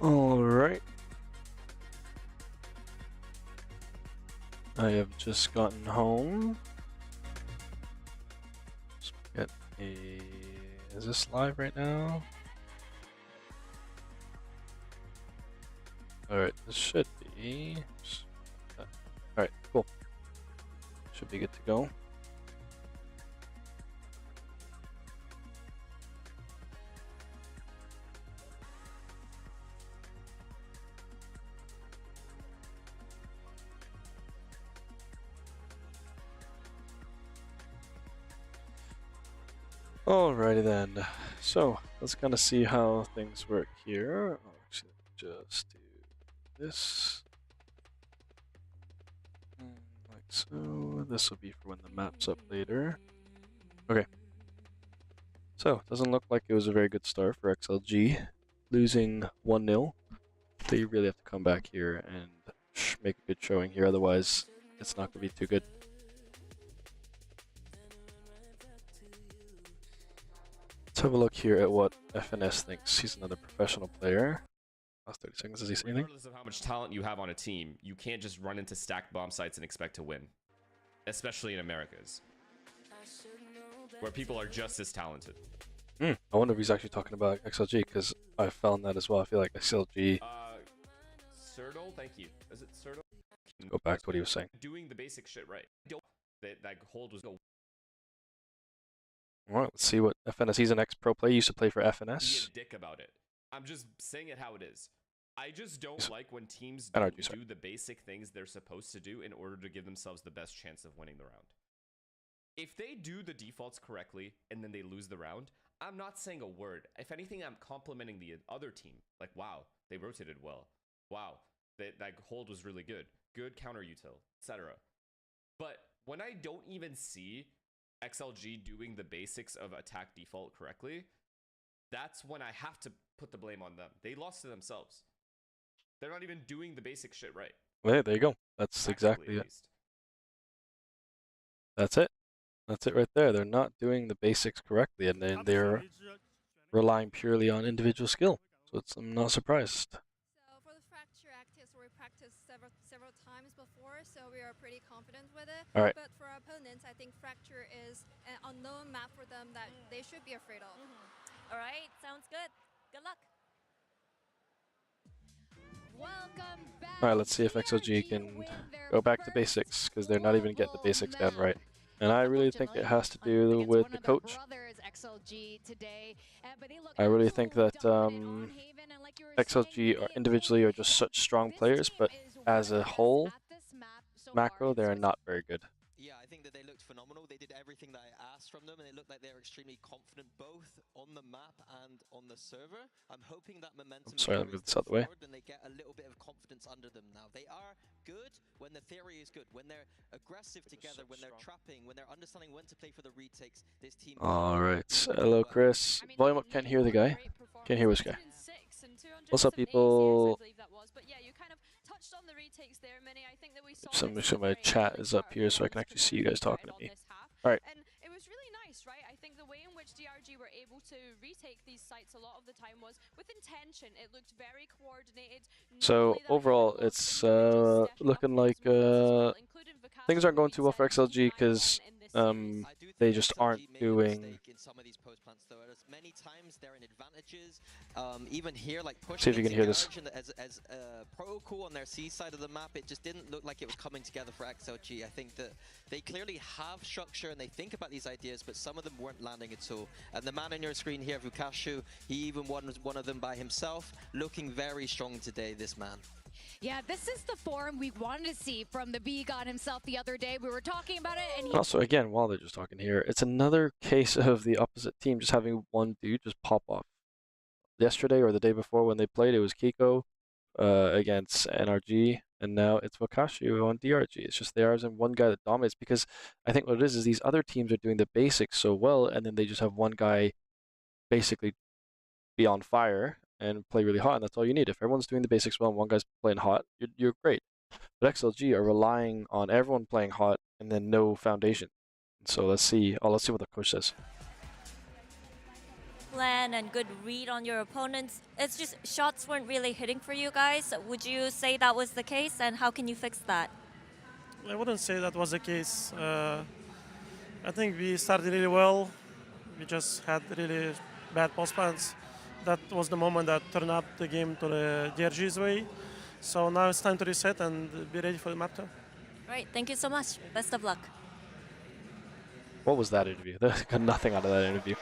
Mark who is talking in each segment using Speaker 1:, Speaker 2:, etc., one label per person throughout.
Speaker 1: All right. I have just gotten home. Let's get a. Is this live right now? All right, this should be. All right, cool. Should be good to go. Alrighty then. So let's kind of see how things work here. I'll actually just do this. Like so. This will be for when the map's up later. Okay. So, doesn't look like it was a very good start for XLG. Losing 1-0. They really have to come back here and make a good showing here, otherwise it's not going to be too good. Let's have a look here at what FNS thinks. He's another professional player. Last 30 seconds, does he say anything?
Speaker 2: Regardless of how much talent you have on a team, you can't just run into stacked bomb sites and expect to win. Especially in Americas, where people are just as talented.
Speaker 1: I wonder if he's actually talking about XLG, because I found that as well. I feel like XLG...
Speaker 2: Sertal, thank you. Is it Sertal?
Speaker 1: Go back to what he was saying.
Speaker 2: Doing the basic shit right. That hold was...
Speaker 1: Alright, let's see what FNS... He's an ex-pro player. He used to play for FNS.
Speaker 2: Be a dick about it. I'm just saying it how it is. I just don't like when teams
Speaker 1: don't
Speaker 2: do the basic things they're supposed to do in order to give themselves the best chance of winning the round. If they do the defaults correctly and then they lose the round, I'm not saying a word. If anything, I'm complimenting the other team. Like, wow, they rotated well. Wow, that hold was really good. Good counter util, etc. But when I don't even see XLG doing the basics of attack default correctly, that's when I have to put the blame on them. They lost to themselves. They're not even doing the basic shit right.
Speaker 1: Well, there you go. That's exactly it. That's it. That's it right there. They're not doing the basics correctly, and then they're relying purely on individual skill. So I'm not surprised.
Speaker 3: So for the fracture actives, we practiced several times before, so we are pretty confident with it.
Speaker 1: All right.
Speaker 3: But for our opponents, I think fracture is an unknown map for them that they should be afraid of.
Speaker 4: All right, sounds good. Good luck.
Speaker 3: Welcome back.
Speaker 1: All right, let's see if XLG can go back to basics, because they're not even getting the basics down right. And I really think it has to do with the coach. I really think that XLG are individually are just such strong players, but as a whole, macro, they're not very good.
Speaker 5: Yeah, I think that they looked phenomenal. They did everything that I asked from them, and they looked like they were extremely confident both on the map and on the server. I'm hoping that momentum
Speaker 1: let me move this out of the way.
Speaker 5: And they get a little bit of confidence under them now. They are good when the theory is good, when they're aggressive together, when they're trapping, when they're understanding when to play for the retakes. This team.
Speaker 1: All right, hello Chris. Volume up. Can't hear the guy. Can't hear this guy. What's up, people? So make sure my chat is up here so I can actually see you guys talking to me. All right.
Speaker 3: And it was really nice, right? I think the way in which DRG were able to retake these sites a lot of the time was with intention. It looked very coordinated.
Speaker 1: So overall, it's looking like things aren't going too well for XLG, because they just aren't doing.
Speaker 5: Many times they're in advantages. Even here, like pushing.
Speaker 1: See if you can hear this.
Speaker 5: As protocol on their C side of the map, it just didn't look like it was coming together for XLG. I think that they clearly have structure and they think about these ideas, but some of them weren't landing at all. And the man on your screen here, Vukashu, he even won one of them by himself, looking very strong today, this man.
Speaker 4: Yeah, this is the form we wanted to see from the B-God himself the other day. We were talking about it, and
Speaker 1: also, again, while they're just talking here, it's another case of the opposite team just having one dude just pop off. Yesterday or the day before when they played, it was Kiko against NRG, and now it's Wakashu on DRG. It's just there isn't one guy that dominates, because I think what it is these other teams are doing the basics so well, and then they just have one guy basically be on fire and play really hot, and that's all you need. If everyone's doing the basics well and one guy's playing hot, you're great. But XLG are relying on everyone playing hot and then no foundation. So let's see. Let's see what the coach says.
Speaker 6: plan and good read on your opponents. It's just shots weren't really hitting for you guys. Would you say that was the case, and how can you fix that?
Speaker 7: I wouldn't say that was the case. I think we started really well. We just had really bad post plans. That was the moment that turned up the game to the DRG's way. So now it's time to reset and be ready for the map 2.
Speaker 6: Right, thank you so much. Best of luck.
Speaker 1: What was that interview? They got nothing out of that interview.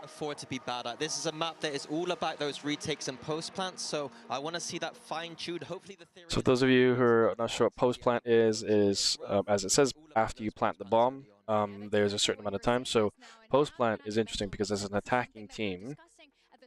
Speaker 5: Afford to be bad at. This is a map that is all about those retakes and post plants, so I want to see that fine-tuned. Hopefully the theory.
Speaker 1: So for those of you who are not sure what post plant is as it says, after you plant the bomb, there's a certain amount of time. So post plant is interesting because as an attacking team,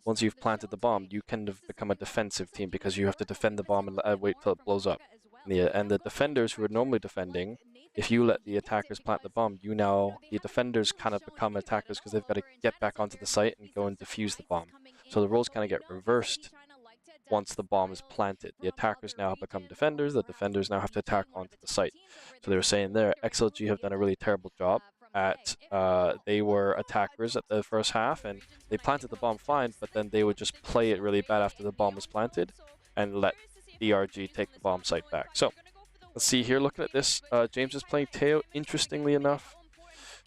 Speaker 1: once you've planted the bomb, you can become a defensive team because you have to defend the bomb and wait till it blows up. And the defenders who are normally defending, if you let the attackers plant the bomb, the defenders kind of become attackers because they've got to get back onto the site and go and defuse the bomb. So the roles kind of get reversed once the bomb is planted. The attackers now become defenders, the defenders now have to attack onto the site. So they were saying there, XLG have done a really terrible job at, they were attackers at the first half and they planted the bomb fine, but then they would just play it really bad after the bomb was planted and let DRG take the bomb site back. So let's see here, looking at this, James is playing Teo, interestingly enough.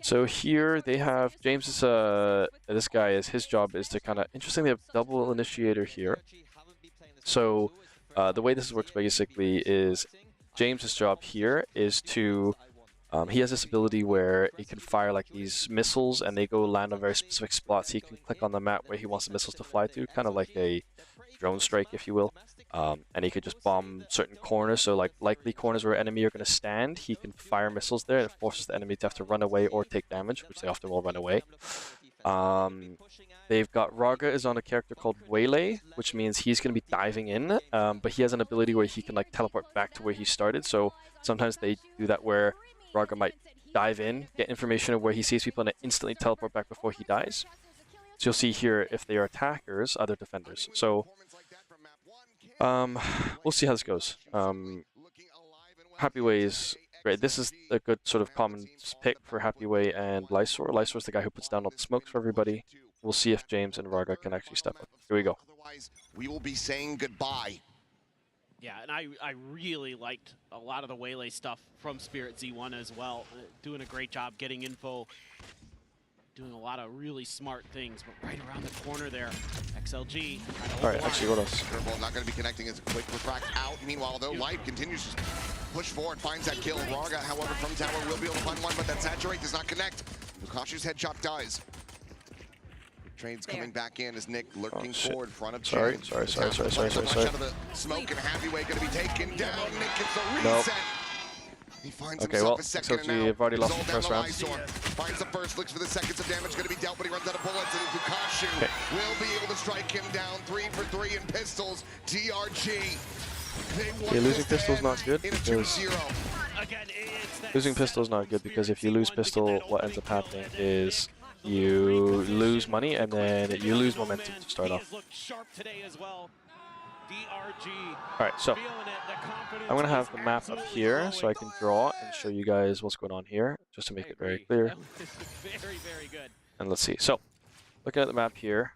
Speaker 1: So here they have, James is, this guy is, his job is to kind of, interestingly, have double initiator here. So the way this works basically is James's job here is to, he has this ability where he can fire like these missiles and they go land on very specific spots. He can click on the map where he wants the missiles to fly to, kind of like a drone strike, if you will. And he could just bomb certain corners, so like likely corners where enemy are going to stand, he can fire missiles there. It forces the enemy to have to run away or take damage, which they often will run away. They've got Raga is on a character called Waylay, which means he's going to be diving in, but he has an ability where he can like teleport back to where he started. So sometimes they do that where Raga might dive in, get information of where he sees people, and instantly teleport back before he dies. So you'll see here if they are attackers, other defenders. So we'll see how this goes. Happy Way is great. This is a good sort of common pick for Happy Way and Lysor. Lysor is the guy who puts down all the smokes for everybody. We'll see if James and Raga can actually step up. Here we go.
Speaker 8: Otherwise, we will be saying goodbye.
Speaker 9: Yeah, and I really liked a lot of the Waylay stuff from Spirit Z1 as well. Doing a great job getting info, doing a lot of really smart things, but right around the corner there, XLG.
Speaker 1: All right, actually, what else?
Speaker 8: Curveball not going to be connecting as a quick refract out. Meanwhile, though, Light continues to push forward, finds that kill. Raga, however, from tower will be able to find one, but that saturate does not connect. Lukashu's headshot dies. Train's coming back in as Nick lurking forward, front of
Speaker 1: Sorry.
Speaker 8: Out of the smoke and Happy Way going to be taken down. Nick gets the reset. He finds himself a second and now.
Speaker 1: I've already lost the first round.
Speaker 8: Finds the first, looks for the seconds of damage going to be dealt, but he runs out of bullets, and Lukashu will be able to strike him down. 3 for 3 in pistols. DRG.
Speaker 1: Losing pistol's not good because losing pistol's not good because if you lose pistol, what ends up happening is you lose money and then you lose momentum to start off. Alright, so I'm going to have the map up here so I can draw and show you guys what's going on here, just to make it very clear. And let's see. So, looking at the map here,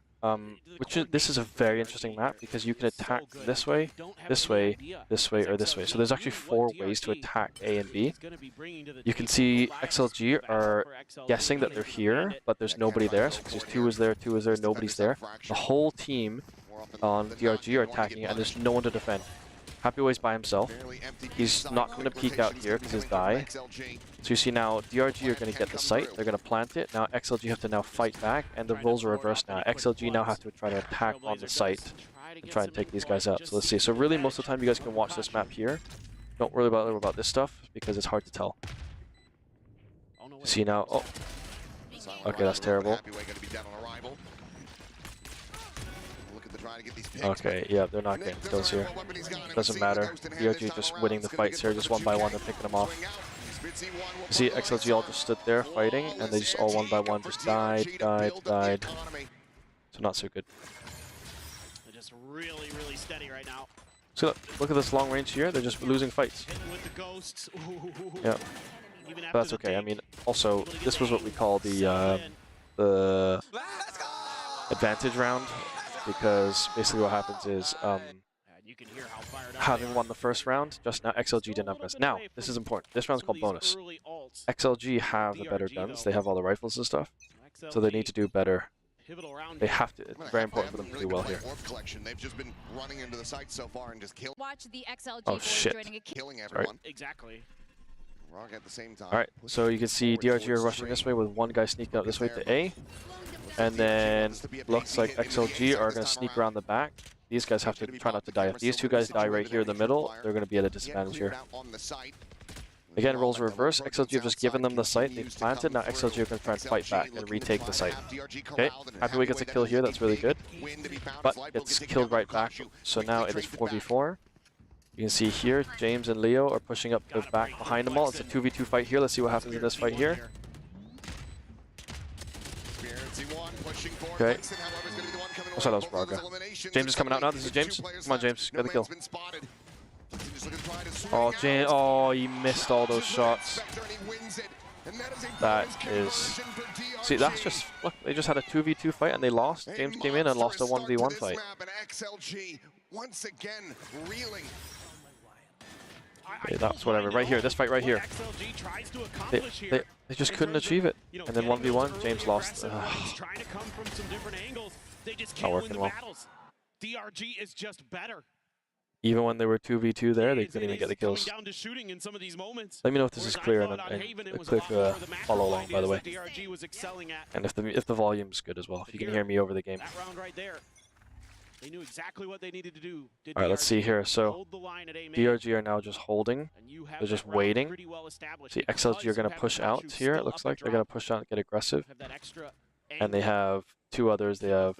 Speaker 1: this is a very interesting map because you can attack this way, this way, this way, or this way. So there's actually 4 ways to attack A and B. You can see XLG are guessing that they're here, but there's nobody there. So because 2 is there, 2 is there, nobody's there. The whole team on DRG are attacking it, and there's no one to defend. Happy Way's by himself. He's not going to peek out here because he's die. So you see now DRG are going to get the site. They're going to plant it. Now XLG have to now fight back, and the roles are reversed now. XLG now have to try to attack on the site and try and take these guys out. So let's see. So really, most of the time, you guys can watch this map here. Don't worry about this stuff because it's hard to tell. See now. Oh, okay, that's terrible. Okay, yeah, they're not getting kills here. Doesn't matter. DRG just winning the fights here, just one by one, they're picking them off. You see, XLG all just stood there fighting, and they just all one by one just died. So not so good.
Speaker 9: They're just really, really steady right now.
Speaker 1: So look at this long range here, they're just losing fights.
Speaker 9: With the ghosts.
Speaker 1: Yeah, but that's okay. I mean, also, this was what we call the advantage round, because basically what happens is
Speaker 9: You can hear how fired up
Speaker 1: having
Speaker 9: they are.
Speaker 1: won the first round, just now XLG didn't have guns. Now, this is important. This round's called bonus. XLG have the better guns. They have all the rifles and stuff, so they need to do better. They have to. It's very important for them to do well here.
Speaker 8: They've just been running into the site so far and just
Speaker 4: Watch the XLG
Speaker 1: Oh,
Speaker 4: boys
Speaker 1: shit.
Speaker 4: joining a
Speaker 8: killing everyone.
Speaker 9: Exactly.
Speaker 8: Rock at the same time.
Speaker 1: All right, so you can see DRG are rushing this way with one guy sneaking out this way to A, and then looks like XLG are going to sneak around the back. These guys have to try not to die. If these two guys die right here in the middle, they're going to be at a disadvantage here. Again, roles reverse. XLG have just given them the site. They've planted. Now XLG are going to try and fight back and retake the site. Okay, Happyway gets a kill here. That's really good. But gets killed right back. So now it is 4v4. You can see here, James and Leo are pushing up the back behind them all. It's a 2v2 fight here. Let's see what happens in this fight here. Okay. Oh, sorry, that was Braga. James is coming out now. This is James. Come on, James. Get the kill. Oh, James. Oh, he missed all those shots. That is... See, that's just... Look, they just had a 2v2 fight and they lost. James came in and lost a 1v1 fight.
Speaker 8: Once again, reeling.
Speaker 1: Okay, that's whatever. Right here, this fight right here. They just couldn't achieve it. And then 1v1, James lost. Not working well.
Speaker 9: DRG is just better.
Speaker 1: Even when they were 2v2 there, they couldn't even get the kills. Let me know if this is clear and a quick follow along, by the way. And if the volume's good as well, if you can hear me over the game.
Speaker 9: They knew exactly what they needed to do.
Speaker 1: All right, let's see here. So DRG are now just holding. They're just waiting. See, XLG are going to push out here. It looks like they're going to push out and get aggressive. And they have two others. They have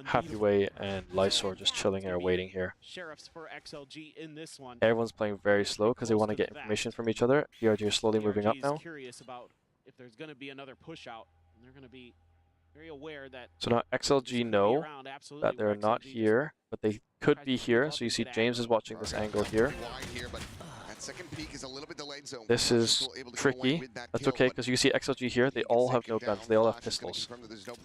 Speaker 1: Happyway and Lysor just chilling here, waiting here. Everyone's playing very slow because they want to get information from each other. DRG are slowly moving up now.
Speaker 9: Curious about if there's going to be another push out, and they're going to be very aware that.
Speaker 1: So now XLG know that they're not here, but they could be here. So you see James is watching this angle here. This is tricky. That's okay, because you see XLG here, they all have no guns. They all have pistols.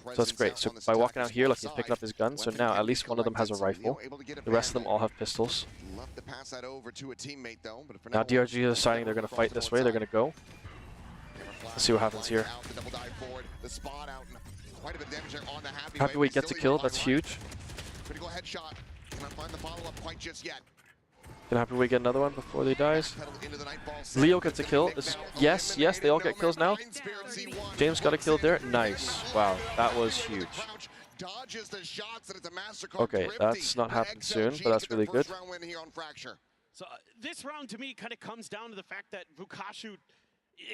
Speaker 1: So that's great. So by walking out here, look, he's picking up his gun. So now at least one of them has a rifle. The rest of them all have pistols. Now DRG is deciding they're going to fight this way. They're going to go. Let's see what happens here. Happyway gets a kill. That's huge.
Speaker 8: Critical headshot. Cannot find the follow-up quite just yet.
Speaker 1: Can Happyway get another one before they dies? Leo gets a kill. Yes, yes, they all get kills now. James got a kill there. Nice. Wow, that was huge. Okay, that's not happened soon, but that's really good.
Speaker 9: So this round to me kind of comes down to the fact that Vukashu.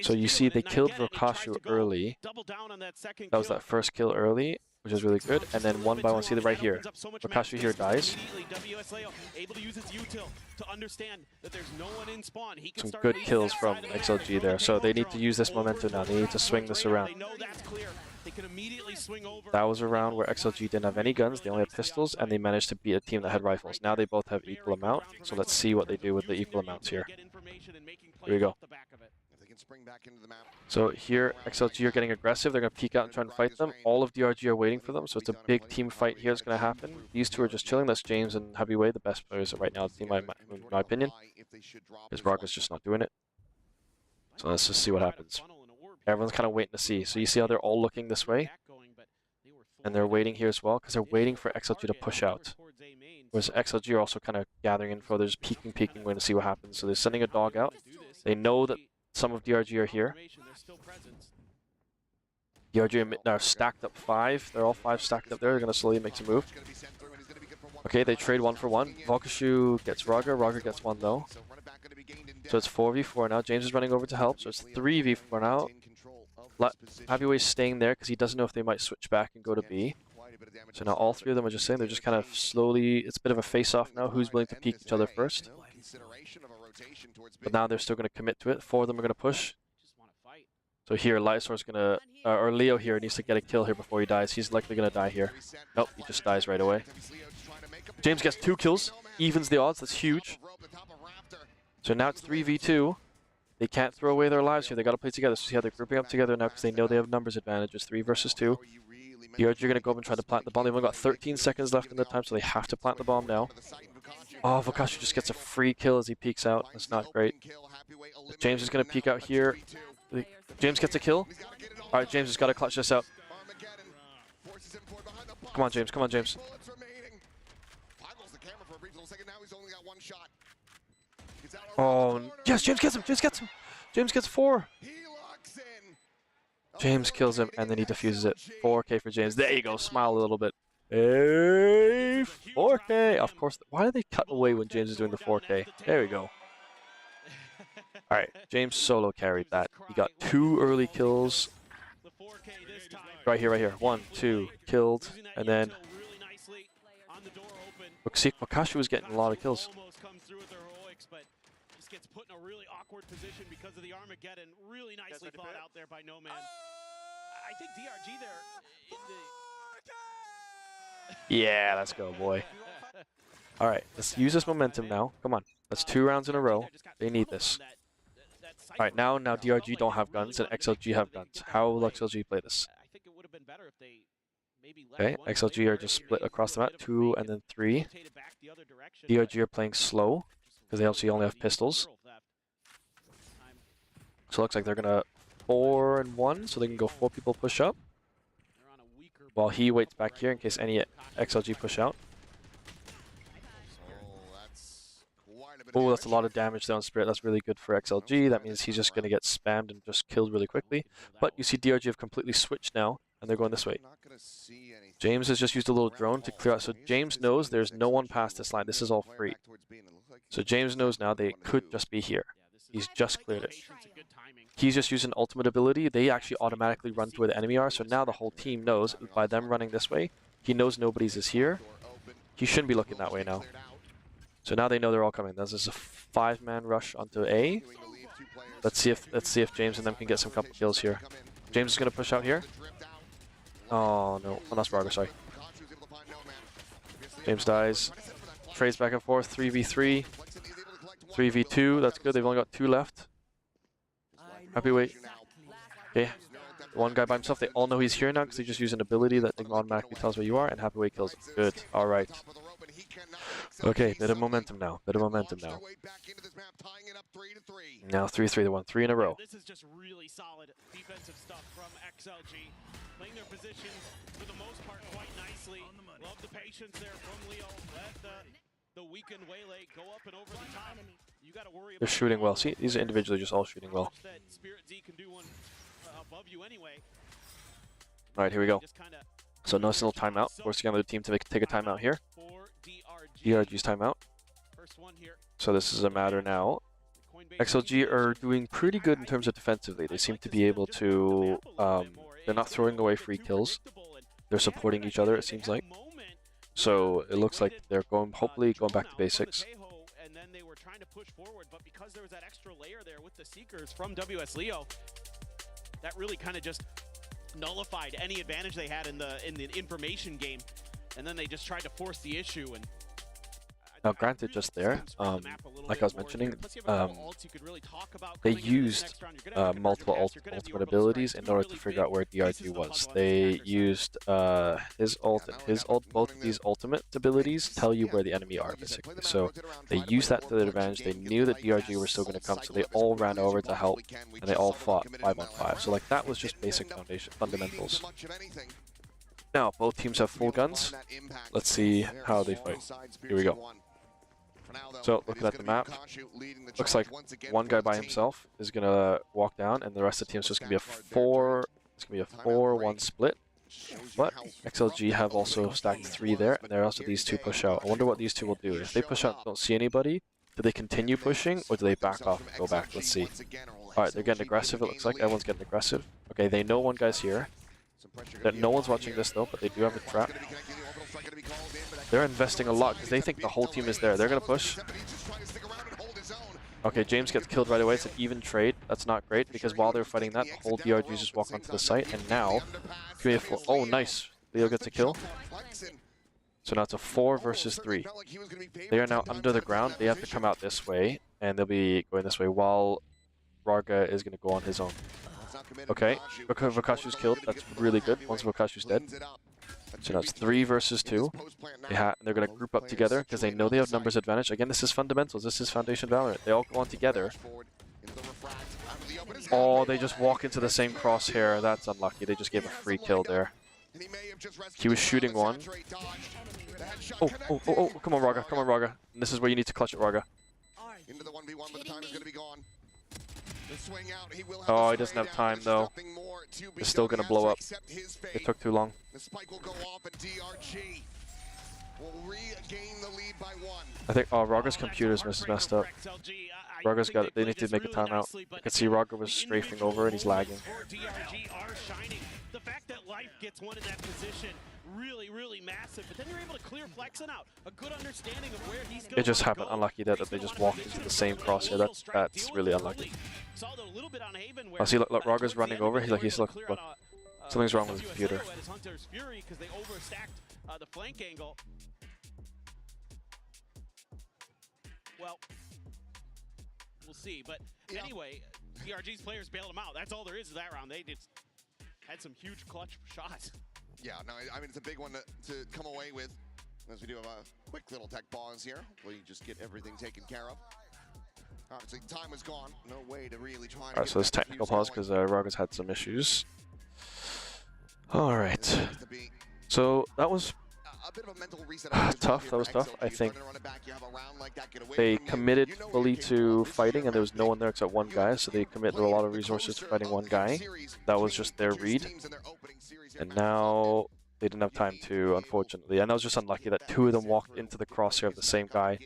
Speaker 1: So you see they killed Vukashu early. That was that first kill early, which is really good. And then one by one, see the right here. Vukashu here dies. Some good kills from XLG there. So they need to use this momentum now. They need to swing this around. That was a round where XLG didn't have any guns. They only had pistols, and they managed to beat a team that had rifles. Now they both have equal amount. So let's see what they do with the equal amounts here. Here we go. So here, XLG are getting aggressive. They're going to peek out and try and fight them. All of DRG are waiting for them, so it's a big team fight here that's going to happen. These two are just chilling. That's James and Happyway, the best players right now, in my opinion. Because Rogga's just not doing it. So let's just see what happens. Everyone's kind of waiting to see. So you see how they're all looking this way? And they're waiting here as well, because they're waiting for XLG to push out. Whereas XLG are also kind of gathering info. They're just peeking, waiting to see what happens. So they're sending a dog out. They know that some of DRG are here. DRG are stacked up 5. They're all 5 stacked up there. They're going to slowly make some move. Okay, they trade 1 for 1. Vukashu gets Rogga. Rogga gets 1 though. So it's 4v4 now. James is running over to help. So it's 3v4 now. Happyway's staying there because he doesn't know if they might switch back and go to B. So now all 3 of them are just saying they're just kind of slowly. It's a bit of a face-off now. Who's willing to peek each other first? But now they're still going to commit to it. 4 of them are going to push. So here, Lysor's going to, or Leo here needs to get a kill here before he dies. He's likely going to die here. Nope, he just dies right away. James gets 2 kills, evens the odds. That's huge. So now it's 3v2. They can't throw away their lives here. They got to play together. So see how they're grouping up together now because they know they have numbers advantages. 3 versus 2. DRG are going to go up and try to plant the bomb. They've only got 13 seconds left in the time, so they have to plant the bomb now. Oh, Vukashu just gets a free kill as he peeks out. That's not great. James is going to peek out here. James gets a kill. All right, James has got to clutch this out. Come on, James. Come on, James. Oh, yes, James gets him. James gets him. James gets 4. James kills him, and then he defuses it. 4K for James. There you go. Smile a little bit. Hey, 4K. Of course. Why did they cut away when James is doing the 4K? There we go. All right, James solo carried that. He got 2 early kills. Right here, right here. 1, 2, killed, and then see, Vukashu was getting a lot of kills.
Speaker 9: Gets put in a really awkward position because of the Armageddon. Really nicely thought out there by No Man. I think DRG there.
Speaker 1: Yeah, let's go, boy. All right, let's use this momentum now. Come on, that's 2 rounds in a row. They need this. All right, now DRG don't have guns and XLG have guns. How will XLG play this? Okay, XLG are just split across the map, 2 and then 3. DRG are playing slow, because they obviously only have pistols. So it looks like they're going to 4 and 1, so they can go 4 people push up. While he waits back here in case any XLG push out. Oh, that's a lot of damage down Spirit. That's really good for XLG. That means he's just going to get spammed and just killed really quickly. But you see DRG have completely switched now, and they're going this way. James has just used a little drone to clear out. So James knows there's no one past this line. This is all free. So James knows now they could just be here. He's just cleared it. He's just using ultimate ability. They actually automatically run to where the enemy are. So now the whole team knows by them running this way, he knows nobody's is here. He shouldn't be looking that way now. So now they know they're all coming. This is a 5-man rush onto A. Let's see if James and them can get some couple kills here. James is going to push out here. Oh no, oh, that's Raga, sorry. James dies. Trades back and forth, 3v3, 3v2, that's good, they've only got 2 left. Happy wait. Okay, one guy by himself, they all know he's here now because they just use an ability that automatically tells where you are, and Happy wait kills him. Good, alright. Okay, bit of momentum now, Now 3-3, they won 3 in a row.
Speaker 9: This is just really solid defensive stuff from XLG. Playing their positions for the most part quite nicely. Love the patience there from Leo. Let the weakened Waylay go up and over the top. You got to worry about.
Speaker 1: They're shooting well. See, these are individually just all shooting well.
Speaker 9: That Spirit Z can do one above you anyway.
Speaker 1: All right, here we go. So nice little timeout. Forcing on the team to take a timeout here. DRG's timeout. So this is a matter now. XLG are doing pretty good in terms of defensively. They seem to be able to. They're not throwing away free kills. They're supporting each other, it seems like. So it looks like they're hopefully going back to basics.
Speaker 9: And then they were trying to push forward, but because there was that extra layer there with the Seekers from WS Leo, that really kind of just nullified any advantage they had in the information game. And then they just tried to force the issue. And
Speaker 1: now, granted, just there, like I was mentioning, they used multiple ultimate abilities in order to figure out where DRG was. They used his ult and his ult. Both of these ultimate abilities tell you where the enemy are, basically. So they used that to their advantage. They knew that DRG were still going to come, so they all ran over to help, and they all fought 5-on-5. So like that was just basic fundamentals. Now, both teams have full guns. Let's see how they fight. Here we go. So, looking at the map, looks like one guy by himself is going to walk down, and the rest of the team is just going to be a 4-1 split. But XLG have also stacked 3 there, and there are also these 2 push out. I wonder what these 2 will do. If they push out and don't see anybody, do they continue pushing, or do they back off and go back? Let's see. Alright, they're getting aggressive, it looks like. Everyone's getting aggressive. Okay, they know one guy's here. No one's watching this though, but they do have a trap. They're investing a lot because they think the whole team is there. They're going to push. Okay, James gets killed right away. It's an even trade. That's not great because while they're fighting that, the whole DRGs just walk onto the site. And now, oh, nice. Leo gets a kill. So now it's a 4 versus 3. They are now under the ground. They have to come out this way, and they'll be going this way while Raga is going to go on his own. Okay, Vokashu's killed. That's really good. Once Vokashu's dead. So now it's 3 versus 2. They're going to group up together because they know they have numbers advantage. Again, this is fundamentals. This is Foundation Valorant. They all go on together. Oh, they just walk into the same crosshair. That's unlucky. They just gave a free kill there. He was shooting one. Oh, come on, Raga. Come on, Raga. This is where you need to clutch it, Raga.
Speaker 8: Into the 1v1, but the time is going to be gone. The swing out, he will have
Speaker 1: Oh, he doesn't have time, though. It's still going to blow up. It took too long.
Speaker 8: The spike will go off, and DRG will regain the lead by 1.
Speaker 1: I think, oh, Raga's computer's messed up. Raga's got it. They need to make a timeout. I can see Raga was strafing over and he's lagging.
Speaker 9: The fact that Life gets one in that position, really massive, but then you're able to clear Flexen out. A good understanding of where he's going.
Speaker 1: It just happened unlucky that they just walked into the same crosshair. That's really unlucky. I see, look, Raga's running over. He's look. Something's wrong with his computer.
Speaker 9: The flank angle. Well, we'll see. But anyway, DRG's players bailed him out. That's all there is that round. They just had some huge clutch shots.
Speaker 8: Yeah, no, I mean, it's a big one to come away with. As we do have a quick little tech pause here. Hopefully you just get everything taken care of. Obviously, time is gone. No way to really try to.
Speaker 1: Alright, so this technical pause because Raga's had some issues. Alright. So that was
Speaker 8: a bit of a mental reset.
Speaker 1: tough. That was tough. I think they committed fully to fighting, and there was no one there except one guy, so they committed a lot of resources to fighting one guy. That was just their read. And now they didn't have time to, unfortunately. And that was just unlucky that 2 of them walked into the crosshair of the same guy.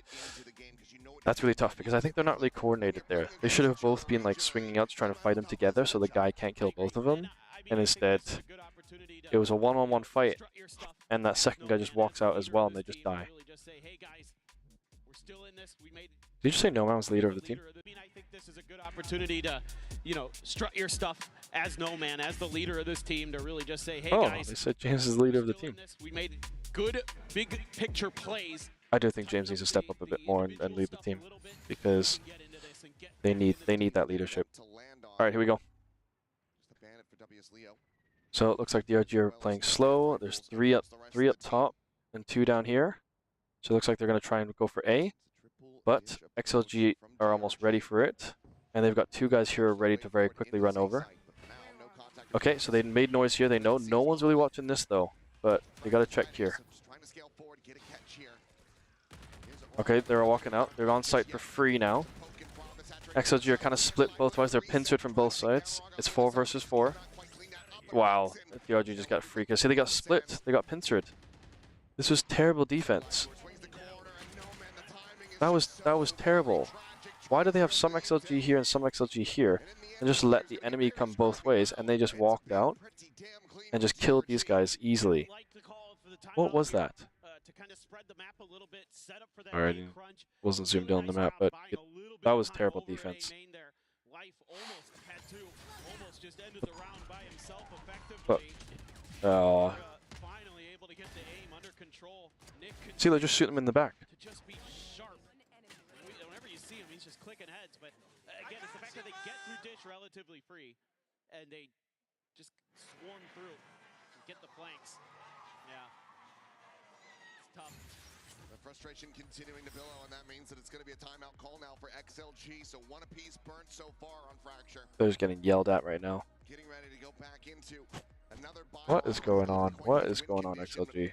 Speaker 1: That's really tough because I think they're not really coordinated there. They should have both been like swinging out to trying to fight them together so the guy can't kill both of them. And instead, it was a one-on-one fight, and that second guy just walks out as well, and they just die. Did you just say No Man was the leader of the team?
Speaker 9: I think this is a good opportunity to, strut your stuff as No Man, as the leader of this team, to really just say, hey guys.
Speaker 1: They said James is the leader of the team.
Speaker 9: We made good, big picture plays.
Speaker 1: I do think James needs to step up a bit more and lead the team because they need that leadership. All right, here we go. So it looks like DRG are playing slow. There's three up top and 2 down here. So it looks like they're going to try and go for A. But XLG are almost ready for it. And they've got 2 guys here ready to very quickly run over. Okay, so they made noise here. They know no one's really watching this though. But they got to check here. Okay, they're walking out. They're on site for free now. XLG are kind of split both ways. They're pincered from both sides. It's 4 versus 4. Wow, DRG just got freaked. See, they got split. They got pincered. This was terrible defense. That was terrible. Why do they have some XLG here and some XLG here, and just let the enemy come both ways, and they just walked out and just killed these guys easily? What was that? Alright, wasn't zoomed in on the map, but that was terrible defense. But, see, they just shoot them in the back.
Speaker 9: Whenever you see him, he's just clicking heads. But again, it's the fact that they get through Dish relatively free, and they just swarm through and get the flanks. Yeah, it's tough.
Speaker 8: The frustration continuing to billow, and that means that it's going to be a timeout call now for XLG. So 1 apiece burnt so far on Fracture.
Speaker 1: They're just getting yelled at right now.
Speaker 8: Getting ready to go back into another.
Speaker 1: What is going on? What is going on, XLG?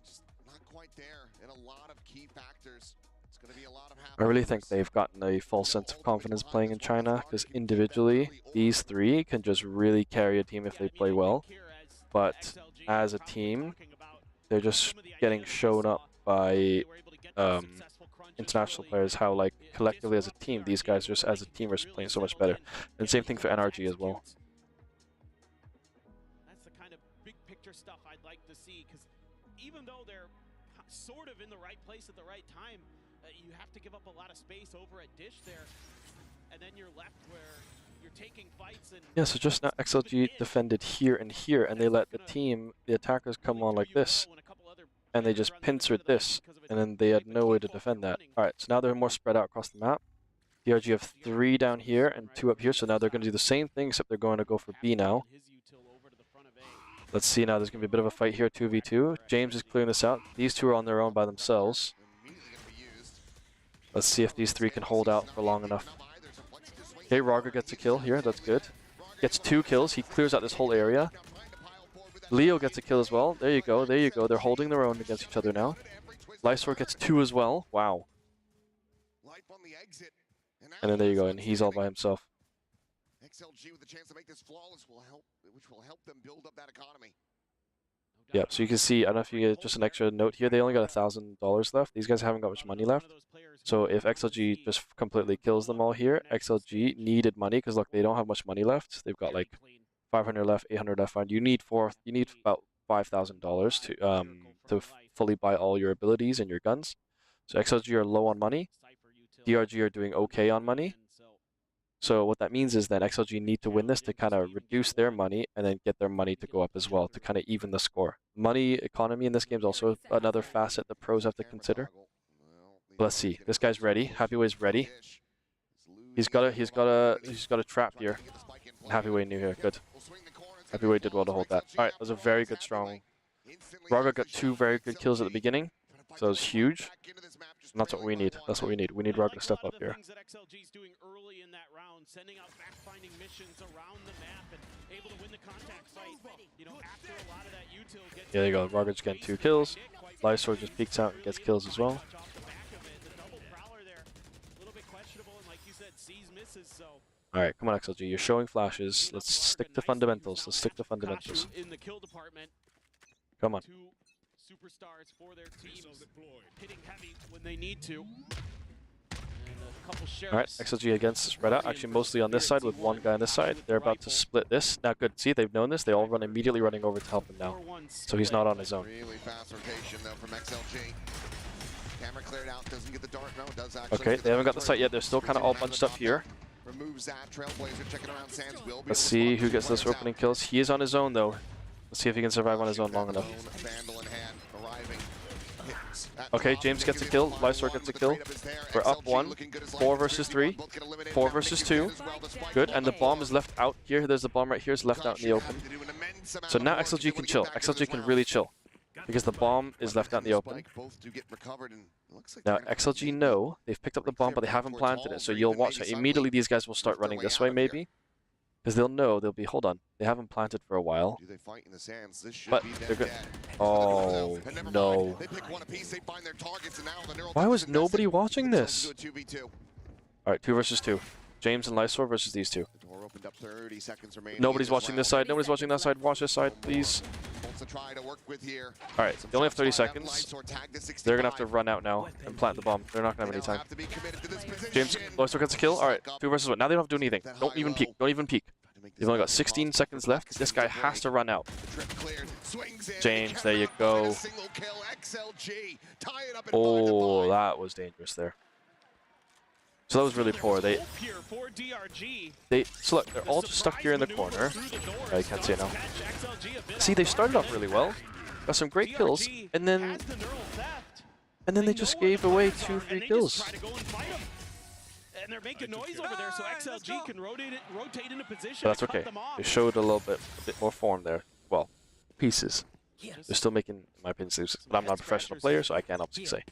Speaker 8: Just not quite there in a lot of key factors. It's going to be a lot of.
Speaker 1: I really think they've gotten a false sense of confidence playing in China, because individually, these 3 can just really carry a team if they play well. But as a team, they're just getting shown up by international players how, like, collectively as a team, these guys just as a team are playing so much better. And same thing for NRG as well.
Speaker 9: That's the kind of big picture stuff I'd like to see, because even though they're sort of in the right place at the right time, you have to give up a lot of space over at Dish there, and then you're left where you're taking fights. And
Speaker 1: yeah, so just now XLG defended here, and they let the attackers come on like this, and they just pincered this, and then they had no way to defend that. Alright, so now they're more spread out across the map. DRG have 3 down here and 2 up here, so now they're going to do the same thing, except they're going to go for B now. Let's see now, there's going to be a bit of a fight here, 2v2. James is clearing this out. These two are on their own by themselves. Let's see if these 3 can hold out for long enough. Okay, Raga gets a kill here, that's good. Gets 2 kills, he clears out this whole area. Leo gets a kill as well. There you go, there you go. They're holding their own against each other now. Lysor gets 2 as well. Wow. And then there you go, and he's all by himself.
Speaker 8: XLG with the chance to make this flawless which will help them build up that economy.
Speaker 1: Yeah, so you can see, I don't know if you get just an extra note here, they only got $1,000 left. These guys haven't got much money left. So if XLG just completely kills them all here, XLG needed money, because look, they don't have much money left. They've got like 500 left, 800 left. You need about $5,000 to fully buy all your abilities and your guns. So XLG are low on money. DRG are doing okay on money. So what that means is that XLG need to win this to kind of reduce their money and then get their money to go up as well to kind of even the score. Money economy in this game is also another facet the pros have to consider. Let's see. This guy's ready. Happyway's ready. He's got a trap here. Happyway knew here. Good. Happyway did well to hold that. All right, that was a very good strong. Raga got 2 very good kills at the beginning, so it was huge. And that's what we need. That's what we need. We need Raga to step up here. Yeah, there you go. Raga's getting 2 kills. Lysor just peeks out and gets kills as well. Alright, come on XLG, you're showing flashes. Let's stick to fundamentals. Let's stick to fundamentals. Come on.
Speaker 9: Superstars for their teams, hitting heavy when they need to.
Speaker 1: Alright, XLG against spread out. Actually, mostly on this side with 1 guy on this side. They're about to split this. Now, good. See, they've known this. They all run immediately running over to help him now. So he's not on his own.
Speaker 8: Really fast rotation though from XLG. Camera cleared out. Doesn't get the dart. No, it does actually.
Speaker 1: Okay, they haven't got the site yet. They're still kind of all bunched up here.
Speaker 8: Removes that. Trailblazer checking around. Sands will be.
Speaker 1: Let's see who gets those opening kills. He is on his own though. Let's see if he can survive on his own long enough. Okay, James gets a kill. Lysor gets a kill. We're up 1. 4 versus 3. 4 versus 2. Good, and the bomb is left out here. There's the bomb right here. It's left out in the open. So now XLG can chill. XLG can really chill. Because the bomb is left out in the open. Now, XLG know they've picked up the bomb, but they haven't planted it. So you'll watch that immediately these guys will start running this way, maybe. Because they'll know, they'll be, hold on, they haven't planted for a while. But they're good. Oh, no. Why was nobody watching this? Alright, 2 versus 2. James and Lysor versus these 2. Nobody's watching this side, nobody's watching that side. Watch this side, please. Alright, they only have 30 seconds. They're going to have to run out now and plant the bomb. They're not going to have any time. James, Lysor gets a kill. Alright, 2 versus 1. Now they don't have to do anything. Don't even peek. Don't even peek. They've only got 16 seconds left. This guy has to run out. James, there you go. Oh, that was dangerous there. So that was really poor. So look, they're all just stuck here in the corner. I can't see it now. See, they started off really well, got some great kills, and then they just gave away 2 free kills.
Speaker 9: And they're making noise over there, so XLG can rotate into position.
Speaker 1: But that's okay. They showed a bit more form there. Well, pieces. They're still making, in my opinion, but I'm not a professional player, so I can't obviously say.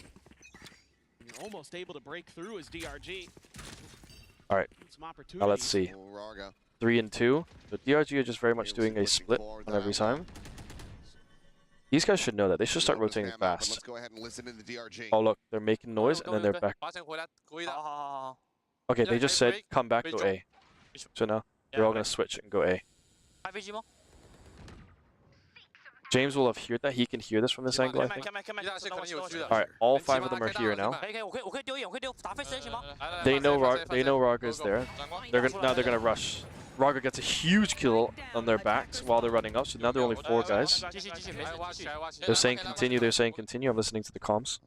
Speaker 9: You're almost able to break through as DRG.
Speaker 1: All right, now let's see. 3 and 2. So DRG are just very much doing a split on every time. These guys should know that. They should start rotating fast. Oh look, they're making noise and then they're back. Okay, they just said come back, go A. So now they're all going to switch and go A. James will have heard that. He can hear this from this angle, I think. Alright, all 5 of them are here now. They know Raga is there. Now they're gonna rush. Raga gets a huge kill on their backs while they're running up, so now they're only 4 guys. They're saying continue, I'm listening to the comms.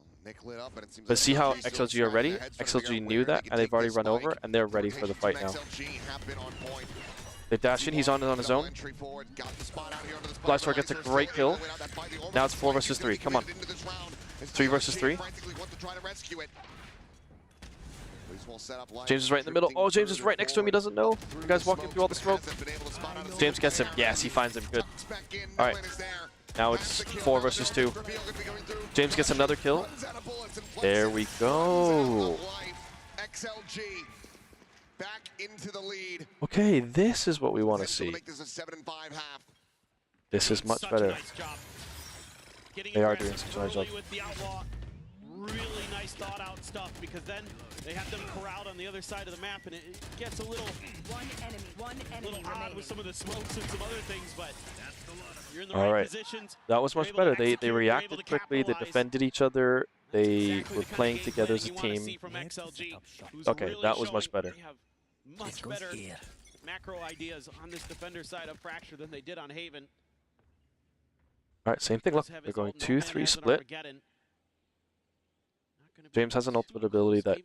Speaker 1: But see how XLG are ready? XLG knew that, and they've already run over, and they're ready for the fight now. They dash in, he's on his own. Lysor gets a great kill. Now it's 4 versus 3, come on. 3 versus 3. James is right in the middle. Oh, James is right next to him. He doesn't know. The guy's walking through all the smoke. James gets him. Yes, he finds him. Good. All right. Now it's 4 versus 2. James gets another kill. There we go.
Speaker 8: XLG back into the lead.
Speaker 1: Okay, this is what we want to see. This is much better. They are doing such a nice job.
Speaker 9: Really nice thought out stuff, because then they have them corralled on the other side of the map, and it gets a little odd with some of the smokes and some other things, but you're in the right positions.
Speaker 1: That was much better. They reacted quickly, they defended each other, they were playing together as a team. Okay, that was much better.
Speaker 9: They have much better macro ideas on this defender side of Fracture than they did on Haven.
Speaker 1: Alright, same thing. Look, they're going 2-3 split. James has an ultimate ability that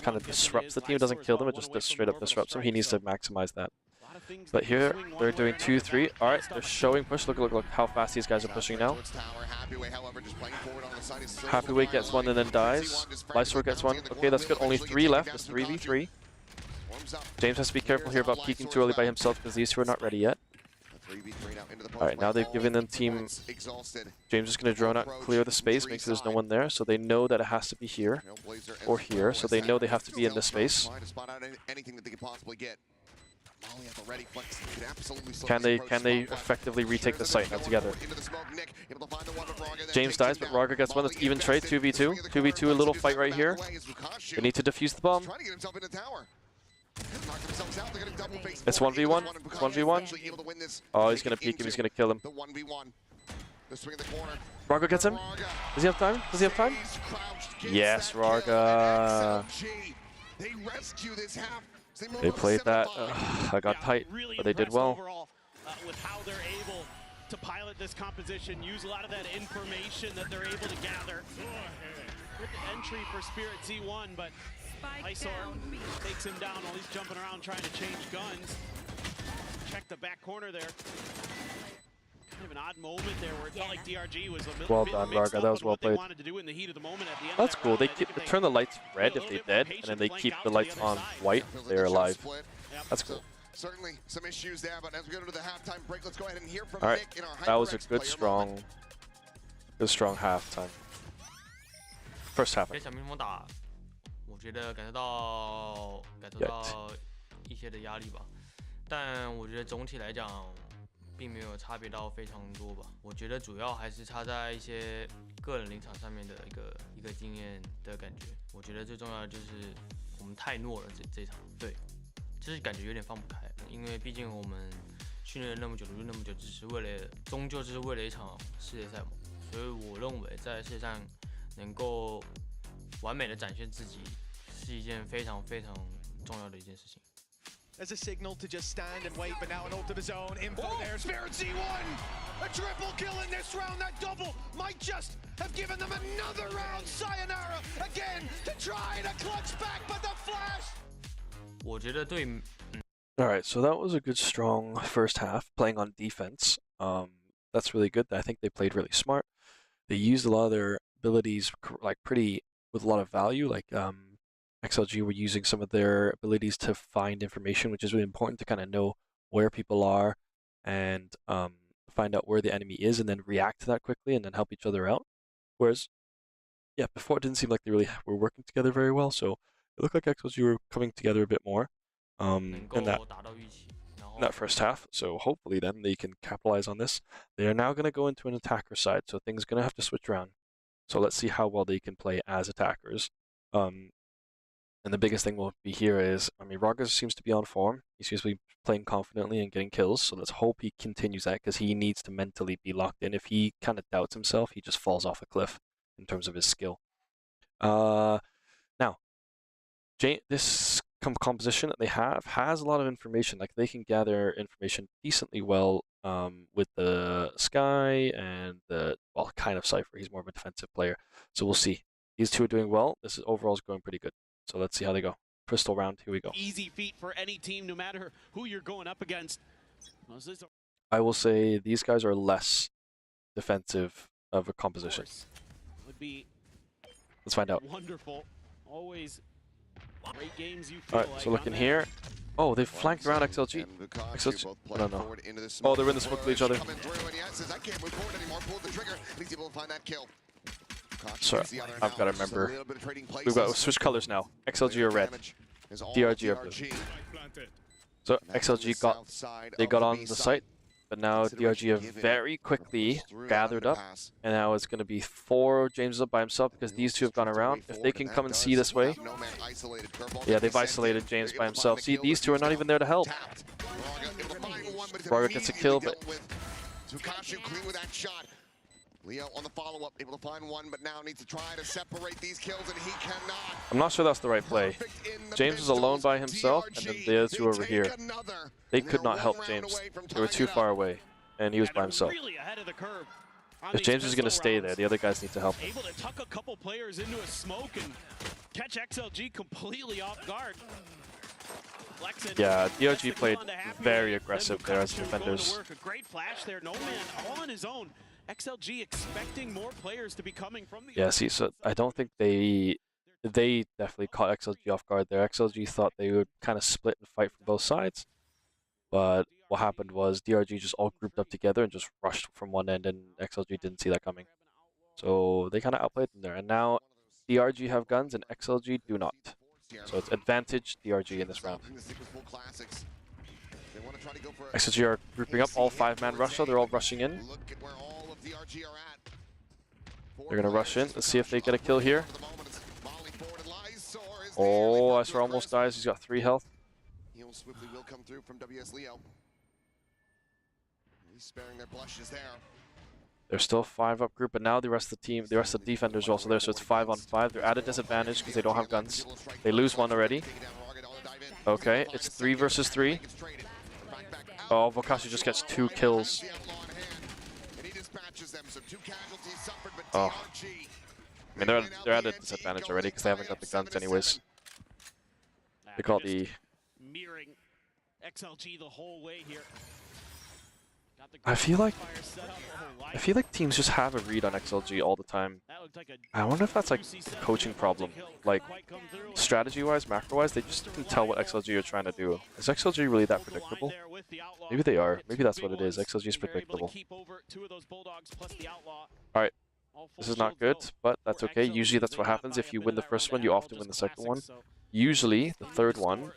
Speaker 1: kind of disrupts the team. It doesn't kill them, it just straight up disrupts them. He needs to maximize that. But here, they're doing 2-3. Alright, they're showing push. Look how fast these guys are pushing now. Happyway gets one and then dies. Lysor gets one. Okay, that's good. Only 3 left. It's 3v3. James has to be careful here about peeking too early by himself, because these two are not ready yet. Alright, now they've given them team. James is going to drone out, clear the space, make sure there's no one there. So they know that it has to be here or here. So they know they have to be in this space. Can they effectively retake the site now together? James dies, but Raga gets one. That's even trade. 2v2. 2v2, a little fight right here. They need to defuse the bomb. It's 1v1. It's 1v1. Oh, he's going to peek him. He's going to kill him. Raga gets him. Does he have time? Does he have time? Yes, Raga. They played that. I got tight, but they did well.
Speaker 9: With how they're able to pilot this composition, use a lot of that information that they're able to gather. Good entry for Spirit Z1, but Lysor takes him down while he's jumping around trying to change guns. Check the back corner there. Kind of an odd moment there where it felt like DRG was a bit
Speaker 1: well done, Raga. That was well played. That's cool. They turn the lights red if they're dead, and then they keep the lights on white if they're alive. That's cool.
Speaker 8: Certainly some issues there, but as we go to the halftime break, let's go ahead and hear from
Speaker 1: Nick
Speaker 8: in our
Speaker 1: that was a good strong halftime. First half.
Speaker 10: 我觉得感受到一些的压力吧，但我觉得总体来讲并没有差别到非常多吧。我觉得主要还是差在一些个人临场上面的一个经验的感觉。我觉得最重要的就是我们太弱了这场，对，就是感觉有点放不开，因为毕竟我们训练了那么久，努力那么久，终究是为了一场世界赛嘛。所以我认为在世界上能够完美的展现自己。 是一件非常非常重要的一件事情。
Speaker 11: As a signal to just stand and wait, but now an ult to the zone. Info there. Spirit Z1! A triple kill in this round. That double might just have given them another round. Sayonara again to try to clutch back, but the flash.
Speaker 10: 我觉得对。
Speaker 1: All right, so that was a good, strong first half, playing on defense. That's really good. I think they played really smart. They used a lot of their abilities, like with a lot of value, like XLG were using some of their abilities to find information, which is really important to kind of know where people are and find out where the enemy is and then react to that quickly and then help each other out. Whereas, yeah, before it didn't seem like they really were working together very well, so it looked like XLG were coming together a bit more in that first half. So hopefully then they can capitalize on this. They are now going to go into an attacker side, so things are going to have to switch around. So let's see how well they can play as attackers. And the biggest thing will be here is, I mean, Raga seems to be on form. He seems to be playing confidently and getting kills. So let's hope he continues that because he needs to mentally be locked in. If he kind of doubts himself, he just falls off a cliff in terms of his skill. Now, this composition that they have has a lot of information. Like they can gather information decently well with the Sky and the, well, kind of Cypher. He's more of a defensive player. So we'll see. These two are doing well. This is overall is going pretty good. So let's see how they go. Crystal round, here we go.
Speaker 9: Easy feat for any team, no matter who you're going up against.
Speaker 1: I will say these guys are less defensive of a composition.
Speaker 9: Would be
Speaker 1: let's find out.
Speaker 9: Wonderful. Always
Speaker 1: Alright, so looking here. Oh, they flanked around XLG. XLG. No, no. Oh, they're in the smoke with each other. Sorry, I've got to remember. We've got to switch colors now. XLG are red. DRG are blue. So XLG got on the site, but now DRG have very quickly gathered up, and now it's going to be 4 James up by himself because these two have gone around. If they can come and see this way, yeah, they've isolated James by himself. See, these two are not even there to help. Raga gets a kill, but
Speaker 8: clean with that shot. Leo on the follow-up, able to find one, but now needs to try to separate these kills, and he cannot.
Speaker 1: I'm not sure that's the right play. James was alone by himself, and then the other two over here. They could not help James. They were too far away, and he was by himself. If James is going to stay there, the other guys need to help him.
Speaker 9: Able to tuck a couple players into a smoke and catch XLG completely off guard.
Speaker 1: Yeah, DRG played very aggressive there as defenders.
Speaker 9: A great flash there, no man all on his own. XLG expecting more players to be coming from the...
Speaker 1: Yeah, see, so I don't think they definitely caught XLG off guard there. XLG thought they would kind of split and fight from both sides, but what happened was DRG just all grouped up together and just rushed from one end, and XLG didn't see that coming. So they kind of outplayed them there, and now DRG have guns and XLG do not. So it's advantage DRG in this round. XLG are grouping up, all 5-man rush, so they're all rushing in. They're gonna rush in. Let's see if they get a kill here. Oh, Icer almost dies. He's got 3 health.
Speaker 8: Swiftly will come through from WS Leo. He's sparing their blushes there.
Speaker 1: There's still 5 up group, but now the rest of the team, the rest of the defenders are also there, so it's 5 on 5. They're at a disadvantage because they don't have guns. They lose one already. Okay, it's 3 versus 3. Oh, Vokashi just gets 2 kills. Oh. I mean, they're at a disadvantage already because they haven't got the guns anyways. They call it the...
Speaker 9: mirroring XLG the whole way here.
Speaker 1: I feel like teams just have a read on XLG all the time. I wonder if that's like a coaching problem. Like, strategy-wise, macro-wise, they just can tell what XLG are trying to do. Is XLG really that predictable? Maybe they are. Maybe that's what it is. XLG is predictable. Alright. This is not good, but that's okay. Usually that's what happens. If you win the first one, you often win the second one. Usually, the third one,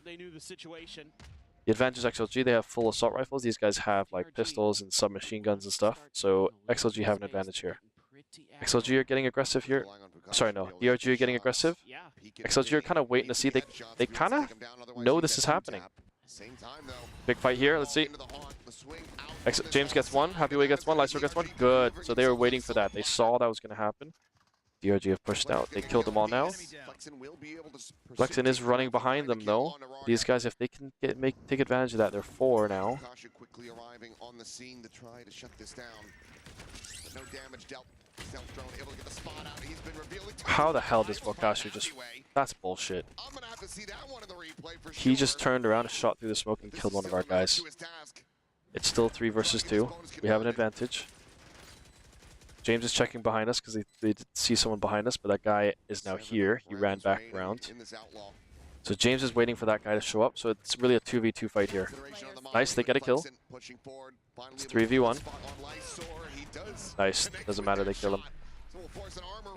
Speaker 1: the advantage is XLG, they have full assault rifles. These guys have like pistols and submachine guns and stuff. So XLG have an advantage here. XLG are getting aggressive here. Sorry, no. DRG are getting aggressive. XLG are kind of waiting to see. They kind of know this is happening. Big fight here. Let's see. James gets 1. Happyway gets 1. Lyser gets 1. Good. So they were waiting for that. They saw that was going to happen. DRG have pushed out. They killed them all now. Flexen is running behind them though. These guys, if they can take advantage of that, they're 4 now.
Speaker 8: Quickly arriving on the scene to try to shut this down. But no damage dealt. Self-drone able to get the spot out. He's been revealing.
Speaker 1: How the hell does Vokashi just... That's bullshit.
Speaker 8: I'm gonna have to see that one in the replay for
Speaker 1: He just turned around and shot through the smoke and killed one of our guys. It's still 3 versus 2. We have an advantage. James is checking behind us because they did see someone behind us, but that guy is now here. He ran back around. So James is waiting for that guy to show up, so it's really a 2v2 fight here. Nice, they get a kill. It's 3v1. Nice, doesn't matter, they kill him.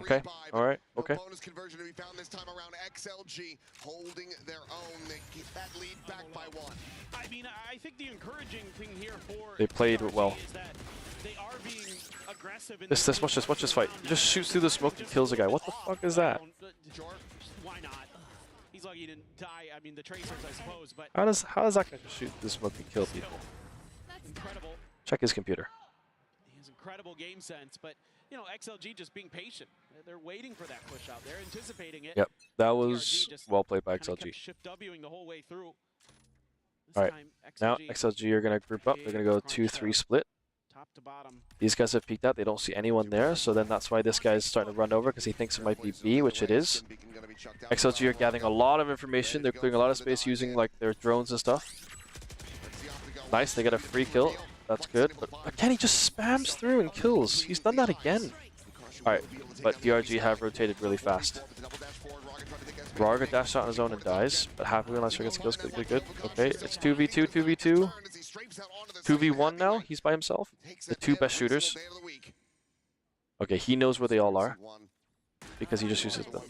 Speaker 1: Okay, alright, okay.
Speaker 9: I mean, I think the encouraging thing here for
Speaker 1: They played well.
Speaker 9: they are being aggressive.
Speaker 1: Watch this fight. He just shoots through the smoke and kills a guy. What the fuck is that?
Speaker 9: Why not? He's lucky he didn't die. I mean, the tracers, I suppose, but
Speaker 1: How does that guy just shoot through the smoke and kill people?
Speaker 9: incredible.
Speaker 1: Check his computer.
Speaker 9: He has incredible game sense, but you know, XLG just being patient. They're waiting for that push out. They're anticipating it.
Speaker 1: Yep, that was well played by XLG.
Speaker 9: Shift Wing the whole way through.
Speaker 1: Alright, now XLG are going to group up. They're going to go 2-3 split.
Speaker 9: Top to bottom.
Speaker 1: These guys have peeked out. They don't see anyone there, so then that's why this guy is starting to run over because he thinks it might be B, which it is. XLG are gathering a lot of information. They're clearing a lot of space using like their drones and stuff. Nice, they get a free kill. That's good. But again, he just spams through and kills. He's done that again. Alright, but DRG have rotated really fast. Raga dashed out on his own and dies, but Happy unless he gets kills. Good. Okay, it's 2v2, 2v2. 2v1 now, he's by himself. The two best shooters. Okay, he knows where they all are because he just uses them.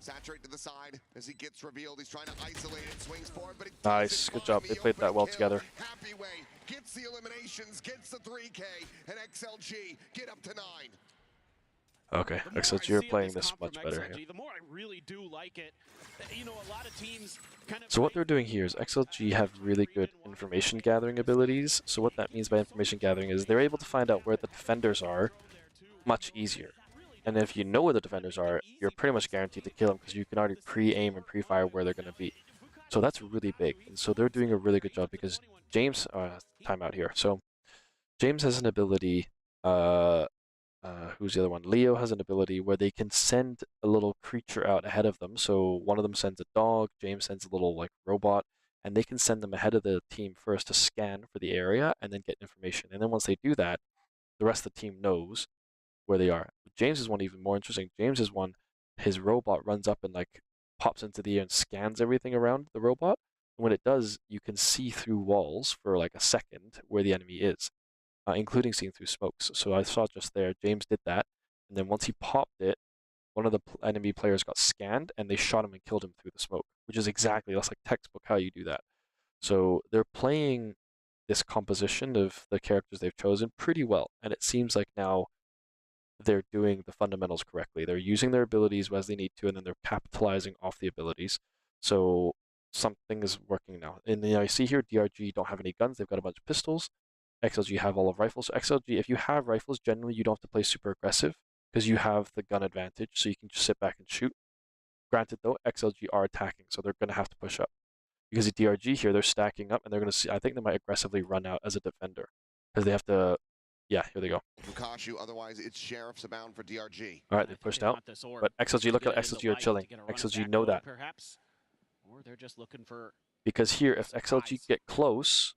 Speaker 8: Saturate to the side as he gets revealed. He's trying to isolate it, swings forward, but
Speaker 1: nice, good job. They played that well together.
Speaker 8: Happy Way gets the eliminations, gets the 3K, and XLG get up to 9.
Speaker 1: Okay, XLG are playing this much better here.
Speaker 9: The more I really do like it, you know, a lot of teams kind of.
Speaker 1: So what they're doing here is XLG have really good information gathering abilities. So what that means by information gathering is they're able to find out where the defenders are much easier. And if you know where the defenders are, you're pretty much guaranteed to kill them because you can already pre-aim and pre-fire where they're going to be. So that's really big. And so they're doing a really good job because James, timeout here. So James has an ability, who's the other one? Leo has an ability where they can send a little creature out ahead of them. So one of them sends a dog, James sends a little like robot, and they can send them ahead of the team first to scan for the area and then get information. And then once they do that, the rest of the team knows where they are. James is one even more interesting. James is one, his robot runs up and like pops into the air and scans everything around the robot. And when it does, you can see through walls for like a second where the enemy is, including seeing through smokes. So I saw just there, James did that. And then once he popped it, one of the enemy players got scanned and they shot him and killed him through the smoke, which is exactly, that's like textbook how you do that. So they're playing this composition of the characters they've chosen pretty well. And it seems like now they're doing the fundamentals correctly. They're using their abilities as they need to, and then they're capitalizing off the abilities. So something is working now. And then I see here, DRG don't have any guns. They've got a bunch of pistols. XLG have all of rifles. So XLG, if you have rifles, generally you don't have to play super aggressive because you have the gun advantage, so you can just sit back and shoot. Granted, though, XLG are attacking, so they're going to have to push up. Because the DRG here, they're stacking up, and they're going to see, I think they might aggressively run out as a defender because they have to. Yeah, here they go.
Speaker 8: Fukashu, otherwise it's Sheriff's abound for DRG.
Speaker 1: All right, they pushed out. But XLG, look at XLG are chilling. XLG know that.
Speaker 9: Perhaps, or they're just looking for.
Speaker 1: Because here, if XLG get close,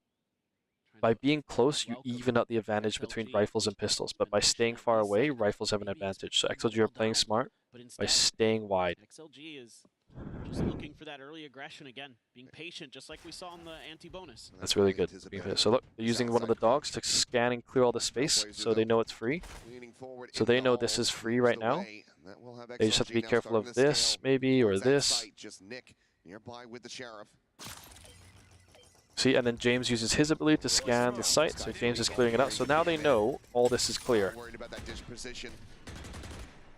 Speaker 1: by being close, you even out the advantage between rifles and pistols. But by staying far away, rifles have an advantage. So XLG are playing smart by staying wide.
Speaker 9: XLG is just looking for that early aggression again, being patient, just like we saw in the anti-bonus.
Speaker 1: That's really good. So look, they're using one of the dogs to scan and clear all the space, so they know it's free. So they know this is free right now. They just have to be careful of this, maybe, or this. See, and then James uses his ability to scan the site, so James is clearing it out. So now they know all this is clear.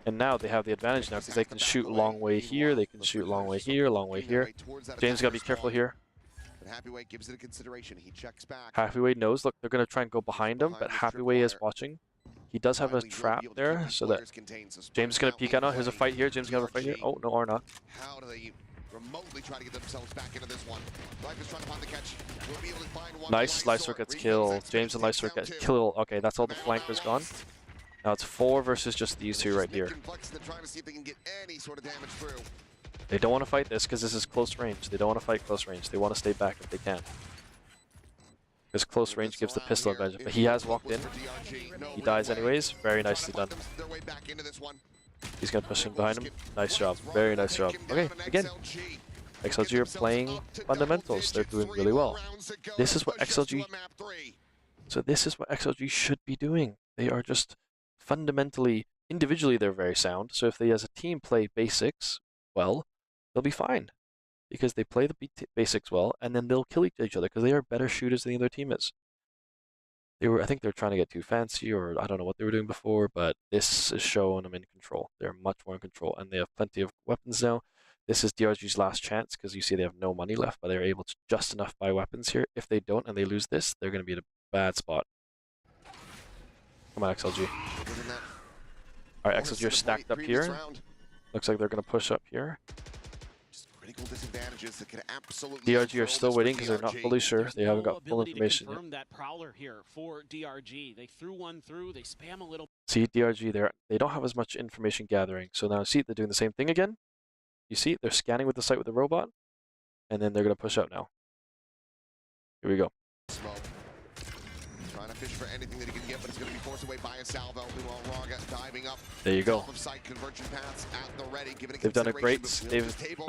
Speaker 1: And now they have the advantage now because they can shoot long way here, they can shoot long way here, long way here. James gotta be careful here.
Speaker 8: Happyway gives it a consideration. He checks back.
Speaker 1: Happyway knows, look, they're gonna try and go behind him, but Happyway is watching. He does have a trap there, so that James is gonna peek out now. Here's a fight here. James is gonna have a fight here. Oh, no, or not.
Speaker 8: How do they remotely try to get themselves back into this one? Life is trying to find the catch. Will be able to find one.
Speaker 1: Nice, Lysor gets killed. James and Lysor get killed. Okay, that's all the flankers gone. Now it's 4 versus just these two right here. They don't want to fight this because this is close range. They don't want to fight close range. They want to stay back if they can. Because close range gives the pistol advantage. But he has walked in. He dies anyways. Very nicely done. He's going to push him behind him. Nice job. Very nice job. Okay, again. XLG are playing fundamentals. They're doing really well. This is what XLG... So this is what XLG should be doing. They are just... fundamentally, individually, they're very sound. So if they, as a team, play basics well, they'll be fine because they play the basics well, and then they'll kill each other because they are better shooters than the other team is. I think they're trying to get too fancy, or I don't know what they were doing before, but this is showing them in control. They're much more in control, and they have plenty of weapons now. This is DRG's last chance because you see they have no money left, but they're able to just enough buy weapons here. If they don't and they lose this, they're going to be in a bad spot. Come on, XLG. Alright, XLG are stacked up here. Looks like they're going to push up here. DRG are still waiting because they're not fully sure. They haven't got full information yet.
Speaker 9: That prowler here for DRG. They threw one through, they spam a little.
Speaker 1: See, DRG, they don't have as much information gathering. So now see, they're doing the same thing again. You see, they're scanning with the site with the robot. And then they're going to push out now. Here we go.
Speaker 8: fish for anything that he can get, but it's going to be forced away by a salvo. Meanwhile, Raga diving up.
Speaker 1: There you go.
Speaker 8: Of sight conversion paths at the ready,
Speaker 1: They've done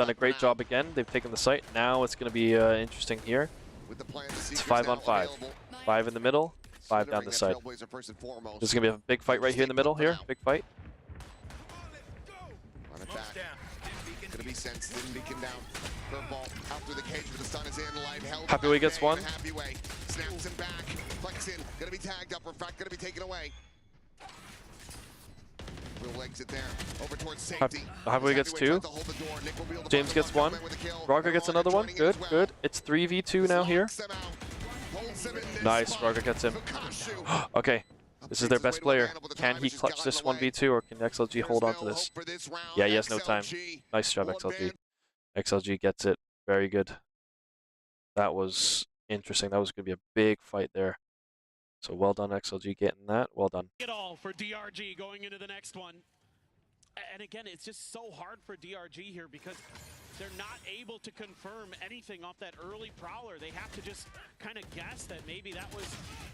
Speaker 1: a great job again. They've taken the site. Now it's going to be interesting here. It's 5-on-5. 5 in the middle, 5 down the side. This is going to be a big fight right here in the middle. Here, big fight.
Speaker 8: Run it back. Going to be sensed. Beacon down. Curveball out through the cage, but the stun is in. Light held.
Speaker 1: Happyway gets one.
Speaker 8: Happyway snaps him back. Flexin going to be tagged up. Refract going to be taken away. Will exit there. Over towards safety.
Speaker 1: Happyway gets 2. James gets 1. Raga gets another one. Good, good. It's 3v2 now here. Nice, Raga gets him. Okay, this is their best player. Can he clutch this 1v2 or can XLG hold on to this? Yeah, he has no time. Nice job, XLG. XLG gets it. Very good. That was interesting. That was going to be a big fight there. So well done, XLG, getting that. Well done.
Speaker 9: It all for DRG going into the next one. And again, it's just so hard for DRG here because they're not able to confirm anything off that early Prowler. They have to just kind of guess that maybe that was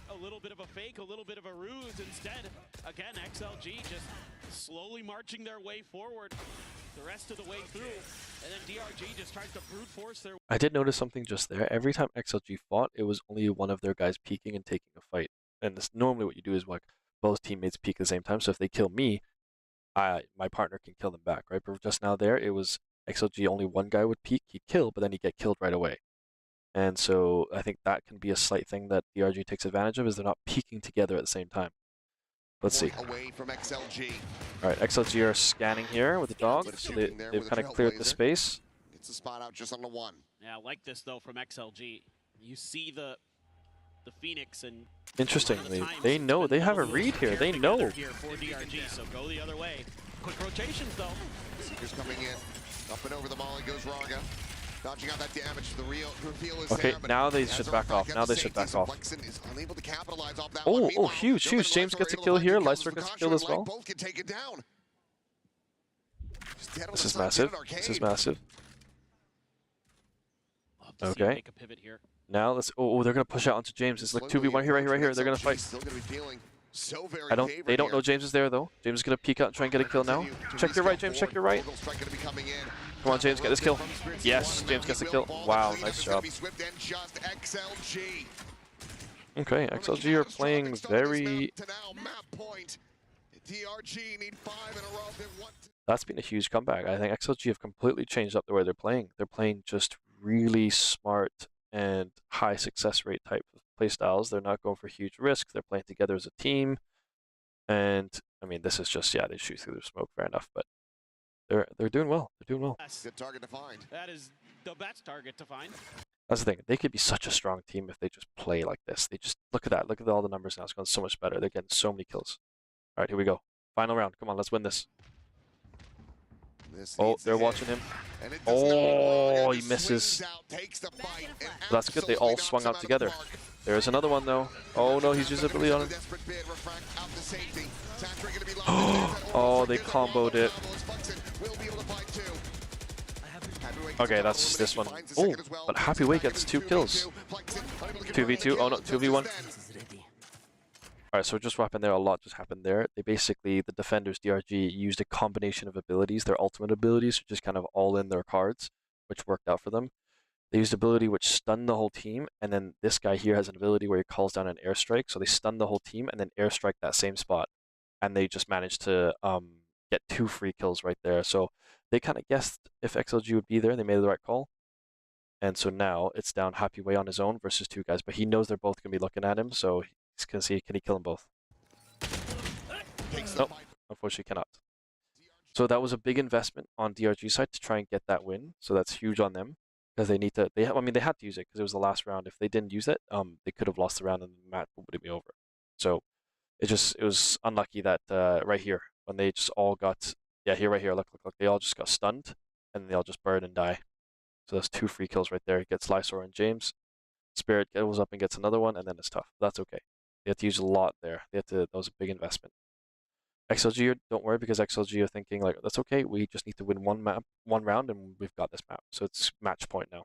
Speaker 9: a little bit of a fake, a little bit of a ruse. Instead, again, XLG just slowly marching their way forward the rest of the way through. And then DRG just tries to brute force their...
Speaker 1: I did notice something just there. Every time XLG fought, it was only one of their guys peeking and taking a fight. And this, normally what you do is like both teammates peek at the same time. So if they kill me, my partner can kill them back, right? But just now there, it was XLG, only one guy would peek, he'd kill, but then he'd get killed right away. And so I think that can be a slight thing that DRG takes advantage of, is they're not peeking together at the same time. Let's see.
Speaker 8: Away from XLG.
Speaker 1: All right, XLG are scanning here with the dog, so they've kind of cleared the space.
Speaker 8: Gets the spot out just on the 1.
Speaker 9: Yeah, I like this though from XLG. You see the Phoenix and
Speaker 1: interestingly, they know, they have a read here. They know.
Speaker 9: Here for DRG, so go the other way. Quick rotations though.
Speaker 8: Seekers coming in. Up and over the molly goes Raga. Dodging out that damage. The reveal is
Speaker 1: okay,
Speaker 8: there,
Speaker 1: now they should back off. Now they should back off. Oh, huge, huge. James gets a kill here. Lyster gets a kill as well.
Speaker 8: Both can take it down.
Speaker 1: This is massive. This is massive. Okay.
Speaker 9: Make a pivot here.
Speaker 1: Now let's. Oh, they're gonna push out onto James. It's like 2v1 here, right here. They're gonna fight. They don't know James is there though. James is gonna peek out and try and get a kill now. Check your right, James. Check your right. Come on, James, get this kill. Yes, James gets the kill. Wow, nice job. Okay, XLG are playing very. That's been a huge comeback. I think XLG have completely changed up the way they're playing. They're playing just really smart and high success rate type of play styles. They're not going for huge risk. They're playing together as a team. And I mean, this is just, yeah, they shoot through the smoke, fair enough, but they're doing well. They're doing well.
Speaker 8: Good target to find.
Speaker 9: That is the best target to find.
Speaker 1: That's the thing. They could be such a strong team if they just play like this. They just look at that. Look at all the numbers now. It's going so much better. They're getting so many kills. All right, here we go. Final round. Come on, let's win this. Oh, they're watching him. Oh, he misses. That's good. They all swung out together. There's another one though. Oh no, he's used ability on it. Oh, they comboed it. Okay, that's this one. Oh, but Happyway gets 2 kills. 2v2. Oh no, 2v1. Alright, so just what happened there, a lot just happened there. They basically, the defenders, DRG, used a combination of abilities, their ultimate abilities, just kind of all in their cards, which worked out for them. They used ability which stunned the whole team, and then this guy here has an ability where he calls down an airstrike, so they stun the whole team and then airstrike that same spot. And they just managed to get 2 free kills right there. So they kind of guessed if XLG would be there, they made the right call. And so now it's down Happyway on his own versus 2 guys, but he knows they're both going to be looking at him, so he's going to see, can he kill them both? Nope, unfortunately cannot. So that was a big investment on DRG side to try and get that win, so that's huge on them. Because they need to, I mean, they had to use it because it was the last round. If they didn't use it, they could have lost the round and the match would be over. So it was unlucky that right here, when they just all got, yeah, right here, look, they all just got stunned and they all just burn and die. So that's 2 free kills right there. He gets Lysor and James. Spirit goes up and gets another one, and then it's tough. That's okay. They had to use a lot there. That was a big investment. XLG, don't worry, because XLG are thinking like, that's okay, we just need to win one round and we've got this map. So it's match point now.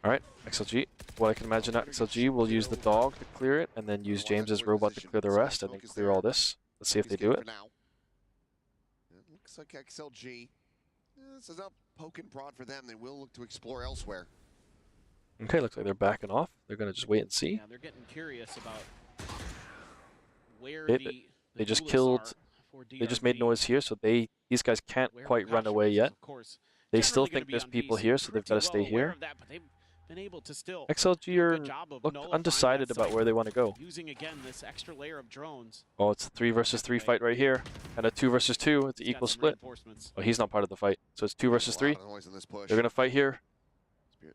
Speaker 1: Alright, XLG. What I can imagine XLG will use the dog to clear it, and then use James's robot to clear the rest, and then clear all this. Let's see if they do it.
Speaker 8: Looks like XLG. This is not poke and prod for them. They will look to explore elsewhere.
Speaker 1: Okay, looks like they're backing off. They're going to just wait and see.
Speaker 9: Yeah, they're getting curious about where
Speaker 1: they just killed. They just made noise here, so these guys can't quite run away yet. They still think there's people here, so they've got to stay here. XLG look undecided about where they want to go.
Speaker 9: Using again this extra layer of drones.
Speaker 1: Oh, it's a 3 versus 3 fight right here, and a 2 versus 2. It's an equal split. Oh, he's not part of the fight, so it's 2 versus 3. They're gonna fight here.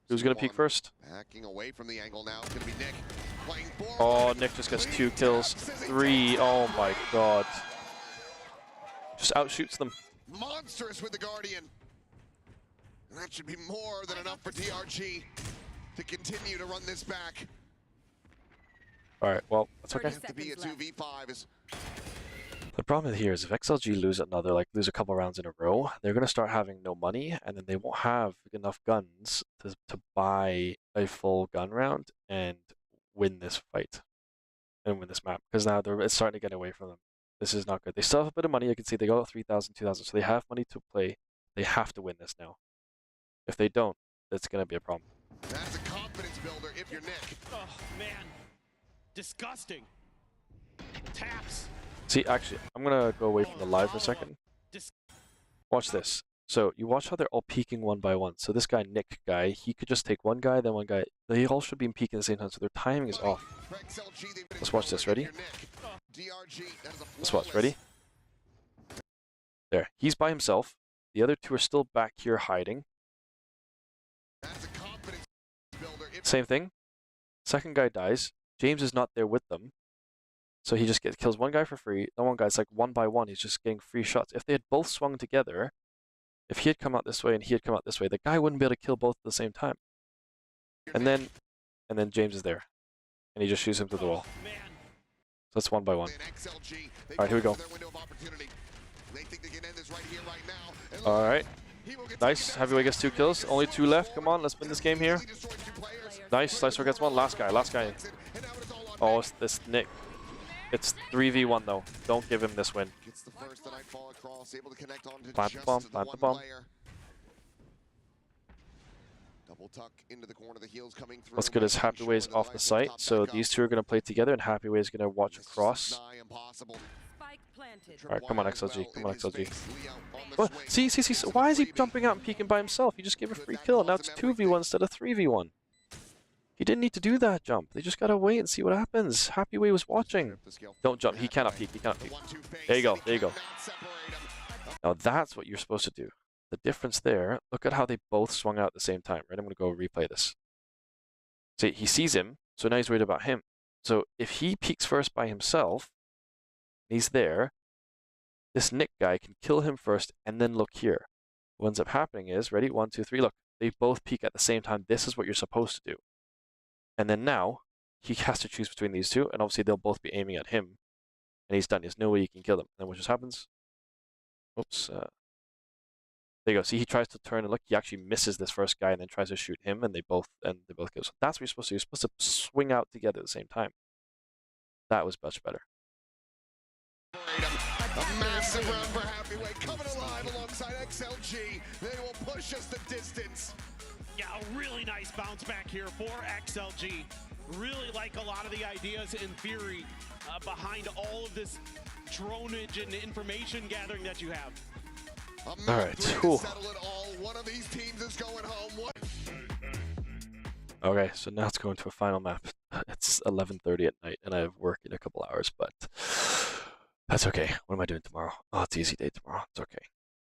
Speaker 1: Who's gonna peek first?
Speaker 8: Backing away from the angle now. It's gonna be Nick.
Speaker 1: Oh, Nick just gets 2 kills. 3. Oh my god. Just outshoots them.
Speaker 8: Monstrous with the Guardian. And that should be more than enough for DRG to continue to run this back.
Speaker 1: Alright, well, that's okay.
Speaker 8: To be a 2v5 is...
Speaker 1: The problem here is if XLG lose a couple rounds in a row, they're going to start having no money, and then they won't have enough guns to buy a full gun round and win this fight and win this map, because now it's starting to get away from them. This is not good. They still have a bit of money. You can see they got 3,000, 2,000, so they have money to play. They have to win this now. If they don't, it's going to be a problem.
Speaker 8: That's a confidence builder if you're Nick.
Speaker 9: Oh, man. Disgusting. Taps.
Speaker 1: See, actually, I'm going to go away from the live for a second. Watch this. So, you watch how they're all peeking one by one. So this guy, Nick guy, he could just take one guy, then one guy. They all should be peeking at the same time, so their timing is off. Let's watch this. Ready? Let's watch. Ready? There. He's by himself. The other 2 are still back here hiding. Same thing. Second guy dies. James is not there with them. So he just kills one guy for free. The one guy's like one by one. He's just getting free shots. If they had both swung together, if he had come out this way and he had come out this way, the guy wouldn't be able to kill both at the same time. And then James is there. And he just shoots him to the wall. So that's one by one. Alright, here we go. Alright. Nice. Heavyweight gets 2 kills. Only 2 left. Come on, let's win this game here. Nice. Slicer gets 1. Last guy. Oh, it's this Nick. It's 3v1 though. Don't give him this win. Plant the bomb. Plant the bomb.
Speaker 8: Double tuck into the corner, the heels coming through.
Speaker 1: What's good is Happyway's off the site, so these 2 are going to play together, and Happyway is going to watch across. Alright, come on XLG. Come on XLG. What? See. So why is he jumping out and peeking by himself? He just gave a free kill. Now it's 2v1 instead of 3v1. He didn't need to do that jump. They just gotta wait and see what happens. Happyway was watching. Don't jump. He cannot peek. There you go. Now that's what you're supposed to do. The difference there, look at how they both swung out at the same time. Right, I'm gonna go replay this. See, he sees him, so now he's worried about him. So if he peeks first by himself, he's there, this Nick guy can kill him first and then look here. What ends up happening is, ready, 1, 2, 3, look. They both peek at the same time. This is what you're supposed to do. And then now, he has to choose between these 2, and obviously they'll both be aiming at him. And he's done. There's no way he can kill them. Then what just happens? Oops. There you go. See, he tries to turn and look. He actually misses this first guy and then tries to shoot him, and they both kill. So that's what you're supposed to do. You're supposed to swing out together at the same time. That was much better.
Speaker 8: A massive round for Happyway coming alive alongside XLG. They will push us the distance.
Speaker 9: Yeah, a really nice bounce back here for XLG. Really like a lot of the ideas in theory behind all of this dronage and information gathering that you have.
Speaker 1: All right, cool.
Speaker 8: One of these teams is going home.
Speaker 1: Okay, so now it's going to a final map. It's 11:30 at night, and I have work in a couple hours, but that's okay. What am I doing tomorrow? Oh, it's easy day tomorrow. It's okay.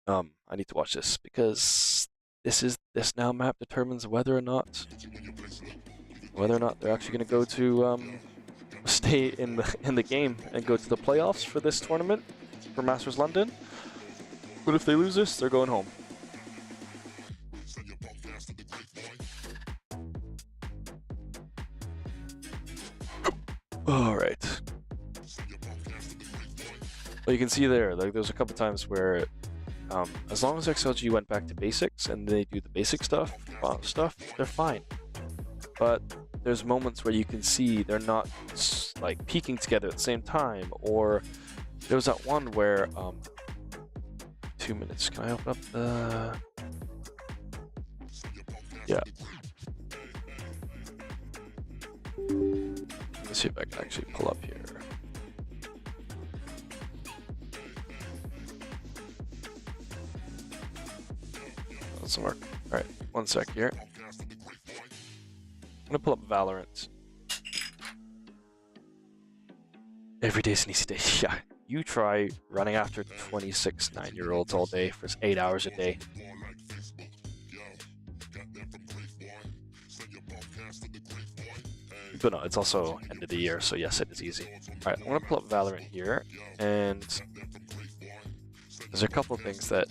Speaker 1: I need to watch this because this now map determines whether or not they're actually going to go to stay in the game and go to the playoffs for this tournament for Masters London. But if they lose this, they're going home. All right. Well, you can see there, like there's a couple times where, as long as XLG went back to basics and they do the basic stuff, stuff, they're fine. But there's moments where you can see they're not like peaking together at the same time, or there was that one where 2 minutes. Can I open up the? Yeah. Let's see if I can actually pull up here. Doesn't work. All right, 1 sec here. I'm gonna pull up Valorant. Every day's an easy day. Yeah, you try running after 26 9-year-olds all day for 8 hours a day. But no, it's also end of the year, so yes, it is easy. All right, I'm gonna pull up Valorant here, and there's a couple of things that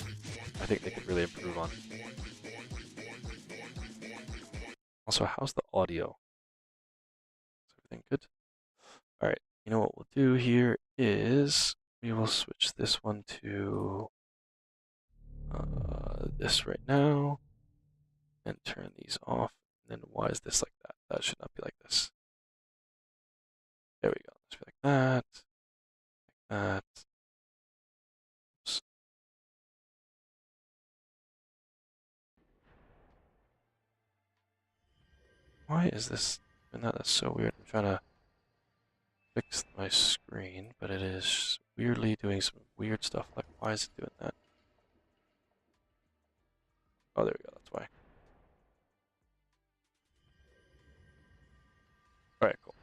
Speaker 1: I think they could really improve on. Also, how's the audio? Is everything good? All right, you know what we'll do here is we will switch this one to this right now and turn these off. And then why is this like that? That should not be like this. There we go. Let's be like that. Like that. Oops. Why is this doing that? That's so weird. I'm trying to fix my screen, but it is weirdly doing some weird stuff. Like, why is it doing that? Oh, there we go. That's why. Alright, cool.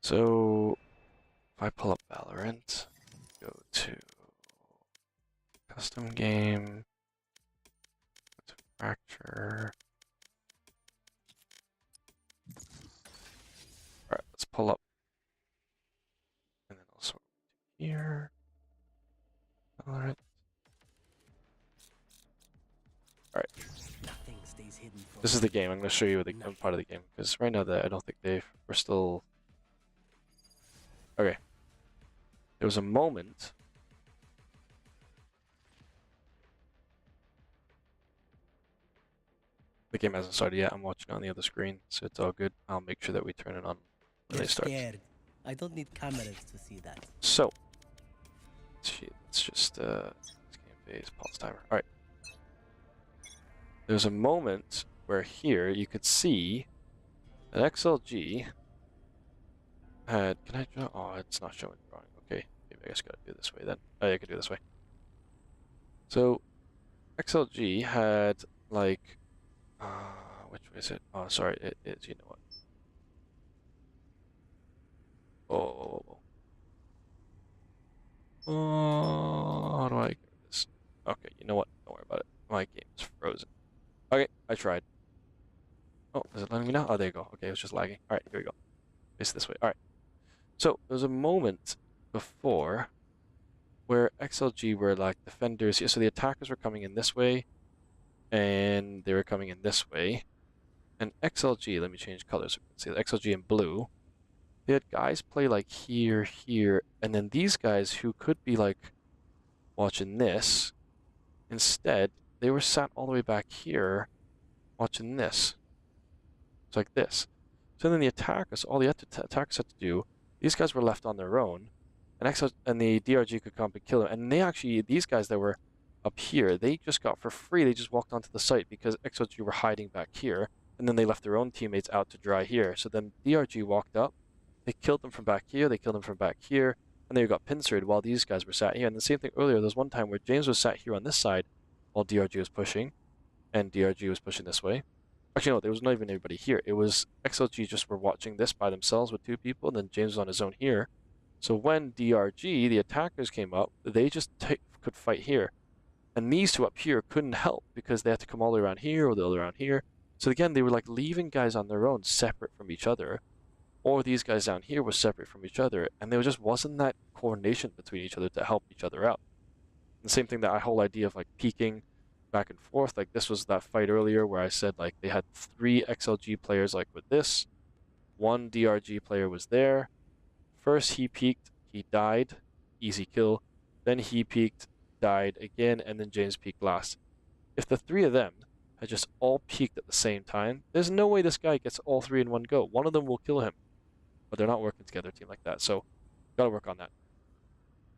Speaker 1: So, if I pull up Valorant, go to custom game, go to fracture. Alright, let's pull up. And then also here. Valorant. Alright. This is the game. I'm going to show you the part of the game, because right now I don't think we're still... Okay. There was a moment... The game hasn't started yet. I'm watching on the other screen, so it's all good. I'll make sure that we turn it on when they start.
Speaker 12: Scared. I don't need cameras to see that.
Speaker 1: So, let's just this game phase pause timer. All right. There's a moment where here you could see that XLG had. Can I draw? Oh, it's not showing drawing. Okay, maybe I just gotta do it this way then. Oh, yeah, I could do it this way. So, XLG had like. Which way is it? Oh, sorry, it is. You know what? Oh, how do I get this? Okay, you know what? Don't worry about it. My game is frozen. Okay, I tried. Oh, is it letting me now? Oh, there you go. Okay, it was just lagging. All right, here we go. Face this way. All right. So there was a moment before where XLG were like defenders. So the attackers were coming in this way, and they were coming in this way. And XLG, let me change colors so you can see the XLG in blue. They had guys play like here, here, and then these guys who could be like watching this, instead, they were sat all the way back here watching this. It's like this. So then the attackers, all the attackers had to do, these guys were left on their own, and the DRG could come and kill them. And they actually, these guys that were up here, they just got for free, they just walked onto the site because XLG were hiding back here, and then they left their own teammates out to dry here. So then DRG walked up, they killed them from back here, they killed them from back here, and they got pincered while these guys were sat here. And the same thing earlier, there was one time where James was sat here on this side while DRG was pushing, and DRG was pushing this way. Actually, no, there was not even anybody here. It was XLG just were watching this by themselves with 2 people, and then James was on his own here. So when DRG, the attackers came up, they just could fight here. And these 2 up here couldn't help because they had to come all the way around here or the other around here. So again, they were like leaving guys on their own separate from each other, or these guys down here were separate from each other, and there just wasn't that coordination between each other to help each other out. And the same thing, that whole idea of like peeking back and forth, like this was that fight earlier where I said like they had 3 XLG players like with this, 1 DRG player was there. First he peeked, he died, easy kill. Then he peeked, died again, and then James peeked last. If the 3 of them had just all peaked at the same time. There's no way this guy gets all 3 in one go. One of them will kill him, but they're not working together, a team like that. So, gotta work on that.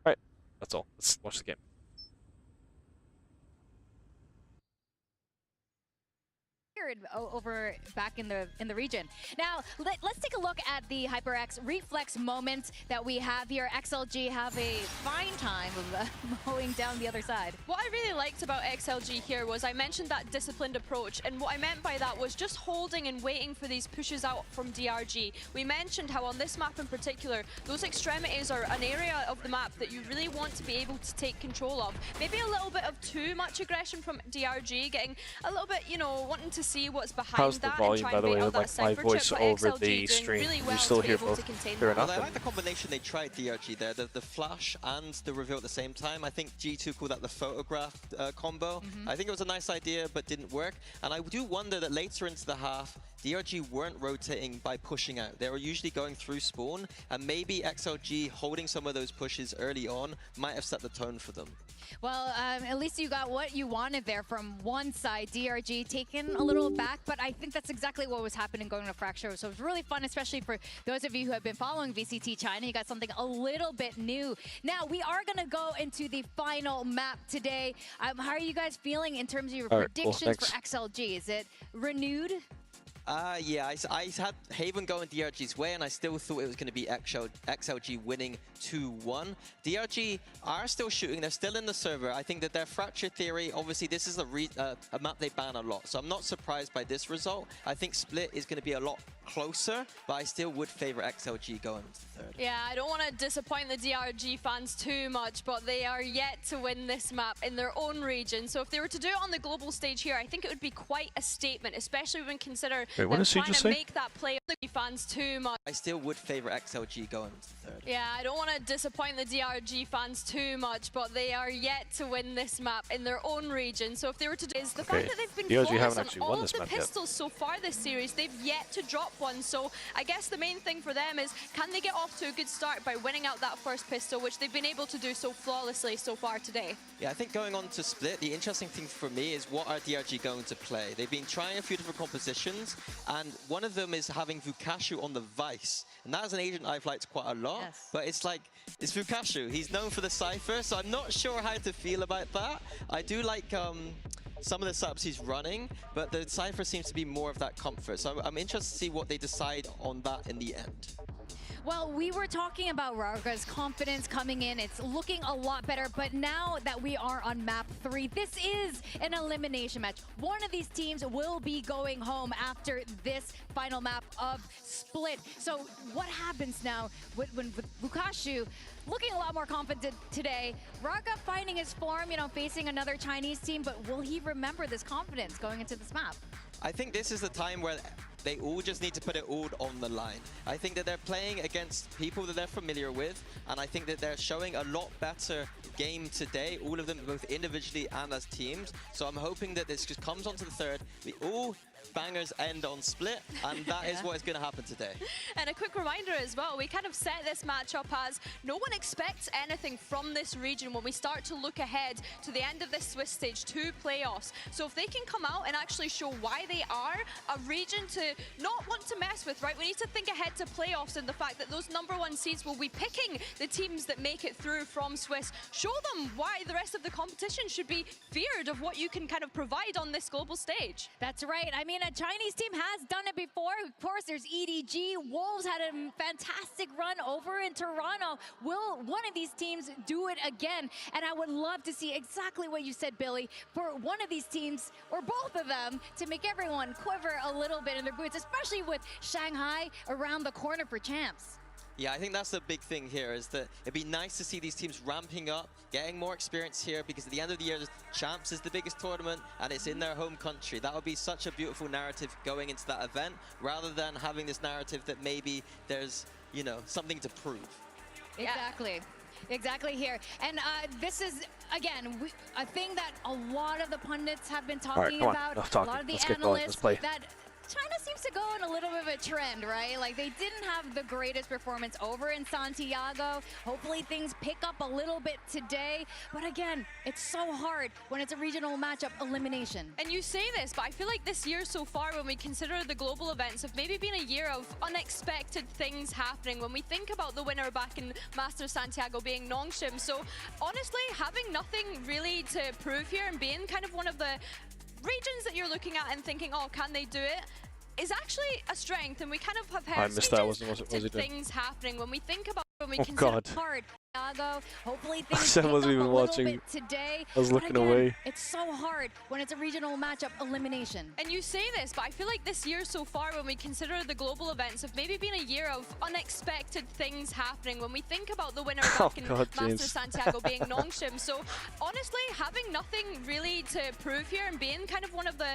Speaker 1: All right, that's all. Let's watch the game.
Speaker 4: Over back in the region. Now let's take a look at the HyperX reflex moment that we have here. XLG have a fine time of mowing down the other side.
Speaker 3: What I really liked about XLG here was I mentioned that disciplined approach, and what I meant by that was just holding and waiting for these pushes out from DRG. We mentioned how on this map in particular, those extremities are an area of the map that you really want to be able to take control of. Maybe a little bit of too much aggression from DRG, getting a little bit, you know, wanting to see what's behind
Speaker 1: How's
Speaker 3: that
Speaker 1: the volume,
Speaker 3: and try
Speaker 1: by
Speaker 3: and
Speaker 1: the
Speaker 3: bait
Speaker 1: way,
Speaker 3: out
Speaker 1: of
Speaker 3: that
Speaker 1: like my
Speaker 3: cipher
Speaker 1: voice
Speaker 3: chip, but
Speaker 1: over
Speaker 3: XLG
Speaker 1: the
Speaker 3: doing
Speaker 1: stream?
Speaker 3: really
Speaker 1: You
Speaker 3: well
Speaker 1: still
Speaker 3: to be
Speaker 1: hear
Speaker 3: able
Speaker 1: both
Speaker 3: to contain
Speaker 1: clear
Speaker 3: that.
Speaker 1: enough?
Speaker 5: Well, I like the combination they tried DRG there, the flash and the reveal at the same time. I think G2 called that the photograph combo. I think it was a nice idea, but didn't work. And I do wonder that later into the half, DRG weren't rotating by pushing out. They were usually going through spawn, and maybe XLG holding some of those pushes early on might have set the tone for them.
Speaker 4: Well, at least you got what you wanted there from one side. DRG taken a little back, but I think that's exactly what was happening going to Fracture. So it was really fun, especially for those of you who have been following VCT China. You got something a little bit new. Now, we are going to go into the final map today. How are you guys feeling in terms of your predictions for XLG? Is it renewed?
Speaker 5: Yeah, I had Haven going DRG's way, and I still thought it was going to be XLG winning 2-1. DRG are still shooting. They're still in the server. I think that their Fracture theory, obviously, this is a map they ban a lot, so I'm not surprised by this result. I think Split is going to be a lot closer, but I still would favor XLG going to third.
Speaker 3: Yeah, I don't want to disappoint the DRG fans too much, but they are yet to win this map in their own region. So if they were to do it on the global stage here, I think it would be quite a statement, especially when consider
Speaker 1: Wait, what
Speaker 3: them
Speaker 1: did she
Speaker 3: trying
Speaker 1: just
Speaker 3: to
Speaker 1: say?
Speaker 3: make that play on the fans too much.
Speaker 5: I still would favor XLG going to third.
Speaker 3: Yeah, I don't want to disappoint the DRG fans too much, but they are yet to win this map in their own region. So if they were to do is the fact that they've been
Speaker 1: DRG
Speaker 3: flawless
Speaker 1: haven't
Speaker 3: on
Speaker 1: actually
Speaker 3: all
Speaker 1: won
Speaker 3: of
Speaker 1: this
Speaker 3: the
Speaker 1: map yet.
Speaker 3: pistols so far this series, they've yet to drop one. So I guess the main thing for them is, can they get off to a good start by winning out that first pistol, which they've been able to do so flawlessly so far today?
Speaker 5: Yeah, I think going on to Split, the interesting thing for me is what are DRG going to play? They've been trying a few different compositions, and one of them is having Vukashu on the Vice. And that is an agent I've liked quite a lot, but it's like, it's Vukashu. He's known for the Cypher, so I'm not sure how to feel about that. I do like some of the setups he's running, but the Cypher seems to be more of that comfort. So I'm interested to see what they decide on that in the end.
Speaker 4: Well, we were talking about Raga's confidence coming in. It's looking a lot better, but now that we are on map 3, this is an elimination match. One of these teams will be going home after this final map of Split. So what happens now when Vukashu looking a lot more confident today? Raga finding his form, you know, facing another Chinese team, but will he remember this confidence going into this map?
Speaker 5: I think this is the time where they all just need to put it all on the line. I think that they're playing against people that they're familiar with, and I think that they're showing a lot better game today, all of them both individually and as teams. So I'm hoping that this just comes onto the third. We all bangers end on Split, and that is what is going to happen today.
Speaker 3: And a quick reminder as well, we kind of set this matchup as no one expects anything from this region when we start to look ahead to the end of this Swiss Stage 2 playoffs. So if they can come out and actually show why they are a region to not want to mess with, right? We need to think ahead to playoffs and the fact that those #1 seeds will be picking the teams that make it through from Swiss. Show them why the rest of the competition should be feared of what you can kind of provide on this global stage.
Speaker 4: That's right. I mean, a Chinese team has done it before. Of course, there's EDG. Wolves had a fantastic run over in Toronto. Will one of these teams do it again? And I would love to see exactly what you said, Billy, for one of these teams, or both of them, to make everyone quiver a little bit in their boots, especially with Shanghai around the corner for champs.
Speaker 5: Yeah, I think that's the big thing here, is that it'd be nice to see these teams ramping up, getting more experience here, because at the end of the year, Champs is the biggest tournament, and it's in their home country. That would be such a beautiful narrative going into that event, rather than having this narrative that maybe there's, you know, something to prove.
Speaker 4: Exactly. Exactly here. And this is, again, a thing that a lot of the pundits have been talking about.
Speaker 1: Enough talking.
Speaker 4: A lot of the
Speaker 1: Let's get going.
Speaker 4: analysts
Speaker 1: Let's play.
Speaker 4: that China seems to go in a little bit of a trend, right? Like, they didn't have the greatest performance over in Santiago. Hopefully things pick up a little bit today. But again, it's so hard when it's a regional matchup elimination.
Speaker 3: And you say this, but I feel like this year so far, when we consider the global events, have maybe been a year of unexpected things happening. When we think about the winner back in Masters Santiago being Nongshim. So honestly, having nothing really to prove here and being kind of one of the regions that you're looking at and thinking, oh, can they do it, is actually a strength. And we kind of have heard
Speaker 1: I missed that. Was he
Speaker 3: things happening when we think about when we
Speaker 1: Oh
Speaker 3: consider
Speaker 1: God.
Speaker 4: Hard. Hopefully things
Speaker 1: I
Speaker 4: pick
Speaker 1: wasn't
Speaker 4: up
Speaker 1: even
Speaker 4: a
Speaker 1: watching.
Speaker 4: little bit today.
Speaker 1: I was
Speaker 4: But
Speaker 1: looking
Speaker 4: again,
Speaker 1: away.
Speaker 4: It's so hard when it's a regional matchup elimination.
Speaker 3: And you say this, but I feel like this year so far, when we consider the global events, have maybe been a year of unexpected things happening. When we think about the winner back in
Speaker 1: God,
Speaker 3: Masters
Speaker 1: James.
Speaker 3: Santiago being Nongshim. So honestly, having nothing really to prove here and being kind of one of the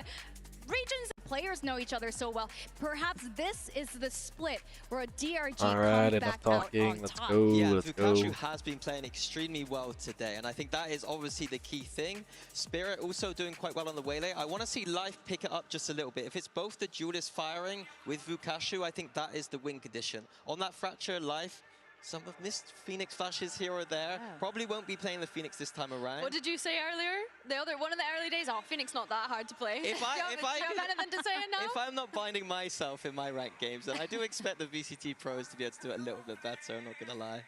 Speaker 3: regions.
Speaker 4: Players know each other so well. Perhaps this is the split where a DRG
Speaker 1: All right,
Speaker 4: comes
Speaker 1: enough
Speaker 4: back
Speaker 1: talking.
Speaker 4: out on
Speaker 1: Let's
Speaker 4: top.
Speaker 1: go.
Speaker 5: Yeah,
Speaker 1: Let's go.
Speaker 5: Vukashu has been playing extremely well today, and I think that is obviously the key thing. Spirit also doing quite well on the Waylay. I want to see Life pick it up just a little bit. If it's both the duelist firing with Vukashu, I think that is the win condition. On that Fracture, Life, some have missed Phoenix flashes here or there.
Speaker 4: Yeah.
Speaker 5: Probably won't be playing the Phoenix this time around.
Speaker 3: What did you say earlier? One of the early days. Oh, Phoenix not that hard to play.
Speaker 5: If
Speaker 3: do you have anything to say now?
Speaker 5: If I'm not binding myself in my ranked games, then I do expect the VCT pros to be able to do it a little bit better, I'm not going to lie.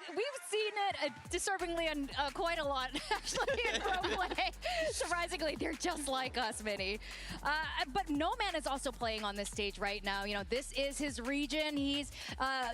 Speaker 4: We've seen it disturbingly quite a lot, actually, in pro play. Surprisingly, they're just like us, Vinny. But No Man is also playing on this stage right now. You know, this is his region. He's,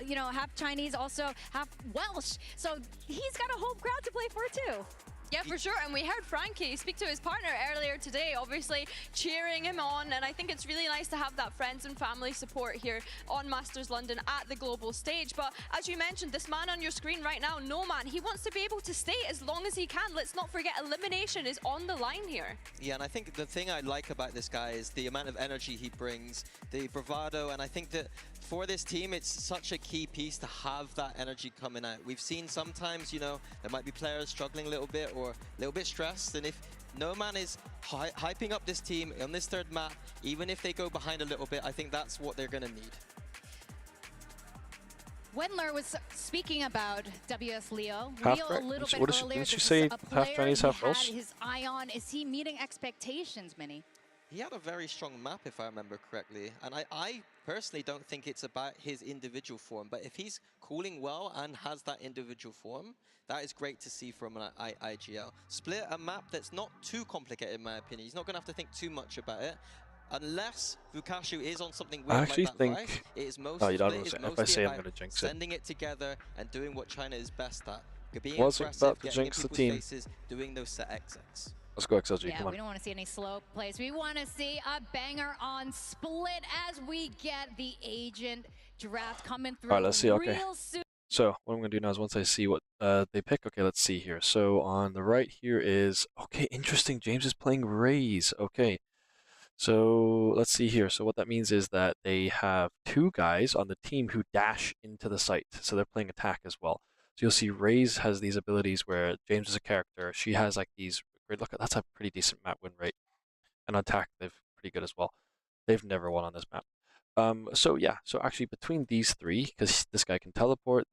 Speaker 4: you know, half Chinese, also half Welsh. So he's got a home crowd to play for, too.
Speaker 3: Yeah, for sure. And we heard Frankie speak to his partner earlier today, obviously cheering him on. And I think it's really nice to have that friends and family support here on Masters London at the global stage. But as you mentioned, this man on your screen right now, No Man, he wants to be able to stay as long as he can. Let's not forget, elimination is on the line here.
Speaker 5: Yeah, and I think the thing I like about this guy is the amount of energy he brings, the bravado, and I think that for this team, it's such a key piece to have that energy coming out. We've seen sometimes, you know, there might be players struggling a little bit or a little bit stressed, and if No Man is hyping up this team on this third map, even if they go behind a little bit, I think that's what they're going to need.
Speaker 4: Wendler was speaking about WS Leo.
Speaker 1: Half
Speaker 4: Leo
Speaker 1: right?
Speaker 4: a little
Speaker 1: What
Speaker 4: bit
Speaker 1: did
Speaker 4: earlier.
Speaker 1: you
Speaker 4: This
Speaker 1: say
Speaker 4: is a
Speaker 1: half Chinese,
Speaker 4: player
Speaker 1: half
Speaker 4: he
Speaker 1: Welsh?
Speaker 4: had his eye on. Is he meeting expectations, Minnie?
Speaker 5: He had a very strong map, if I remember correctly, and I personally don't think it's about his individual form, but if he's cooling well and has that individual form, that is great to see from an IGL. Split a map that's not too complicated, in my opinion. He's not going to have to think too much about it. Unless Vukashu is on something weird
Speaker 1: I actually
Speaker 5: like that
Speaker 1: think.
Speaker 5: Vice, it is
Speaker 1: Oh, you don't
Speaker 5: Split is
Speaker 1: understand. If I
Speaker 5: mostly
Speaker 1: say I'm
Speaker 5: about
Speaker 1: going to jinx it.
Speaker 5: sending it together and doing what China is best at. Being
Speaker 1: Wasn't
Speaker 5: aggressive,
Speaker 1: about to
Speaker 5: getting in
Speaker 1: jinx the
Speaker 5: people's
Speaker 1: team.
Speaker 5: faces, doing those set XX.
Speaker 1: Let's go XLG.
Speaker 4: Yeah,
Speaker 1: Come on.
Speaker 4: we don't want to see any slow plays. We want to see a banger on Split as we get the agent draft coming through.
Speaker 1: All right, let's see. Okay.
Speaker 4: Real soon.
Speaker 1: So what I'm going to do now is once I see what they pick, okay, let's see here. So on the right here is, okay, interesting. James is playing Raze. Okay. So let's see here. So what that means is that they have two guys on the team who dash into the site. So they're playing attack as well. So you'll see Raze has these abilities where James is a character. She has like these, look, that's a pretty decent map win rate. And on attack, they're pretty good as well. They've never won on this map. So yeah, so actually between these three, because this guy can teleport,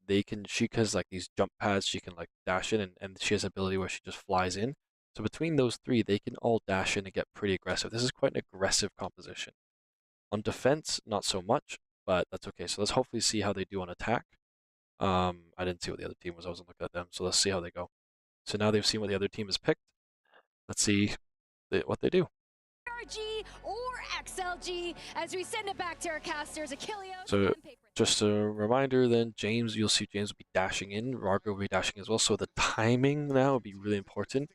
Speaker 1: she has like these jump pads, she can like dash in, and she has an ability where she just flies in. So between those three, they can all dash in and get pretty aggressive. This is quite an aggressive composition. On defense, not so much, but that's okay. So let's hopefully see how they do on attack. I didn't see what the other team was. I wasn't looking at them. So let's see how they go. So now they've seen what the other team has picked. Let's see what they do.
Speaker 4: DRG or XLG as we send it back to our casters, Achilleo.
Speaker 1: So just a reminder then, James, you'll see James will be dashing in, Raga will be dashing as well. So the timing now will be really important.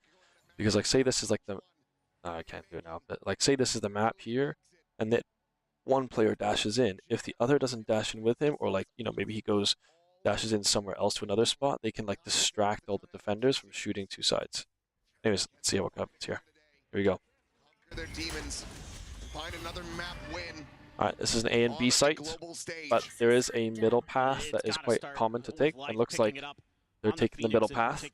Speaker 1: Because like say this is like the, no, I can't do it now, but like say this is the map here, and that one player dashes in. If the other doesn't dash in with him, or like, you know, maybe he dashes in somewhere else to another spot, they can like distract all the defenders from shooting two sides. Anyways, let's see what happens here. Here we go.
Speaker 8: Their demons find another map win.
Speaker 1: Alright, this is an A and B site, but there is a middle path that is quite common to take. It looks like they're taking the middle path.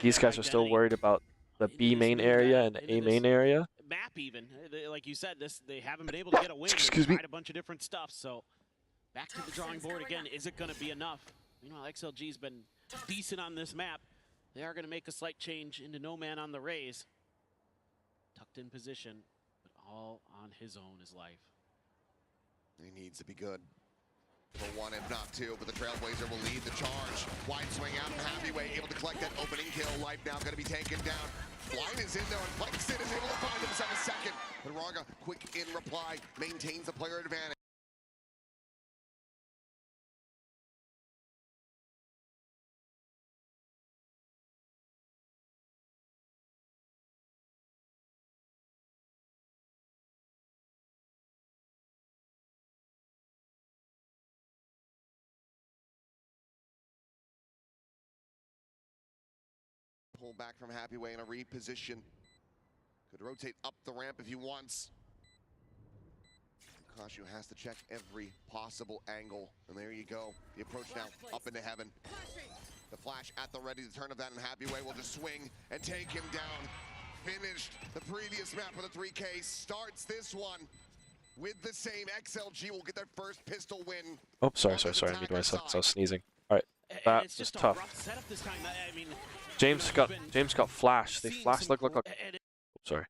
Speaker 1: These guys are still worried about the B main area and the A main area.
Speaker 9: map even. Like you said, they haven't been able to get a win.
Speaker 1: Excuse
Speaker 9: They've
Speaker 1: me.
Speaker 9: tried a bunch of different stuff, so back to the drawing board again. Is it going to be enough? Meanwhile, XLG's been decent on this map. They are going to make a slight change into no man on the raise. Tucked in position, but all on his own is life.
Speaker 8: He needs to be good for one, if not two, but the Trailblazer will lead the charge. Wide swing out from Happyway, able to collect that opening kill. Life now going to be taken down. Blind is in there, and Flexit is able to find himself a second. But Raga, quick in reply, maintains the player advantage. Pull back from Happyway in a reposition. Could rotate up the ramp if he wants. Kashu has to check every possible angle. And there you go. The approach now up into heaven. The flash at the ready. The turn of that, and Happyway will just swing and take him down. Finished the previous map with a 3K. Starts this one with the same. XLG will get their first pistol win.
Speaker 1: Oh, sorry. I muted myself because I was sneezing. All right, that was tough. James got flash. They flashed. Look. Sorry.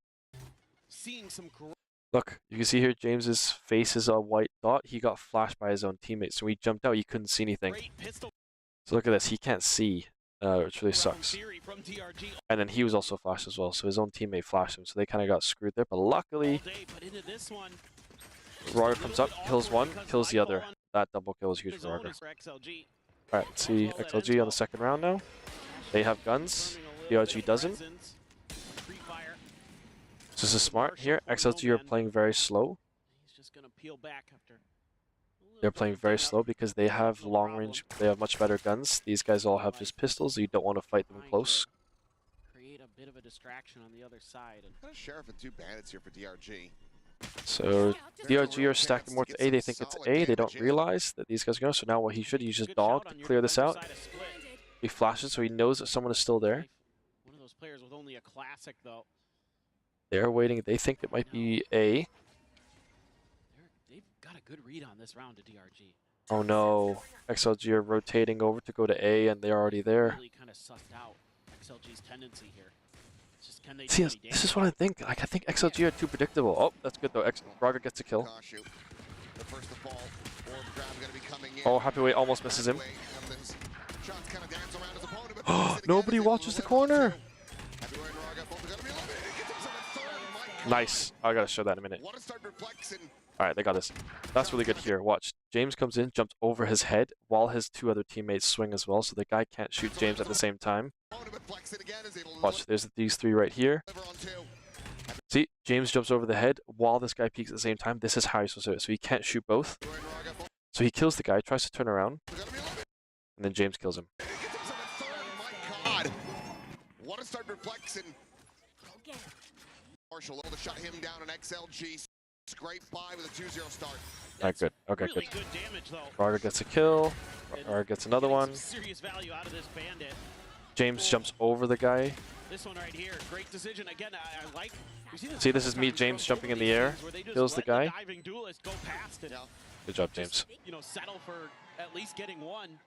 Speaker 1: Look, you can see here James's face is a white dot. He got flashed by his own teammates. So when he jumped out, he couldn't see anything. So look at this. He can't see, which really sucks. And then he was also flashed as well. So his own teammate flashed him. So they kind of got screwed there. But luckily, Raga comes up, kills one, kills the other. That double kill is huge for Raga. Alright, let's see XLG on the second round now. They have guns. DRG doesn't. So this is smart here. XLG are playing very slow. They're playing very slow because they have long range. They have much better guns. These guys all have just pistols. So you don't want to fight them close.
Speaker 9: Create a bit of a distraction on the other side.
Speaker 8: Got a Sheriff and two bandits here for DRG.
Speaker 1: So DRG are stacking more to A. They think it's A. They don't realize that these guys are going. So now what he should use is dog to clear this out. He flashes so he knows that someone is still there.
Speaker 9: One of those players with only a classic though.
Speaker 1: They're waiting. They think it might be A.
Speaker 9: They've got a good read on this round to DRG.
Speaker 1: Oh no. XLG are rotating over to go to A and they're already there.
Speaker 9: Really kind of sussed out XLG's tendency here. It's just, can they
Speaker 1: See, this is what I think. Like, I think XLG are too predictable. Oh, that's good though. Raga gets a kill. Oh, Happyway almost misses him. Nobody watches the corner. Nice. I gotta show that in a minute. Alright, they got this. That's really good here. Watch. James comes in, jumps over his head while his two other teammates swing as well, so the guy can't shoot James at the same time. Watch, there's these three right here. See, James jumps over the head while this guy peeks at the same time. This is how you're supposed to do it. So he can't shoot both. So he kills the guy, tries to turn around, and then James kills him.
Speaker 8: What a start for Flexin. Marshall able to shut him down on XLG. Scrape by with a 2-0 start.
Speaker 1: Alright, good. Okay,
Speaker 9: really
Speaker 1: good.
Speaker 9: Damage,
Speaker 1: Raga gets a kill. Raga gets another one.
Speaker 9: Serious value out of this bandit.
Speaker 1: James jumps over the guy.
Speaker 9: This one right here, great decision. Again, I like.
Speaker 1: See, this is me, James, jumping in the air. Kills the guy.
Speaker 9: Go past it.
Speaker 1: Good job, James.
Speaker 9: Settle for at least getting one.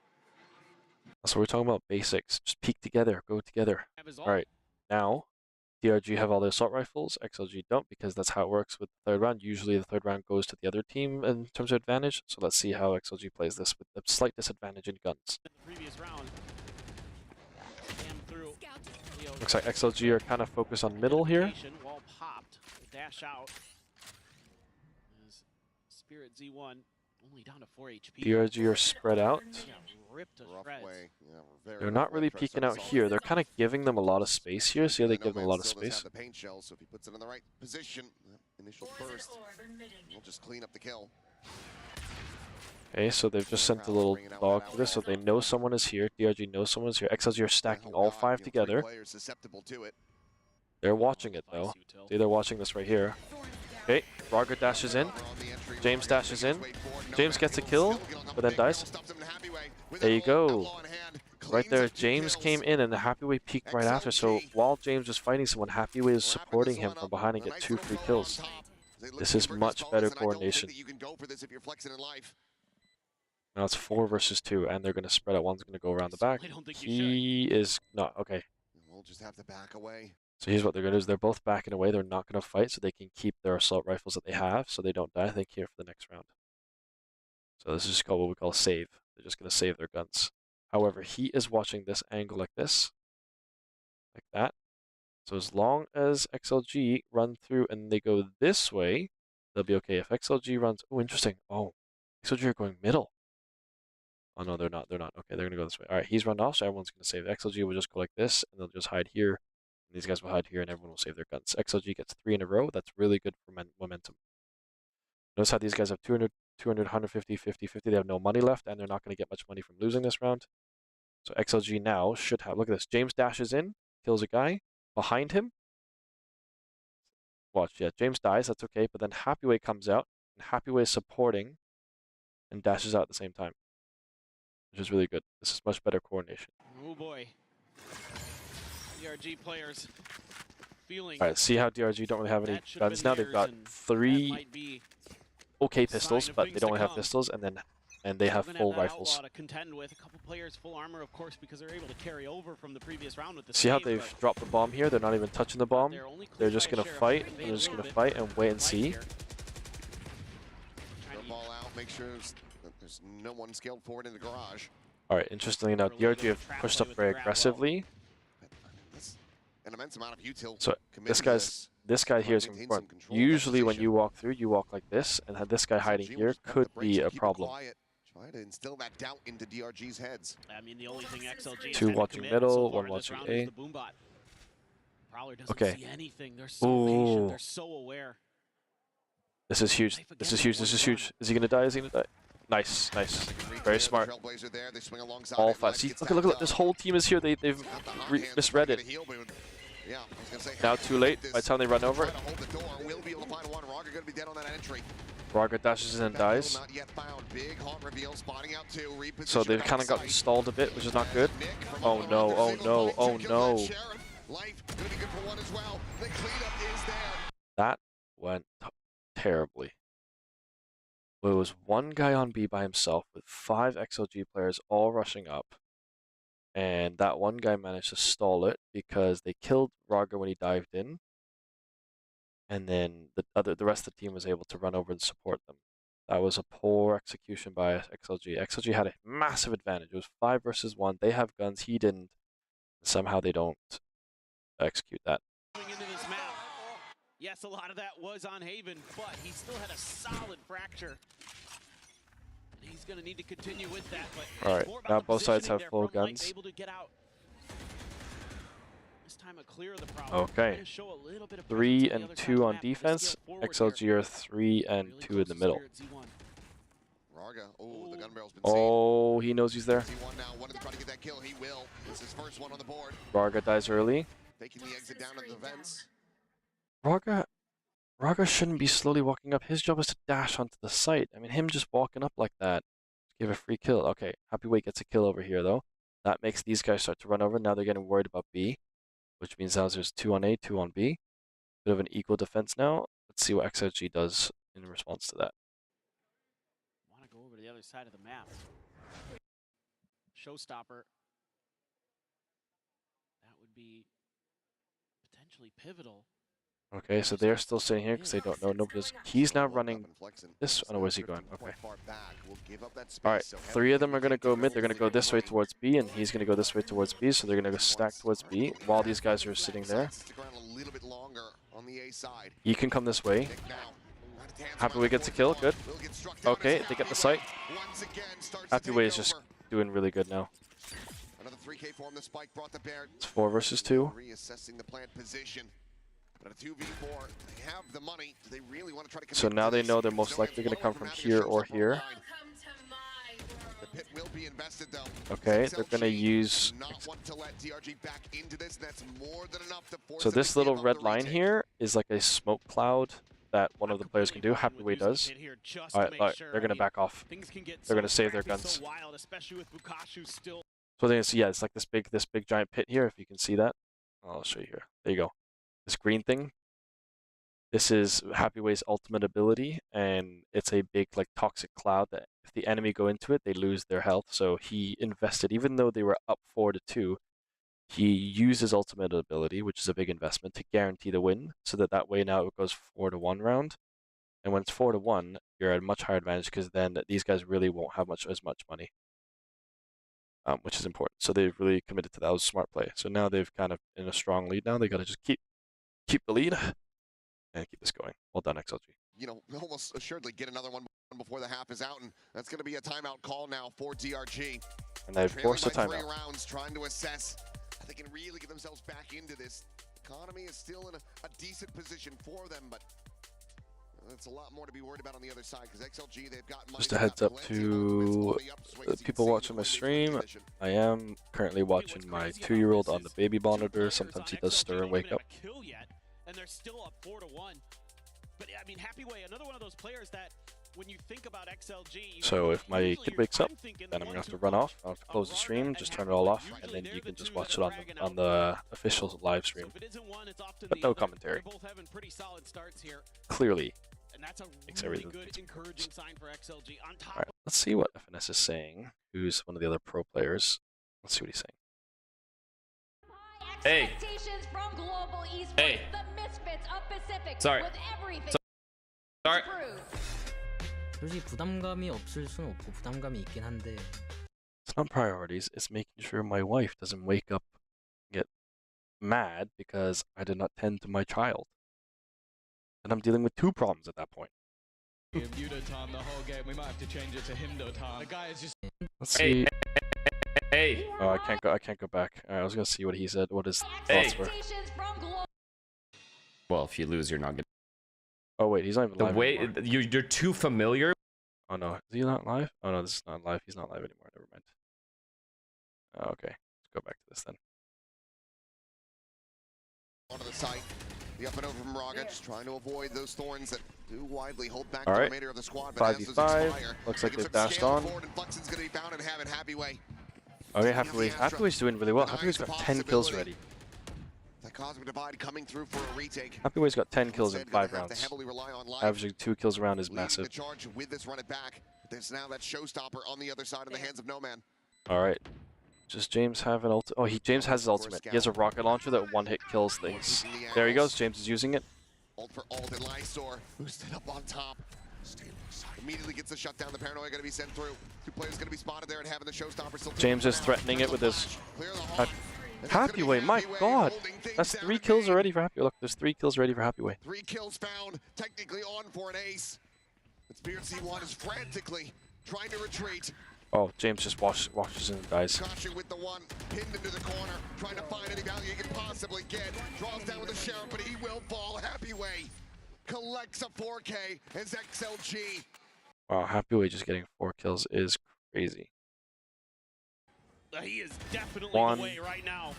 Speaker 1: That's what we're talking about. Basics. Just peek together. Go together. Alright, now DRG have all the assault rifles. XLG don't, because that's how it works with the third round. Usually the third round goes to the other team in terms of advantage. So let's see how XLG plays this with a slight disadvantage in guns. Looks like XLG are kind of focused on middle here.
Speaker 9: Wall popped. Dash out. Spirit Z1 only down to 4 HP.
Speaker 1: DRG are spread out. They're not really peeking out here. They're kind of giving them a lot of space here. See how they give them a lot of space?
Speaker 8: The paint shell, so if he puts it in the right position, initial burst, we'll just clean up the kill.
Speaker 1: Okay, so they've just sent a little dog for this, so they know someone is here. DRG knows someone is here. XLG are stacking all 5 together. They're watching it though. See, they're watching this right here. Okay, Raga dashes in. James dashes in. James gets a kill, but then dies. There you go. right there, James came in and the Happyway peeked right after. So while James was fighting someone, Happyway was supporting him from behind and get 2 free kills. This is much better coordination. Now it's 4 versus 2, and they're going to spread out. One's going to go around the back. He is not. Okay.
Speaker 8: We'll just have to back away.
Speaker 1: So here's what they're going to do is they're both backing away. They're not going to fight, so they can keep their assault rifles that they have, so they don't die. They care for the next round. So this is called what we call a save. They're just going to save their guns. However, he is watching this angle like this. Like that. So as long as XLG run through and they go this way, they'll be okay. If XLG runs... Oh, interesting. Oh, XLG are going middle. Oh, no, they're not. They're not. Okay, they're going to go this way. All right, he's run off, so everyone's going to save. XLG will just go like this, and they'll just hide here. And these guys will hide here, and everyone will save their guns. XLG gets 3 in a row. That's really good for momentum. Notice how these guys have 200, 200, 150, 50, 50. They have no money left, and they're not going to get much money from losing this round. So XLG now should have... Look at this. James dashes in, kills a guy. Behind him. Watch, yeah, James dies. That's okay. But then Happyway comes out, and Happyway is supporting and dashes out at the same time. Which is really good. This is much better coordination.
Speaker 9: Oh boy. DRG players feeling.
Speaker 1: Alright, see how DRG don't really have any guns now? They've got 3 okay pistols, but they don't really have pistols, and they have full rifles.
Speaker 9: To contend with. A couple players full armor, of course, because they're able to carry over from the previous round with the
Speaker 1: See how they've dropped the bomb here? They're not even touching the bomb. They're just going to fight. They're just going to fight and wait and see.
Speaker 8: Ball out, make sure there's no one scaled forward in the garage.
Speaker 1: Alright, interestingly enough, DRG have pushed up very aggressively.
Speaker 8: An immense amount of util.
Speaker 1: So this guy here is important. Usually when you walk through, you walk like this, and this guy hiding here could be a problem.
Speaker 8: Try to instill that doubt into DRG's heads.
Speaker 9: I mean, the only thing XLG
Speaker 1: 2 watching middle, 1 watching A. Okay.
Speaker 9: See anything. They're so patient. They're so aware.
Speaker 1: This is huge. This is huge. This is huge. Is he gonna die? Is he gonna die? Nice, nice. Very smart. All 5. See, look. This whole team is here. They've misread it. Now too late. By the time they run over it. Raga dashes in and dies. So they've kind of gotten stalled a bit, which is not good. Oh no, oh no, oh no. That went terribly. There was 1 guy on B by himself with 5 XLG players all rushing up. And that 1 guy managed to stall it because they killed Raga when he dived in. And then the rest of the team was able to run over and support them. That was a poor execution by XLG. XLG had a massive advantage. It was 5 versus 1. They have guns, he didn't. Somehow they don't execute that.
Speaker 9: Yes, a lot of that was on Haven, but he still had a solid fracture. He's going to need to continue with that. But
Speaker 1: all right, now both sides have full guns.
Speaker 9: Able to get out. This time a clear of the problem.
Speaker 1: Okay. 3 and 2 on defense. XLG are 3 and 2 in the middle. Oh, he knows he's there. Raga dies early. Raga shouldn't be slowly walking up. His job is to dash onto the site. I mean, him just walking up like that, give a free kill. Okay, Happyway gets a kill over here, though. That makes these guys start to run over. Now they're getting worried about B, which means now there's 2 on A, 2 on B. Bit of an equal defense now. Let's see what XLG does in response to that.
Speaker 9: Want to go over to the other side of the map. Showstopper. That would be potentially pivotal.
Speaker 1: Okay, so they're still sitting here because they don't know. Nobody's. He's now running this. Oh no, where's he going? Okay. Alright, 3 of them are going to go mid. They're going to go this way towards B, and he's going to go this way towards B, so they're going to go stack towards B while these guys are sitting there. He can come this way. Happyway gets a kill. Good. Okay, they get the site. Happyway is just doing really good now. It's 4 versus 2.
Speaker 8: But a 2v4, they have the money. They really want to try to
Speaker 1: so now they know they're most likely going to come from here or here.
Speaker 8: The pit will be invested, though.
Speaker 1: Okay, they're going to use... So this little red line here is like a smoke cloud that one of the players can do. Happyway does. Alright, they're going to back off. They're going to save their guns. So then it's, yeah, it's like this big giant pit here, if you can see that. I'll show you here. There you go. This green thing. This is Happyway's ultimate ability, and it's a big like toxic cloud that if the enemy go into it, they lose their health. So he invested, even though they were up 4-2, he used his ultimate ability, which is a big investment, to guarantee the win, so that way now it goes 4-1 round. And when it's 4-1, you're at a much higher advantage because then these guys really won't have as much money, which is important. So they've really committed to that. That was a smart play. So now they've kind of in a strong lead now. They got to just keep the lead and keep this going. Well done, XLG.
Speaker 8: You know, almost assuredly get another one before the half is out, and that's going to be a timeout call now for DRG.
Speaker 1: And they've forced a timeout.
Speaker 8: 3 rounds, trying to assess how they can really get themselves back into this. Economy is still in a decent position for them, but it's a lot more to be worried about on the other side because XLG, they've got money.
Speaker 1: Just a heads up to people watching my stream. I am currently watching my 2-year-old on the baby monitor. Sometimes he does stir and wake up.
Speaker 9: And they're still up 4-1. But I mean, Happyway, another one of those players that when you think about XLG.
Speaker 1: So if my kid wakes up, then I'm gonna have to run off. I'll have to close the stream, just turn it all off, and then you can just watch it on the official live stream. But no commentary. Clearly.
Speaker 9: And that's a
Speaker 1: makes
Speaker 9: really
Speaker 1: everything
Speaker 9: good, encouraging sign for XLG. On top.
Speaker 1: All right, let's see what FNS is saying. Who's one of the other pro players? Let's see what he's saying.
Speaker 2: Hey.
Speaker 4: From global esports,
Speaker 2: Hey.
Speaker 4: the misfits of Pacific
Speaker 2: Sorry.
Speaker 4: with everything.
Speaker 2: Sorry.
Speaker 12: 솔직히 부담감이 없을 수는 없고 부담감이 있긴 한데.
Speaker 1: It's not priorities. It's making sure my wife doesn't wake up and get mad because I did not tend to my child. And I'm dealing with 2 problems at that point.
Speaker 11: Time the whole game. We might have to change it to Himdo time. The guy is just.
Speaker 1: Let's see.
Speaker 2: Hey.
Speaker 1: Oh, I can't go back. I was gonna see what he said. What his thoughts were.
Speaker 2: Well, if you lose, you're not gonna.
Speaker 1: Oh wait, he's not even live.
Speaker 2: The way
Speaker 1: anymore.
Speaker 2: you're too familiar.
Speaker 1: Oh no, is he not live? Oh no, this is not live. He's not live anymore. Never mind. Okay, let's go back to this then.
Speaker 8: Onto the site. The up and over from Raga, just trying to avoid those thorns that do widely hold back
Speaker 1: All
Speaker 8: the
Speaker 1: right.
Speaker 8: remainder of the squad. But
Speaker 1: 5v5. Looks like they've dashed on.
Speaker 8: Fluxon's gonna be bound and have it Happyway.
Speaker 1: Okay, Happyway's doing really well. Happyway's got 10 kills already.
Speaker 8: That Cosmic Divide coming through for a retake.
Speaker 1: Happyway's got 10 kills in 5 rounds.
Speaker 8: Heavily rely on life.
Speaker 1: Averaging 2 kills a round is massive.
Speaker 8: The charge with this run it back. There's now that showstopper on the other side in the hands of No Man.
Speaker 1: All right. Does James have an ult? Oh, James has his ultimate. He has a rocket launcher that one-hit kills things. There he goes. James is using it.
Speaker 8: Ult for ult and Lysor, who stood up on top. Immediately gets the shutdown. The paranoia going to be sent through. 2 players going to be spotted there and having the showstopper still.
Speaker 1: James is threatening it with his Happyway. My God, that's 3 kills already for Happyway. Look, there's 3 kills already for Happyway.
Speaker 8: 3 kills found, technically on for an ace. But Spirit C1 is frantically trying to retreat.
Speaker 1: Oh, James just washes and dies.
Speaker 8: Crashing with the one, pinned into the corner, trying to find any value he can possibly get. Draws down with the Sheriff, but he will fall. Happyway collects a 4K as XLG.
Speaker 1: Wow, Happyway just getting 4 kills is crazy.
Speaker 9: He is definitely
Speaker 1: 1,
Speaker 9: the way right now.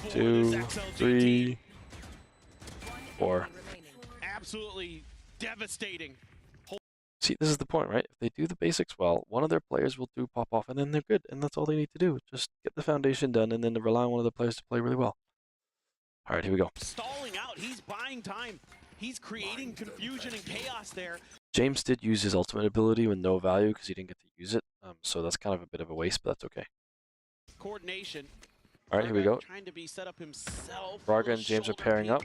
Speaker 1: 2, 3, 4.
Speaker 9: Absolutely devastating.
Speaker 1: See, this is the point, right? If they do the basics well, one of their players will do pop off, and then they're good, and that's all they need to do. Just get the foundation done, and then rely on one of the players to play really well. All right, here we go.
Speaker 9: Stalling out, he's buying time. He's creating confusion and chaos there.
Speaker 1: James did use his ultimate ability with no value because he didn't get to use it, so that's kind of a bit of a waste, but that's okay.
Speaker 9: Coordination.
Speaker 1: All right, here we go.
Speaker 9: Trying to be set up himself.
Speaker 1: Raga and James are pairing up.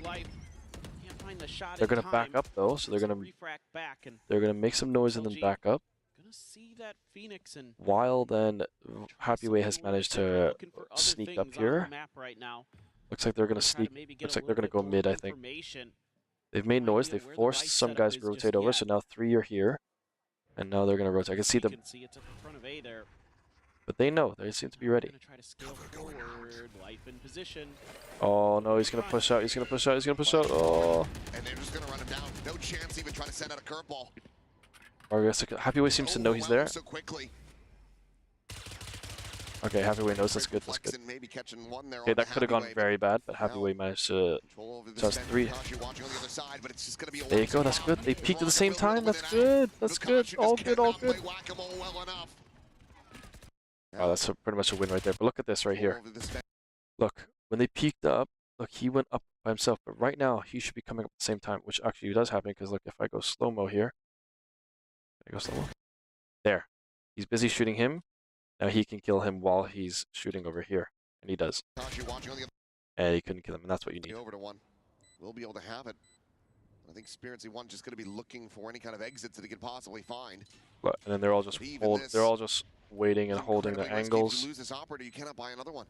Speaker 1: They're gonna back up though, so they're gonna make some noise and then back up.
Speaker 9: Gonna see that Phoenix and
Speaker 1: while then Happyway has managed to sneak up here. Looks like they're gonna sneak. Looks like they're gonna go mid, I think. They've made noise. They've forced some guys to rotate over, so now 3 are here, and now they're gonna rotate. I can see them. But they know. They seem to be ready. Oh no, he's gonna push out. He's gonna push out. He's gonna push out. Oh.
Speaker 8: And they're just gonna run him down. No chance even trying to send out a curveball.
Speaker 1: Happyway seems to know he's there.
Speaker 8: So quickly.
Speaker 1: Okay, Happyway knows that's good. That's good.
Speaker 8: Maybe catching one there
Speaker 1: Okay, that could have gone very bad, but Happyway managed to just 3. There you go. That's good. They peaked at the same time. That's good. That's good. All good. All good. Wow, that's pretty much a win right there. But look at this right here. Look, when they peaked up, look, he went up by himself. But right now, he should be coming up at the same time, which actually does happen because look, if I go slow-mo here, I go slow-mo. There. He's busy shooting him. Now he can kill him while he's shooting over here. And he does. And he couldn't kill him, and that's what you need.
Speaker 8: Over to one. We'll be able to have it. I think Spirit Z1 just going to be looking for any kind of exits that he could possibly find.
Speaker 1: But, and then they're all just waiting and holding their angles.
Speaker 8: If you lose this operator, you cannot buy another one.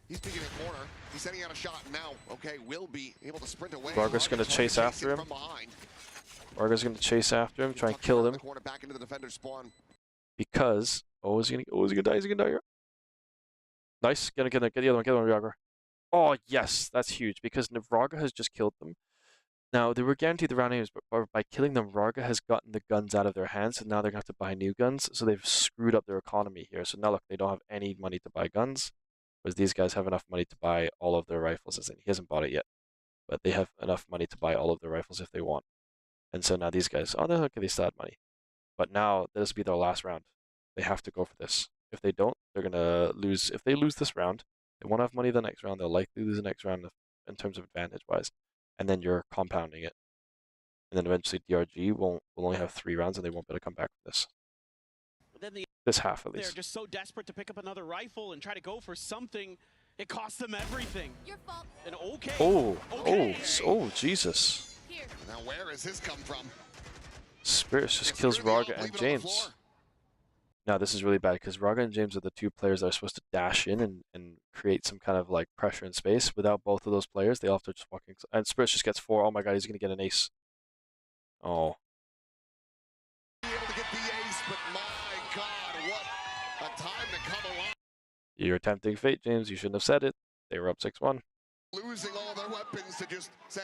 Speaker 8: He's picking a corner. He's setting out a shot now. Okay, will be able to sprint away.
Speaker 1: Vargas going to chase after him. Vargas going to chase after him, try and kill him.
Speaker 8: Back into the defender's spawn.
Speaker 1: Because is he gonna die? Is he gonna die here? Nice. Get the other one. Get the one, Viagra. Oh yes, that's huge because Vraga has just killed them. Now they were guaranteed the round aims, but by killing them, Vraga has gotten the guns out of their hands, and now they're gonna have to buy new guns. So they've screwed up their economy here. So now look, they don't have any money to buy guns, whereas these guys have enough money to buy all of their rifles. He hasn't bought it yet, but they have enough money to buy all of their rifles if they want. And so now these guys, oh no, okay, they still had money, but now this will be their last round. They have to go for this. If they don't, they're gonna lose. If they lose this round, they won't have money the next round. They'll likely lose the next round in terms of advantage-wise. And then you're compounding it. And then eventually DRG will only have 3 rounds and they won't be able to come back from this. This half at least.
Speaker 9: They're just so desperate to pick up another rifle and try to go for something. It costs them everything.
Speaker 4: Your fault.
Speaker 9: And okay.
Speaker 1: Oh, Jesus.
Speaker 8: Now where has this come from?
Speaker 1: Spirits just kills Raga and James. Now this is really bad because Raga and James are the 2 players that are supposed to dash in and create some kind of like pressure in space. Without both of those players, they all have to just walk in. And Spirits just gets 4. Oh my god, he's gonna get an ace. Oh.
Speaker 8: Able to get the ace, but my god, what a time to come along.
Speaker 1: You're tempting fate, James. You shouldn't have said it. They were up 6-1.
Speaker 8: Losing all their weapons to just say.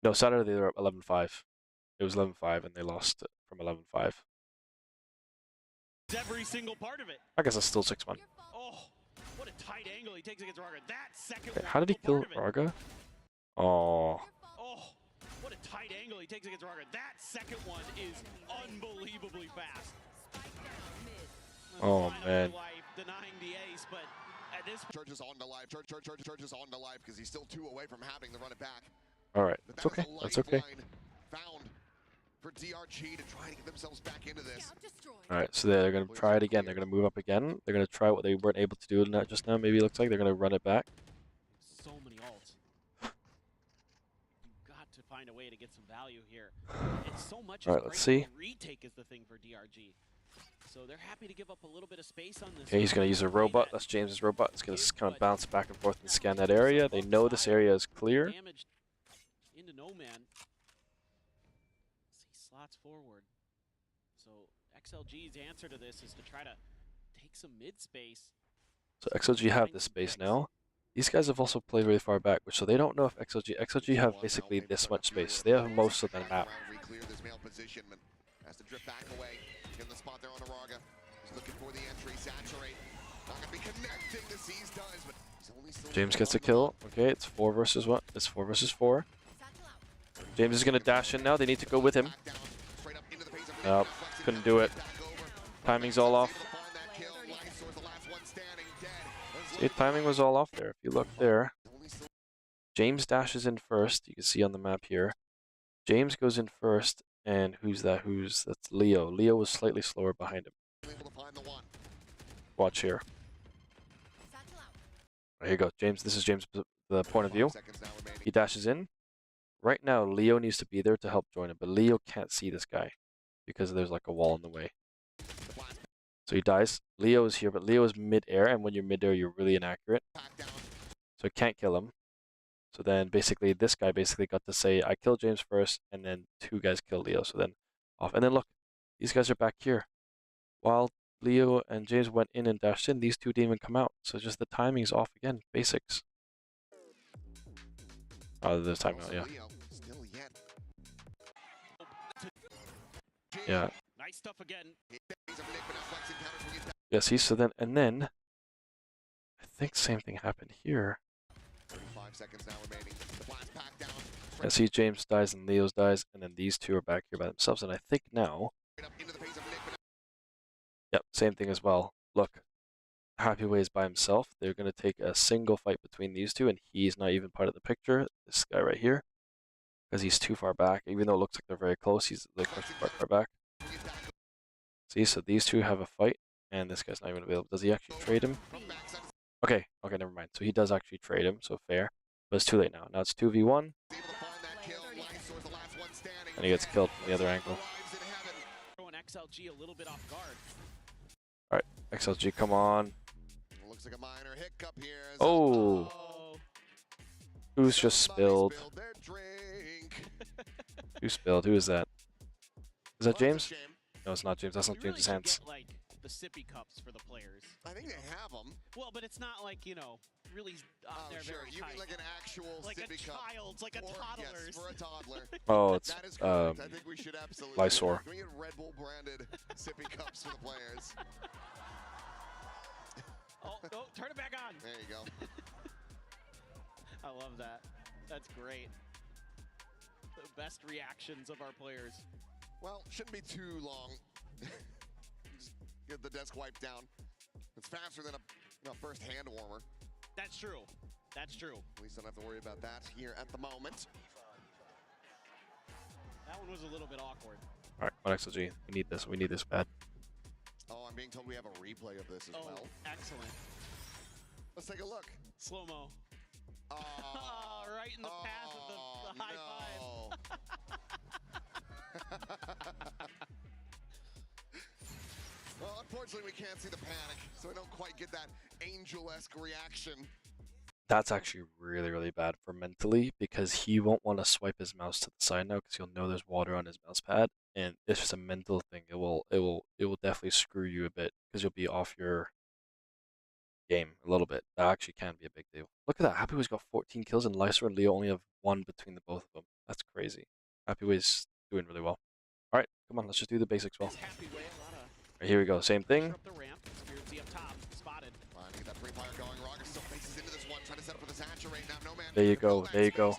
Speaker 1: No, Saturday they were up 11-5. It was 11-5 and they lost from 11-5.
Speaker 9: Every single part of it.
Speaker 1: I guess it's still 6-1.
Speaker 9: Oh, what a tight angle he takes against Raga. That second
Speaker 1: Wait, how did he kill Raga? Oh.
Speaker 9: Oh, what a tight angle he takes against Raga. That second one is unbelievably fast.
Speaker 1: Oh man.
Speaker 9: Denying the ace, but at this
Speaker 8: Church is on the live. Church is on the live because he's still 2 away from having to run it back.
Speaker 1: All right, it's okay. That's okay.
Speaker 8: Found for DRG to try to get themselves back into this.
Speaker 1: All right, so they're going to try it again. They're going to move up again. They're going to try what they weren't able to do just now. Maybe it looks like they're going to run it back.
Speaker 9: So many ults. You've got to find a way to get some value here. It's so much.
Speaker 1: All right, let's see.
Speaker 9: Retake is the thing for DRG. So they're happy to give up a little bit of space on this.
Speaker 1: Okay, he's going to use a robot. That's James's robot. It's going to kind of bounce back and forth and scan that area. They know this area is clear.
Speaker 9: Damage into no man. Slots forward. So XLG's answer to this is to try to take some mid space.
Speaker 1: So XLG have this space now. These guys have also played really far back, which so they don't know if XLG have basically this much space. They have most of the map.
Speaker 8: Has to drift back away. In the spot there on Araga. He's looking for the entry, saturate. Not gonna be connecting the C's does, but he's only still
Speaker 1: James gets a kill. Okay, it's 4 versus what? It's 4 versus 4. James is gonna dash in now. They need to go with him. Nope, couldn't do it. Timing's all off. See, timing was all off there. If you look there, James dashes in first. You can see on the map here. James goes in first, and who's that? That's Leo. Leo was slightly slower behind him. Watch here. Here you go, James. This is James' the point of view. He dashes in. Right now, Leo needs to be there to help join him, but Leo can't see this guy because there's like a wall in the way. So he dies. Leo is here, but Leo is mid-air, and when you're mid-air, you're really inaccurate. So he can't kill him. So then basically, this guy basically got to say, I killed James first, and then 2 guys killed Leo. So then off. And then look, these guys are back here. While Leo and James went in and dashed in, these 2 didn't even come out. So just the timing's off again. Basics. Oh, there's timing out, yeah. Yeah.
Speaker 9: Nice stuff again.
Speaker 1: Yeah, see, so then, and then, I think same thing happened here.
Speaker 8: 5 seconds now remaining. The blast pack down.
Speaker 1: I see James dies and Leo's dies, and then these 2 are back here by themselves, and I think now, yep, same thing as well. look, Happyway is by himself. They're going to take a single fight between these two, and he's not even part of the picture. This guy right here, because he's too far back. Even though it looks like they're very close, he's like far back. See, so these two have a fight, and this guy's not even available. Does he actually trade him? Okay, never mind. So he does actually trade him, so fair. But it's too late now. Now it's 2v1. And he gets killed from the other angle.
Speaker 9: XLG a little bit off guard.
Speaker 1: Alright, XLG, come on.
Speaker 8: Looks like a minor hiccup here.
Speaker 1: Oh! Who's just spilled? Who spilled? Who is that? Is that James? No, it's not James. That's not James's hands.
Speaker 9: Get, like, the sippy cups for the players.
Speaker 8: I think they have them.
Speaker 9: Well, but it's not like, you know, really
Speaker 8: they're very tight. Mean like an actual
Speaker 9: like
Speaker 8: sippy cup?
Speaker 9: Child's, like a toddler's.
Speaker 8: Yes, for a toddler.
Speaker 1: Oh, it's
Speaker 8: that is correct. I think we should absolutely
Speaker 1: Lysor.
Speaker 8: Can we get Red Bull branded sippy cups for the players?
Speaker 9: Oh, turn it back on.
Speaker 8: There you go.
Speaker 9: I love that. That's great. The best reactions of our players.
Speaker 8: Well, shouldn't be too long. Just get the desk wiped down. It's faster than a first hand warmer.
Speaker 9: That's true. That's true.
Speaker 8: At least I don't have to worry about that here at the moment.
Speaker 9: That one was a little bit awkward.
Speaker 1: All right, on XLG. We need this. We need this bad.
Speaker 8: Oh, I'm being told we have a replay of this as well.
Speaker 9: Excellent.
Speaker 8: Let's take a look.
Speaker 9: Slow-mo. Oh, right in the path of the high five.
Speaker 8: Well, unfortunately, we can't see the panic, so I don't quite get that angel-esque reaction.
Speaker 1: That's actually really, really bad for mentally, because he won't want to swipe his mouse to the side now because he'll know there's water on his mouse pad, and it's just a mental thing. It will definitely screw you a bit because you'll be off your game a little bit. That actually can be a big deal. Look at that. Happyway's got 14 kills, and Lysor and Leo only have 1 between the both of them. That's crazy. Happyway's doing really well. All right, come on, let's just do the basics well. Right, here we go. Same thing. There you go. There you go.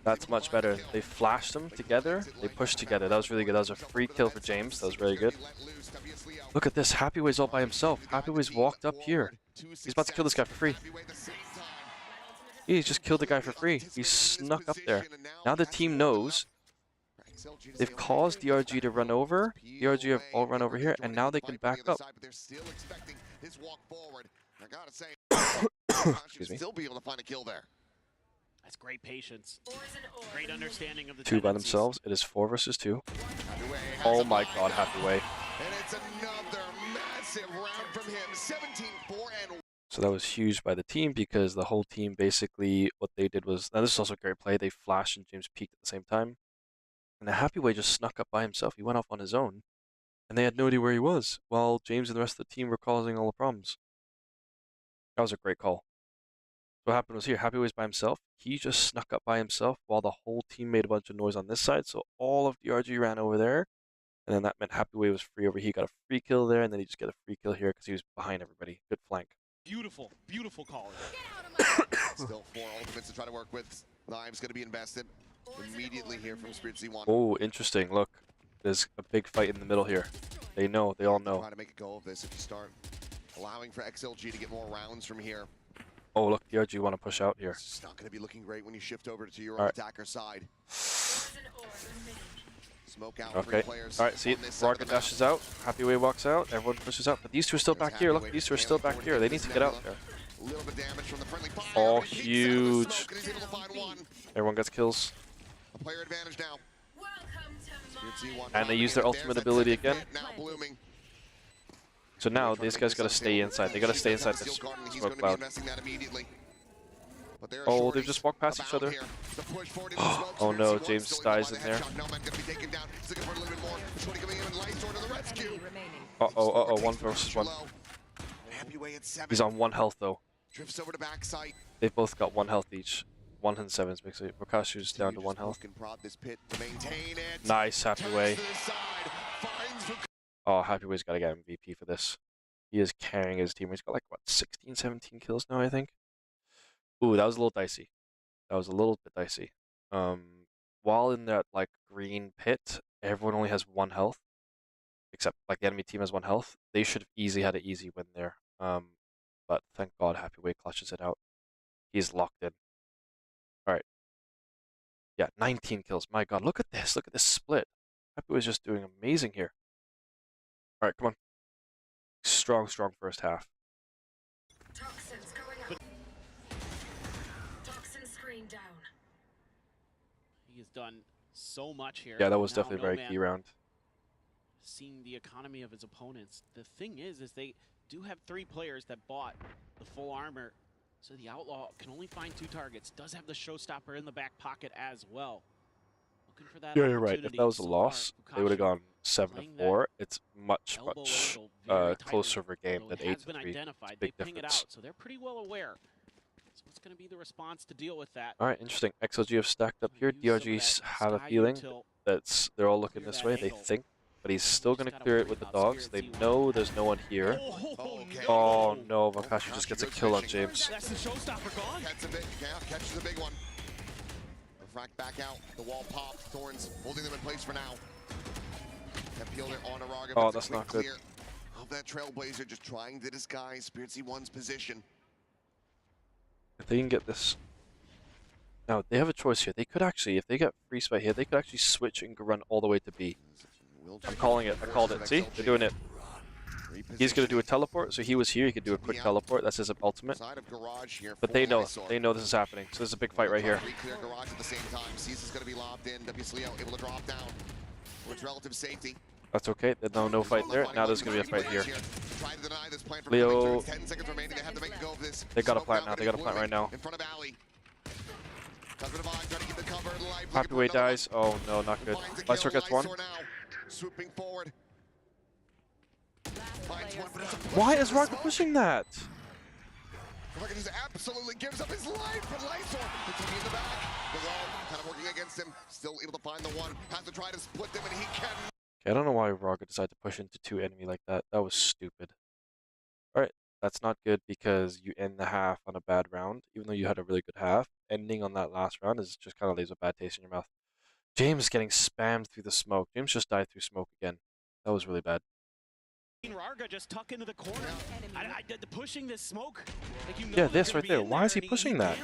Speaker 1: That's much better. They flashed them together. They pushed together. That was really good. That was a free kill for James. That was very good. Look at this. Happyway's all by himself. Happyway's walked up here. He's about to kill this guy for free. He's just killed the guy for free. He snuck up there. Now the team knows. They've caused DRG to run over. DRG have all run over here, and now they can back up. Excuse me.
Speaker 8: Still be able to find a kill there.
Speaker 9: That's great patience. Great understanding of the
Speaker 1: 2 by themselves. It is 4 versus 2. Oh my god, Happyway.
Speaker 8: And it's another massive round from him. 17-4 and...
Speaker 1: So that was huge by the team because the whole team basically, what they did was, now this is also a great play, they flashed and James peeked at the same time. And the Happyway just snuck up by himself. He went off on his own. And they had no idea where he was, while James and the rest of the team were causing all the problems. That was a great call. So what happened was here, Happyway's by himself. He just snuck up by himself while the whole team made a bunch of noise on this side. So all of DRG ran over there. And then that meant Happyway was free over here. He got a free kill there, and then he just got a free kill here because he was behind everybody. Good flank.
Speaker 9: Beautiful, beautiful call.
Speaker 8: Still 4 ultimates to try to work with. Knives going to be invested immediately here from Spirit Z1.
Speaker 1: Oh, interesting. Look, there's a big fight in the middle here. They know. They all know.
Speaker 8: Try to make a go of this if you start allowing for XLG to get more rounds from here.
Speaker 1: Oh, look, DRG want to push out here.
Speaker 8: It's not going to be looking great when you shift over to your own attacker side. Smoke out 3 players.
Speaker 1: All right, see it. Rocket dashes out. Happyway walks out. Everyone pushes out. But these 2 are still back here. Look, these 2 are still back here. They need to get out there.
Speaker 8: A little bit damage from the friendly fire.
Speaker 1: Oh, huge. Everyone gets kills.
Speaker 8: A player advantage now.
Speaker 1: And they use their ultimate ability again. So now these guys got to stay inside. They got to stay inside this smoke cloud. Oh, they've just walked past each other. Oh no, James dies in there. Uh-oh, 1 versus 1. He's on 1 health though. They've both got 1 health each. 1 and 7 makes it. Rokashu's down to 1 health. Nice, Happyway. Oh, Happyway's got to get MVP for this. He is carrying his team. He's got like, what, 16, 17 kills now, I think? Ooh, that was a little dicey. That was a little bit dicey. While in that, like, green pit, everyone only has 1 health. except like the enemy team has 1 health. They should have easily had an easy win there. But thank God Happyway clutches it out. He's locked in. All right. Yeah, 19 kills. My God, look at this. Look at this split. Happyway's just doing amazing here. All right, come on. Strong first half.
Speaker 13: Toxins going up. Toxin screen down.
Speaker 9: He has done so much here.
Speaker 1: Yeah, that was
Speaker 9: Now,
Speaker 1: definitely a very key round.
Speaker 9: Seeing the economy of his opponents. The thing is they do have 3 players that bought the full armor, so the Outlaw can only find 2 targets. Does have the showstopper in the back pocket as well. Looking for that
Speaker 1: Yeah, you're right. If that was a
Speaker 9: so
Speaker 1: loss,
Speaker 9: far,
Speaker 1: they would have
Speaker 9: Fukashi
Speaker 1: gone 7-4. It's much closer of a game than 8-3. It's a big
Speaker 9: they ping it
Speaker 1: difference.
Speaker 9: out, so they're pretty well aware. So what's going to be the response to deal with that?
Speaker 1: All right, interesting. XLG have stacked up here. DRG have a feeling that they're all looking this way. They think, but he's still going to clear it with the dogs. They know there's no one here. Oh no, Fukashi just gets a kill on James.
Speaker 9: That's the showstopper gone.
Speaker 8: Catches a big one. Refract back out. The wall popped. Thorns holding them in place for now. Have peeled it on Araga.
Speaker 1: Oh, that's not good.
Speaker 8: Of that Trailblazer just trying to disguise Spirit Z1's position.
Speaker 1: If they can get this... Now, they have a choice here. They could actually, if they get free spy here, they could actually switch and run all the way to B. I'm calling it. I called it. See? They're doing it. He's going to do a teleport, so he was here. He could do a quick teleport. That's his ultimate. But they know this is happening. So there's a big fight right here.
Speaker 8: Clear Garage at the same time. Caesar's going to be lobbed in. WSLEO able to drop down towards relative safety.
Speaker 1: That's okay. There's no fight there. Now there's going to be a fight here. Leo, they got a plant now. They got a plant right now. Happyway dies. Oh no, not good. Lysor gets 1.
Speaker 8: Swooping forward.
Speaker 1: Why is Rock pushing that?
Speaker 8: Just absolutely gives up his life, but Lysor, the TV in the back. Below, kind of working against him. Still able to find the 1. Has to try to split them, and he can.
Speaker 1: I don't know why Raga decided to push into 2 enemy like that. That was stupid. Alright, that's not good because you end the half on a bad round, even though you had a really good half. Ending on that last round is just kind of leaves a bad taste in your mouth. James getting spammed through the smoke. James just died through smoke again. That was really bad.
Speaker 9: Rarga just tuck into the corner. Pushing this smoke. Like, you know,
Speaker 1: yeah, this right there. Why is he pushing that?
Speaker 9: He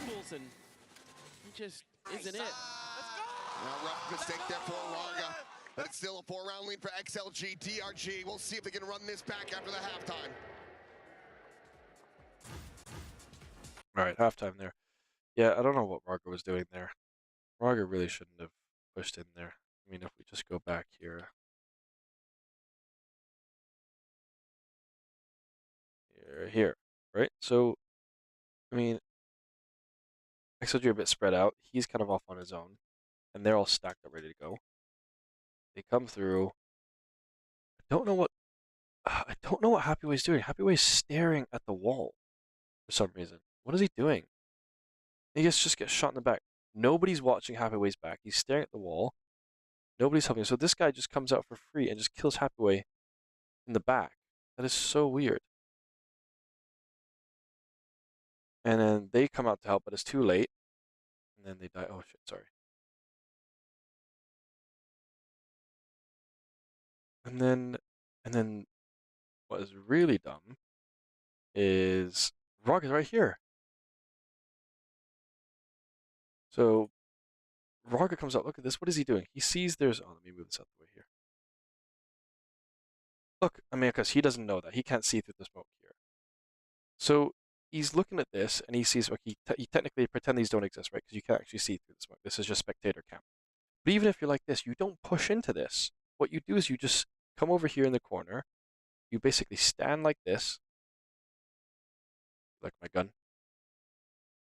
Speaker 9: just isn't it.
Speaker 8: Now, rough mistake there for Rarga. But it's still a 4-round lead for XLG. DRG. We'll see if they can run this back after the halftime.
Speaker 1: All right, halftime there. Yeah, I don't know what Raga was doing there. Raga really shouldn't have pushed in there. I mean, if we just go back here. Here, right? So, I mean, XLG are a bit spread out. He's kind of off on his own. And they're all stacked up, ready to go. They come through. I don't know what Happyway's doing. Happyway's staring at the wall for some reason. What is he doing? He just gets shot in the back. Nobody's watching Happyway's back. He's staring at the wall. Nobody's helping. So this guy just comes out for free and just kills Happyway in the back. That is so weird. And then they come out to help, but it's too late. And then they die. Oh shit, sorry. And then what is really dumb is Rock is right here. So Raga comes out. Look at this. What is he doing? He sees there's. Oh, let me move this out the way here. Look, I mean, because he doesn't know that. He can't see through the smoke here. So he's looking at this and he sees. He technically pretend these don't exist, right? Because you can't actually see through the smoke. This is just spectator cam. But even if you're like this, you don't push into this. What you do is you just come over here in the corner. You basically stand like this. Like my gun.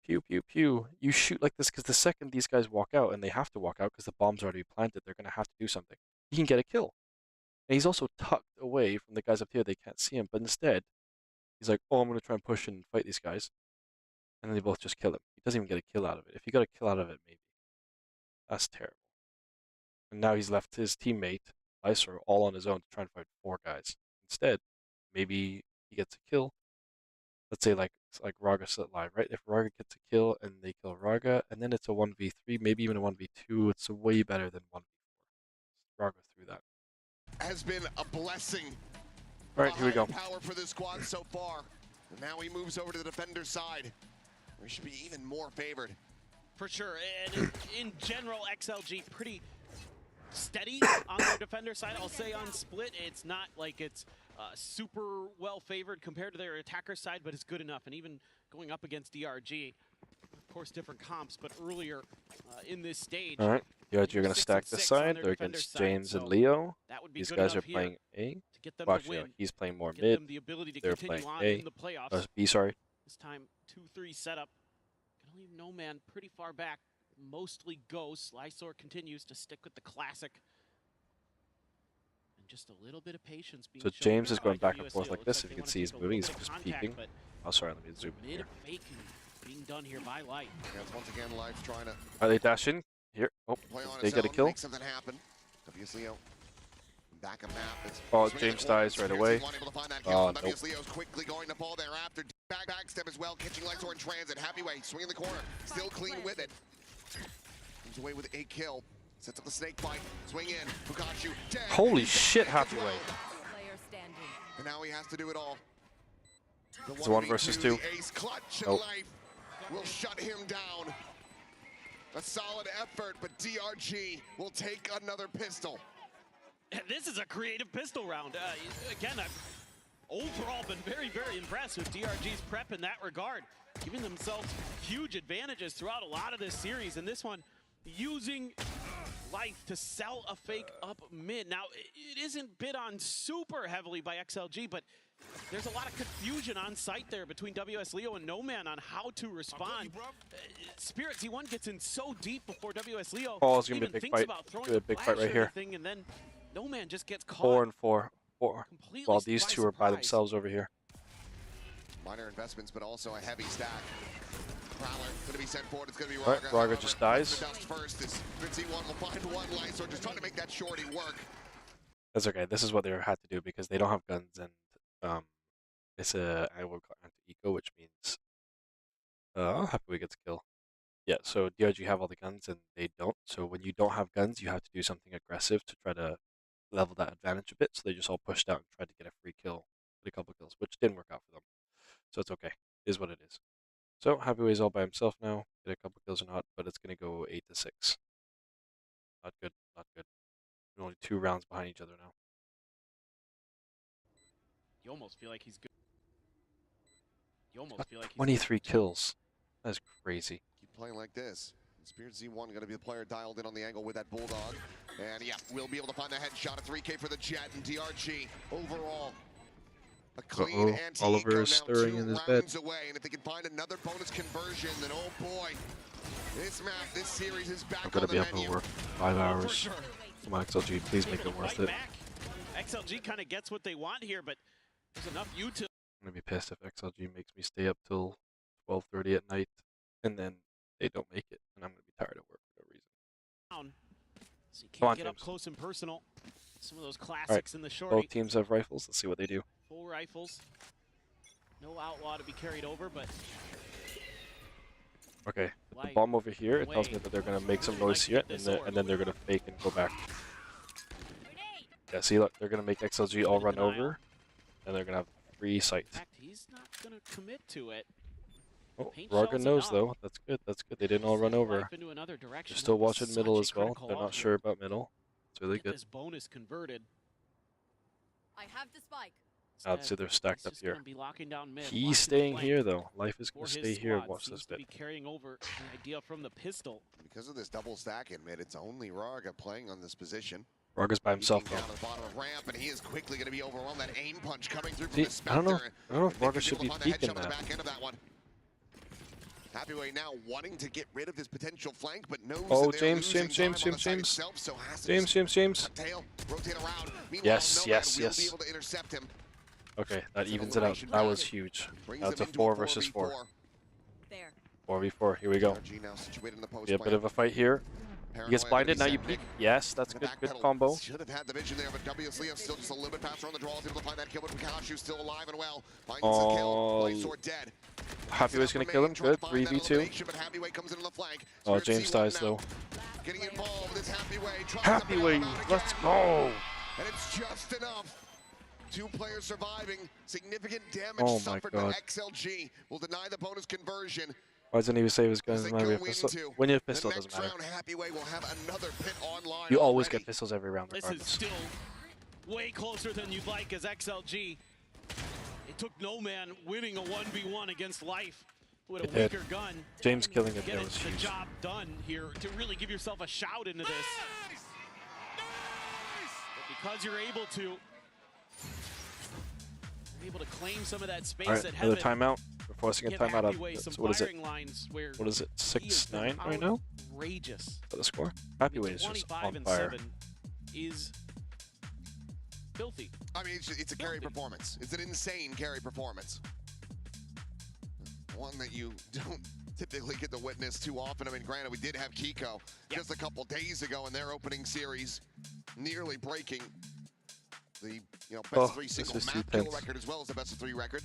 Speaker 1: Pew, pew, pew. You shoot like this because the second these guys walk out, and they have to walk out because the bomb's already planted, they're going to have to do something. He can get a kill. And he's also tucked away from the guys up here. They can't see him. But instead, he's like, oh, I'm going to try and push and fight these guys. And then they both just kill him. He doesn't even get a kill out of it. If he got a kill out of it, maybe. That's terrible. And now he's left his teammate, Lysor, all on his own to try and fight 4 guys. Instead, maybe he gets a kill. Let's say like Raga sit live, right? If Raga gets a kill and they kill Raga, and then it's a 1v3, maybe even a 1v2, it's way better than 1v4. Raga through that.
Speaker 8: has been a blessing.
Speaker 1: All right, here we go.
Speaker 8: Power for this squad so far. And now he moves over to the defender side. We should be even more favored.
Speaker 9: For sure, and in general, XLG pretty steady on their defender side. I'll say on split, it's not like it's super well favored compared to their attacker side, but it's good enough. And even going up against DRG, of course, different comps, but earlier in this stage.
Speaker 1: All right, DRG are going to stack this side. They're against James and Leo.
Speaker 9: That would be
Speaker 1: These
Speaker 9: good
Speaker 1: guys are
Speaker 9: enough
Speaker 1: playing A.
Speaker 9: to get them
Speaker 1: Well,
Speaker 9: to
Speaker 1: actually,
Speaker 9: win.
Speaker 1: he's playing more
Speaker 9: Get
Speaker 1: mid.
Speaker 9: them the ability to
Speaker 1: They're
Speaker 9: continue
Speaker 1: playing
Speaker 9: on
Speaker 1: A.
Speaker 9: in the playoffs.
Speaker 1: B, sorry.
Speaker 9: This time, 2-3 setup. Gonna leave No Man pretty far back. Mostly Ghost. Lysor continues to stick with the classic. And just a little bit of patience being
Speaker 1: So
Speaker 9: shown
Speaker 1: James
Speaker 9: here
Speaker 1: is going
Speaker 9: by
Speaker 1: back and forth
Speaker 9: WSL.
Speaker 1: like
Speaker 9: Looks
Speaker 1: this. If
Speaker 9: they
Speaker 1: you can
Speaker 9: wanna
Speaker 1: see, he's
Speaker 9: take a
Speaker 1: moving. He's
Speaker 9: little bit
Speaker 1: just
Speaker 9: of contact,
Speaker 1: peeking.
Speaker 9: but
Speaker 1: Oh, sorry, let me zoom in
Speaker 9: Mid
Speaker 1: here.
Speaker 9: faking being done here by Light.
Speaker 8: Yes, once again, Life's trying to
Speaker 1: Are they dashing? Here. Oh,
Speaker 8: play on
Speaker 1: they
Speaker 8: its
Speaker 1: get a
Speaker 8: own,
Speaker 1: kill.
Speaker 8: make something happen. WSLEO back a map. It's
Speaker 1: Oh,
Speaker 8: swinging
Speaker 1: James
Speaker 8: the corner.
Speaker 1: dies right
Speaker 8: Spears
Speaker 1: away.
Speaker 8: Able to find that kill.
Speaker 1: Oh, nope.
Speaker 8: WSLEO's quickly going to fall thereafter. Back step as well, catching Lysor in transit. Happyway swinging the corner, still clean with it. Comes away with a kill. Sets up the snake bite. Swing in. Fukachu dead.
Speaker 1: Holy shit, Happyway.
Speaker 13: Player standing.
Speaker 8: And now he has to do it all.
Speaker 1: It's 1 versus 2.
Speaker 8: The ace clutch and
Speaker 1: Nope.
Speaker 8: Life will shut him down. A solid effort, but DRG will take another pistol.
Speaker 9: And this is a creative pistol round. Again, I've overall been very, very impressed with DRG's prep in that regard. Giving themselves huge advantages throughout a lot of this series. And this one, using Life to sell a fake up mid. Now, it isn't bid on super heavily by XLG, but there's a lot of confusion on site there between WSLEO and No Man on how to respond. Spirit Z1 gets in so deep before WSLEO
Speaker 1: Oh, it's gonna be a
Speaker 9: even
Speaker 1: big
Speaker 9: thinks
Speaker 1: fight.
Speaker 9: about throwing
Speaker 1: Gonna be a big fight
Speaker 9: flash
Speaker 1: right
Speaker 9: or
Speaker 1: here.
Speaker 9: anything, and then No Man just gets caught.
Speaker 1: 4 and 4.
Speaker 9: Completely
Speaker 1: While these
Speaker 9: by
Speaker 1: two are by
Speaker 9: surprise.
Speaker 1: themselves over here.
Speaker 8: Minor investments, but also a heavy stack. Prowler gonna be sent forward. It's gonna be
Speaker 1: All right,
Speaker 8: Raga.
Speaker 1: Raga
Speaker 8: However,
Speaker 1: just dies.
Speaker 8: the dust first. This Z1 will find one Lysor, just trying to make that shorty work.
Speaker 1: That's okay. This is what they had to do because they don't have guns, and it's a I would call anti-eco, which means Happyway gets a kill. Yeah, so DRG have all the guns and they don't. So when you don't have guns, you have to do something aggressive to try to level that advantage a bit. So they just all pushed out and tried to get a free kill, get a couple kills, which didn't work out for them. So it's okay. It is what it is. So Happyway's all by himself now. Get a couple kills or not, but it's gonna go 8-6. Not good. Not good. We're only 2 rounds behind each other now.
Speaker 9: You almost feel like he's good. You almost feel like he's
Speaker 1: 23 kills. That's crazy.
Speaker 8: Keep playing like this. Spirit Z1 going to be the player dialed in on the angle with that Bulldog. And yeah, we'll be able to find the headshot at 3K for the Jet and DRG overall. A clean anti-eco
Speaker 1: Oliver
Speaker 8: now
Speaker 1: is stirring
Speaker 8: 2
Speaker 1: in his
Speaker 8: rounds
Speaker 1: bed.
Speaker 8: away. And if they can find another bonus conversion, then oh boy, this map, this series is back
Speaker 1: I'm gonna
Speaker 8: on
Speaker 1: be
Speaker 8: the
Speaker 1: up for
Speaker 8: menu.
Speaker 1: work 5
Speaker 9: For
Speaker 1: hours.
Speaker 9: sure.
Speaker 1: Come on, XLG, please make
Speaker 9: Able
Speaker 1: it
Speaker 9: to
Speaker 1: worth
Speaker 9: fight
Speaker 1: it.
Speaker 9: back. XLG kind of gets what they want here, but there's enough utility.
Speaker 1: I'm gonna be pissed if XLG makes me stay up till 12:30 at night, and then they don't make it, and I'm gonna be tired at work for no reason.
Speaker 9: So you
Speaker 1: Come
Speaker 9: can't
Speaker 1: on,
Speaker 9: get up
Speaker 1: James.
Speaker 9: close and personal. Some of those
Speaker 1: All right,
Speaker 9: classics in the shorty.
Speaker 1: both teams have rifles. Let's see what they do.
Speaker 9: Full rifles. No outlaw to be carried over, but
Speaker 1: Okay, with the
Speaker 9: Light
Speaker 1: bomb over here, it tells me
Speaker 9: away.
Speaker 1: that they're gonna make some
Speaker 9: Really like
Speaker 1: noise
Speaker 9: to
Speaker 1: here,
Speaker 9: get this orb.
Speaker 1: and then they're gonna fake and go back. Yeah, see, look, they're gonna make XLG all run
Speaker 9: Denial.
Speaker 1: over, and they're gonna have free sight.
Speaker 9: in fact, he's not going to commit to it.
Speaker 1: Oh,
Speaker 9: Paint
Speaker 1: Raga
Speaker 9: shells
Speaker 1: knows
Speaker 9: enough.
Speaker 1: though. That's good. That's good. They didn't all run
Speaker 9: Send
Speaker 1: over.
Speaker 9: Life into another direction.
Speaker 1: They're still
Speaker 9: That was
Speaker 1: watching middle
Speaker 9: such
Speaker 1: as
Speaker 9: a
Speaker 1: well.
Speaker 9: critical
Speaker 1: They're not
Speaker 9: out
Speaker 1: sure about middle. It's really
Speaker 9: Get
Speaker 1: good.
Speaker 9: this bonus converted.
Speaker 13: I have the spike.
Speaker 1: I'd say they're stacked
Speaker 9: He's
Speaker 1: up
Speaker 9: just
Speaker 1: here.
Speaker 9: gonna be locking down mid,
Speaker 1: He's
Speaker 9: watching the
Speaker 1: staying
Speaker 9: flank
Speaker 1: here though. Life is
Speaker 9: for
Speaker 1: gonna
Speaker 9: his
Speaker 1: stay here.
Speaker 9: squad.
Speaker 1: Watch
Speaker 9: Seems
Speaker 1: this
Speaker 9: to
Speaker 1: bit.
Speaker 9: be carrying over the idea from the pistol.
Speaker 8: Because of this double stack in mid, it's only Raga playing on this position.
Speaker 1: Raga's by himself
Speaker 8: Peeking
Speaker 1: though.
Speaker 8: down at the bottom of ramp, and he is quickly going to be overwhelmed. That aim punch coming through from
Speaker 1: See,
Speaker 8: the
Speaker 1: I don't know.
Speaker 8: Spectre.
Speaker 1: I don't know if
Speaker 8: They
Speaker 1: Raga
Speaker 8: could
Speaker 1: should
Speaker 8: able
Speaker 1: be
Speaker 8: to find the
Speaker 1: peeking
Speaker 8: headshot on the
Speaker 1: that.
Speaker 8: back end of that one. Happyway now wanting to get rid of this potential flank, but knows
Speaker 1: Oh,
Speaker 8: that they're
Speaker 1: James,
Speaker 8: losing
Speaker 1: James,
Speaker 8: time
Speaker 1: James,
Speaker 8: on the
Speaker 1: James,
Speaker 8: side
Speaker 1: James.
Speaker 8: itself, so has to
Speaker 1: James,
Speaker 8: just
Speaker 1: James.
Speaker 8: cut tail, rotate around. Meanwhile,
Speaker 1: Yes,
Speaker 8: Nomad
Speaker 1: yes,
Speaker 8: will
Speaker 1: yes.
Speaker 8: be able to intercept him.
Speaker 1: Okay, that
Speaker 8: It's an
Speaker 1: evens it out.
Speaker 8: elimination
Speaker 1: That was
Speaker 8: bracket.
Speaker 1: huge.
Speaker 8: Brings
Speaker 1: Now it's a
Speaker 8: them into
Speaker 1: 4 versus 4.
Speaker 8: 4v4.
Speaker 13: There.
Speaker 1: 4v4. Here we go.
Speaker 8: DRG now situated in the post
Speaker 1: Be a bit
Speaker 8: lane.
Speaker 1: of a fight here. He gets
Speaker 8: Paranoia
Speaker 1: blinded. Now
Speaker 8: gonna
Speaker 1: you
Speaker 8: be
Speaker 1: peek.
Speaker 8: sent
Speaker 1: Yes, that's
Speaker 8: in
Speaker 1: good.
Speaker 8: the
Speaker 1: Good
Speaker 8: backpedal.
Speaker 1: combo.
Speaker 8: Should have had the vision there, but WSLEO still just a little bit faster on the draw. Able to find that kill, but Fukachu still alive and well. Finds the kill.
Speaker 1: Oh,
Speaker 8: Lysor dead.
Speaker 1: Happyway's gonna kill him. Good. 3v2.
Speaker 8: But Happyway comes in on the flank.
Speaker 1: Oh,
Speaker 8: Spirit
Speaker 1: James
Speaker 8: C1
Speaker 1: dies
Speaker 8: now
Speaker 1: though.
Speaker 8: Getting involved with this Happyway. Tries to bail
Speaker 1: Happyway,
Speaker 8: him out again.
Speaker 1: let's go.
Speaker 8: And it's just enough. 2 players surviving. Significant damage
Speaker 1: Oh my
Speaker 8: suffered,
Speaker 1: God.
Speaker 8: but XLG will deny the bonus conversion.
Speaker 1: Why doesn't he save his
Speaker 8: As
Speaker 1: guns?
Speaker 8: they
Speaker 1: Maybe a
Speaker 8: go
Speaker 1: pistol.
Speaker 8: into
Speaker 1: When you have
Speaker 8: the
Speaker 1: pistol, it
Speaker 8: next
Speaker 1: doesn't matter.
Speaker 8: round, Happyway will have another pit online.
Speaker 1: You always
Speaker 8: already.
Speaker 1: get pistols every round,
Speaker 9: This is
Speaker 1: regardless.
Speaker 9: still way closer than you'd like as XLG. It took No Man winning a 1v1 against Life with a
Speaker 1: It did.
Speaker 9: weaker gun.
Speaker 1: James killing it
Speaker 9: Get
Speaker 1: there was
Speaker 9: the
Speaker 1: huge.
Speaker 9: job done here to really give yourself a shout into this. But because you're able to claim some of that space
Speaker 1: All right,
Speaker 9: at
Speaker 1: another
Speaker 9: heaven.
Speaker 1: timeout. We're forcing a
Speaker 9: Give
Speaker 1: timeout up.
Speaker 9: Happyway some
Speaker 1: So what is it?
Speaker 9: firing lines where
Speaker 1: What is it?
Speaker 9: he is
Speaker 1: 6-9 right now?
Speaker 9: outrageous.
Speaker 1: For the score? Happyway is just
Speaker 9: 25
Speaker 1: on
Speaker 9: and
Speaker 1: fire.
Speaker 9: 7 is filthy.
Speaker 8: I mean, it's a carry performance. It's an insane carry performance. One that you don't typically get to witness too often. I mean, granted, we did have Kiko just a couple days ago in their opening series, nearly breaking the best of 3 single map kill record as well as the best of 3 record.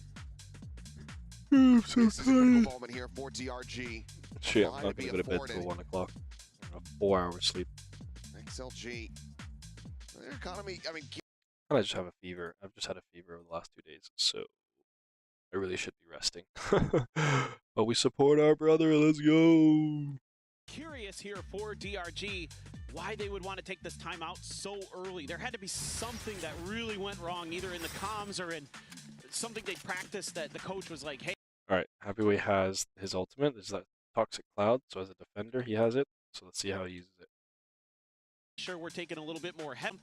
Speaker 1: I'm so
Speaker 8: This is a critical moment here for DRG.
Speaker 1: Shit, I'm
Speaker 8: Trying
Speaker 1: not
Speaker 8: to
Speaker 1: gonna
Speaker 8: be
Speaker 1: go to bed
Speaker 8: afforded.
Speaker 1: till 1 o'clock. 4 hours sleep.
Speaker 8: XLG. Their economy, I mean,
Speaker 1: I just have a fever. I've just had a fever over the last 2 days, so I really should be resting. But we support our brother. Let's go.
Speaker 9: Curious here for DRG why they would want to take this timeout so early. There had to be something that really went wrong, either in the comms or in something they practiced that the coach was like, hey.
Speaker 1: All right, Happyway has his ultimate. It's that Toxic Cloud. So as a defender, he has it. So let's see how he uses it.
Speaker 9: Sure, we're taking a little bit more head,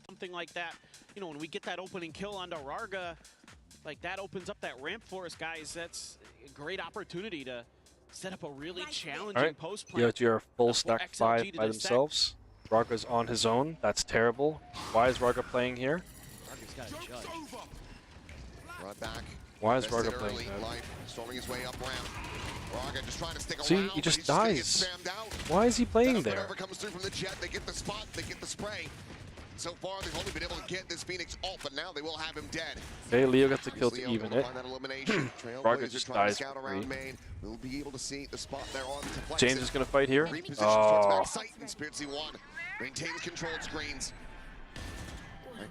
Speaker 9: something like that. You know, when we get that opening kill on Rarga, like that opens up that ramp for us, guys. That's a great opportunity to set up a really challenging post plan.
Speaker 1: DRG are full stack
Speaker 9: XLG
Speaker 1: 5
Speaker 9: to
Speaker 1: by
Speaker 9: dissect.
Speaker 1: themselves. Raga's on his own. That's terrible. Why is Raga playing here?
Speaker 9: Rarga's got a judge.
Speaker 8: brought back.
Speaker 1: Why is
Speaker 8: Invested
Speaker 1: Raga playing
Speaker 8: early,
Speaker 1: that?
Speaker 8: Life storming his way up ramp. Raga just trying to stick
Speaker 1: See,
Speaker 8: around.
Speaker 1: he
Speaker 8: but
Speaker 1: just
Speaker 8: he's gonna get
Speaker 1: dies.
Speaker 8: spammed out.
Speaker 1: Why is he playing
Speaker 8: Then
Speaker 1: there?
Speaker 8: whatever comes through from the jet, they get the spot, they get the spray. So far, they've only been able to get this Phoenix ult, but now they will have him dead.
Speaker 1: Okay, Leo gets the kill
Speaker 8: Leo
Speaker 1: to even
Speaker 8: able
Speaker 1: it.
Speaker 8: find that elimination.
Speaker 1: Raga
Speaker 8: Trailblazer
Speaker 1: just
Speaker 8: trying to
Speaker 1: dies
Speaker 8: scout
Speaker 1: for
Speaker 8: around
Speaker 1: free.
Speaker 8: main. We'll be able to see the spot there on the flex.
Speaker 1: James is going to fight here.
Speaker 8: Repositions
Speaker 1: Oh.
Speaker 8: towards back sight, and Spirit Z1 maintains controlled screens.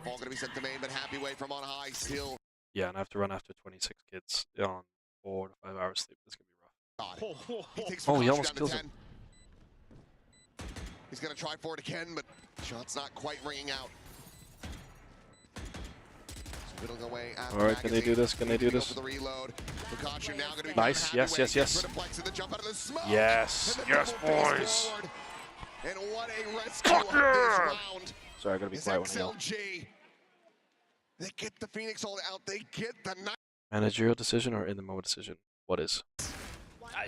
Speaker 8: Ball going to be sent to main, but Happyway from on high still.
Speaker 1: Yeah, and I have to run after 26 kids on 4 to 5 hours sleep. This is going to be rough.
Speaker 8: He takes
Speaker 1: Oh, he
Speaker 8: Fukashi
Speaker 1: almost
Speaker 8: down to
Speaker 1: kills
Speaker 8: 10.
Speaker 1: him.
Speaker 8: He's going to try for it again, but shot's not quite ringing out. Whittling away at
Speaker 1: All right, can they do this? Can they do this?
Speaker 8: the reload. Fukashi now going to be
Speaker 1: Nice. Yes, yes, yes. Yes. Yes, boys.
Speaker 8: And what a rescue
Speaker 1: Fuck
Speaker 8: of this
Speaker 1: yeah!
Speaker 8: round.
Speaker 1: Sorry, I got to be
Speaker 8: Is
Speaker 1: quiet when I yell.
Speaker 8: XLG. They get the Phoenix ult out. They get the night.
Speaker 1: Managerial decision or in the moment decision? What is?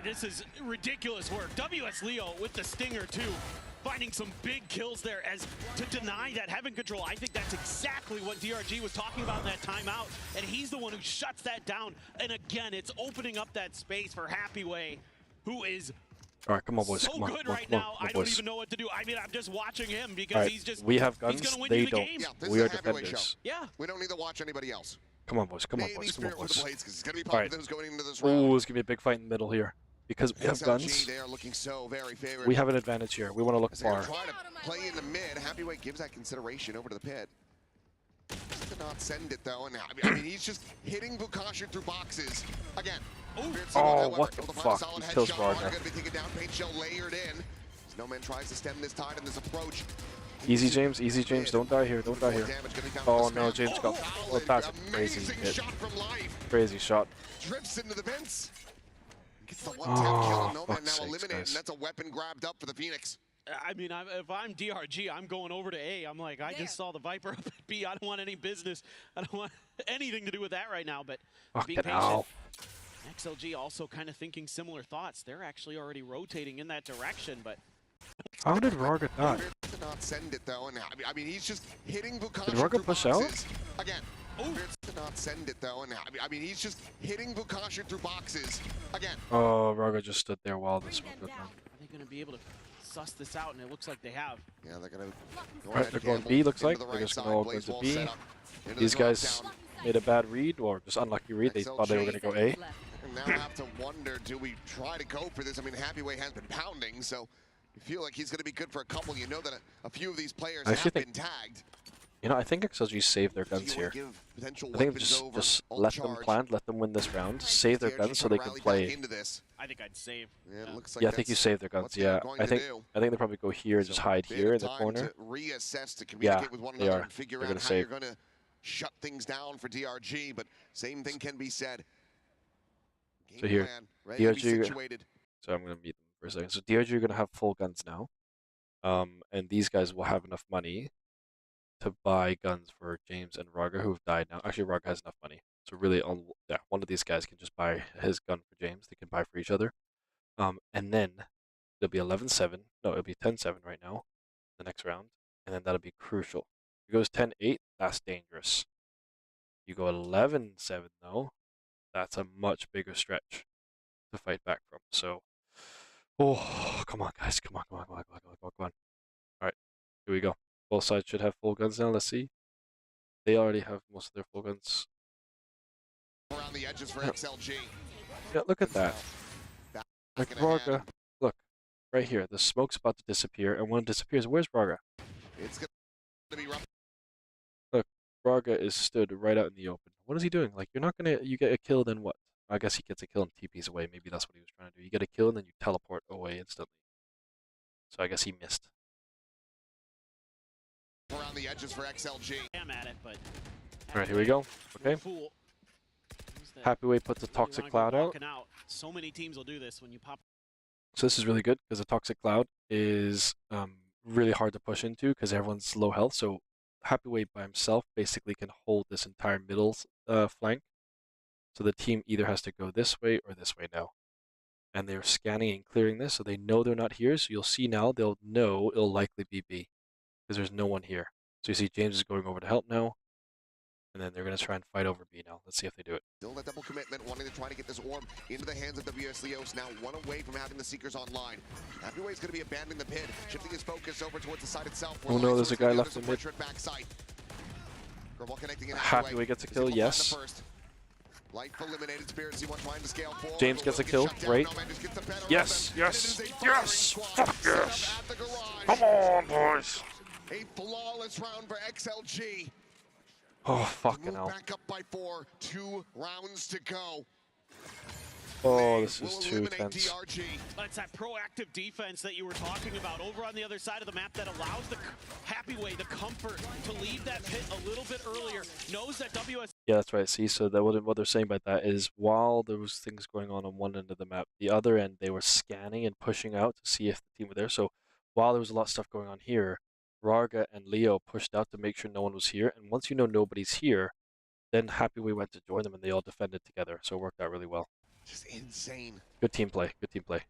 Speaker 9: This is ridiculous work. WS Leo with the stinger too, finding some big kills there as to deny that heaven control. I think that's exactly what DRG was talking about in that timeout, and he's the one who shuts that down. And again, it's opening up that space for Happyway, who is
Speaker 1: All right, come on, boys.
Speaker 9: so
Speaker 1: Come on,
Speaker 9: good
Speaker 1: come on,
Speaker 9: right
Speaker 1: come on,
Speaker 9: now.
Speaker 1: come on,
Speaker 9: I don't
Speaker 1: boys.
Speaker 9: even know what to do. I mean, I'm just watching him because
Speaker 1: All right,
Speaker 9: he's just
Speaker 1: we have
Speaker 9: he's
Speaker 1: guns.
Speaker 9: gonna win
Speaker 1: They
Speaker 9: you the
Speaker 1: don't.
Speaker 9: game.
Speaker 8: Yeah, this
Speaker 1: We
Speaker 8: is
Speaker 1: are
Speaker 8: a Happyway
Speaker 1: defenders.
Speaker 8: show.
Speaker 9: Yeah.
Speaker 8: We don't need to watch anybody else.
Speaker 1: Come on, boys. Come on,
Speaker 8: Maybe
Speaker 1: boys. Come on,
Speaker 8: Spirit with the
Speaker 1: boys.
Speaker 8: blades, because it's going to be
Speaker 1: All
Speaker 8: popular
Speaker 1: right.
Speaker 8: who's going into this round.
Speaker 1: Ooh, it's gonna be a big fight in the middle here because we have
Speaker 8: XLG,
Speaker 1: guns.
Speaker 8: they are looking so very favored.
Speaker 1: We have an advantage here. We want to look
Speaker 8: As they're gonna
Speaker 1: far.
Speaker 8: try to play in the mid. Happyway gives that consideration over to the pit. Just to not send it though, and I mean he's just hitting Fukashi through boxes again.
Speaker 1: Oh, what the fuck? He kills Raga.
Speaker 8: Going to be taken down. Paint shell layered in. Snowman tries to stem this tide in this approach.
Speaker 1: Easy, James. Easy, James. Don't die here. Don't die here. Oh no, James got. Oh, that's a crazy hit.
Speaker 8: Shot from Life.
Speaker 1: Crazy shot.
Speaker 8: Drifts into the vents. Gets the one
Speaker 1: Oh,
Speaker 8: tap kill. And Nomad
Speaker 1: fuck's
Speaker 8: now
Speaker 1: sakes,
Speaker 8: eliminated,
Speaker 1: guys.
Speaker 8: and that's a weapon grabbed up for the Phoenix.
Speaker 9: I mean, if I'm DRG, I'm going over to A. I'm like, I just saw the Viper up at B. I don't want any business. I don't want anything to do with that right now, but being
Speaker 1: Fucking
Speaker 9: patient.
Speaker 1: hell.
Speaker 9: XLG also kind of thinking similar thoughts. They're actually already rotating in that direction, but
Speaker 1: How did Raga die?
Speaker 8: To not send it though, and I mean he's just hitting Fukashi
Speaker 1: Did Raga
Speaker 8: through
Speaker 1: push
Speaker 8: boxes.
Speaker 1: out?
Speaker 8: Again. To not send it though, and I mean he's just hitting Fukashi through boxes. Again.
Speaker 1: Oh, Raga just stood there while the smoke got down.
Speaker 9: are they going to be able to suss this out? And it looks like they have.
Speaker 8: Yeah, they're gonna go
Speaker 1: Alright,
Speaker 8: ahead
Speaker 1: they're
Speaker 8: and
Speaker 1: going
Speaker 8: gamble
Speaker 1: B, looks
Speaker 8: into
Speaker 1: like.
Speaker 8: the
Speaker 1: They're
Speaker 8: right
Speaker 1: just
Speaker 8: side.
Speaker 1: gonna all go
Speaker 8: Blaze
Speaker 1: to
Speaker 8: wall
Speaker 1: B.
Speaker 8: set up into the
Speaker 1: These
Speaker 8: drop
Speaker 1: guys
Speaker 8: down.
Speaker 1: made a bad read, or just unlucky read. They thought they were going to go A.
Speaker 8: And now have to wonder, do we try to go for this? I mean, Happyway has been pounding, so you feel like he's going to be good for a couple. You know that a few of these players
Speaker 1: I actually
Speaker 8: have been
Speaker 1: think-
Speaker 8: tagged.
Speaker 1: You know, I think XLG saved their guns here. I think just let them plant, let them win this round, save their guns so they can play.
Speaker 9: I think I'd save.
Speaker 8: Yeah, it looks like
Speaker 1: Yeah, I think you save their guns. Yeah, I think they probably go here and just hide here in the corner.
Speaker 8: To reassess, to communicate with one
Speaker 1: they
Speaker 8: another
Speaker 1: are.
Speaker 8: and figure
Speaker 1: They're
Speaker 8: out
Speaker 1: gonna
Speaker 8: how
Speaker 1: save.
Speaker 8: you're going to shut things down for DRG, but same thing can be said.
Speaker 1: So here,
Speaker 8: ready to be
Speaker 1: DRG.
Speaker 8: situated.
Speaker 1: So I'm gonna mute them for a second. So DRG are gonna have full guns now, and these guys will have enough money to buy guns for James and Raga, who have died now. Actually, Raga has enough money, so really, one of these guys can just buy his gun for James. They can buy for each other, and then it'll be 11-7. No, it'll be 10-7 right now, the next round, and then that'll be crucial. If it goes 10-8, that's dangerous. You go 11-7 though, that's a much bigger stretch to fight back from. So, oh, come on, guys, come on. All right, here we go. Both sides should have full guns now. Let's see. They already have most of their full guns.
Speaker 8: Around the edges for XLG.
Speaker 1: Yeah, look at that. Like Raga, look, right here. The smoke's about to disappear, and when it disappears, where's Raga?
Speaker 8: It's going to be rough.
Speaker 1: Look, Raga is stood right out in the open. What is he doing? Like, you get a kill, then what? I guess he gets a kill and TP's away. Maybe that's what he was trying to do. You get a kill, and then you teleport away instantly. So I guess he missed.
Speaker 8: Around the edges for XLG.
Speaker 9: I'm at it, but
Speaker 1: all right, here we go. Okay. Happyway puts a toxic cloud out.
Speaker 9: So many teams will do this when you pop.
Speaker 1: So this is really good because the toxic cloud is really hard to push into because everyone's low health. So Happyway by himself basically can hold this entire middle flank. So the team either has to go this way or this way now. And they're scanning and clearing this, so they know they're not here. So you'll see now, they'll know it'll likely be B because there's no one here. So you see James is going over to help now. And then they're going to try and fight over B now. Let's see if they do it.
Speaker 8: Still that double commitment, wanting to try to get this orb into the hands of WS Leos. Now one away from having the Seekers online. Happyway's going to be abandoning the pit, shifting his focus over towards the side itself.
Speaker 1: Oh no, there's a guy left in mid. Happyway gets a kill, yes.
Speaker 8: Life eliminated, Spirit Z1 trying to scale forward.
Speaker 1: James gets a kill, great. Yes, yes, yes, fuck yes. Come on, boys.
Speaker 8: A flawless round for XLG.
Speaker 1: Oh, fucking hell.
Speaker 8: Back up by 4, 2 rounds to go.
Speaker 1: Oh, this is too tense.
Speaker 9: It's that proactive defense that you were talking about over on the other side of the map that allows the Happyway the comfort to leave that pit a little bit earlier. Knows that WS.
Speaker 1: Yeah, that's right. See, so that what they're saying by that is while there was things going on one end of the map, the other end they were scanning and pushing out to see if the team were there. So while there was a lot of stuff going on here, Raga and Leo pushed out to make sure no one was here. And once you know nobody's here, then Happyway went to join them and they all defended together. So it worked out really well.
Speaker 8: Just insane.
Speaker 1: Good team play. Good team play.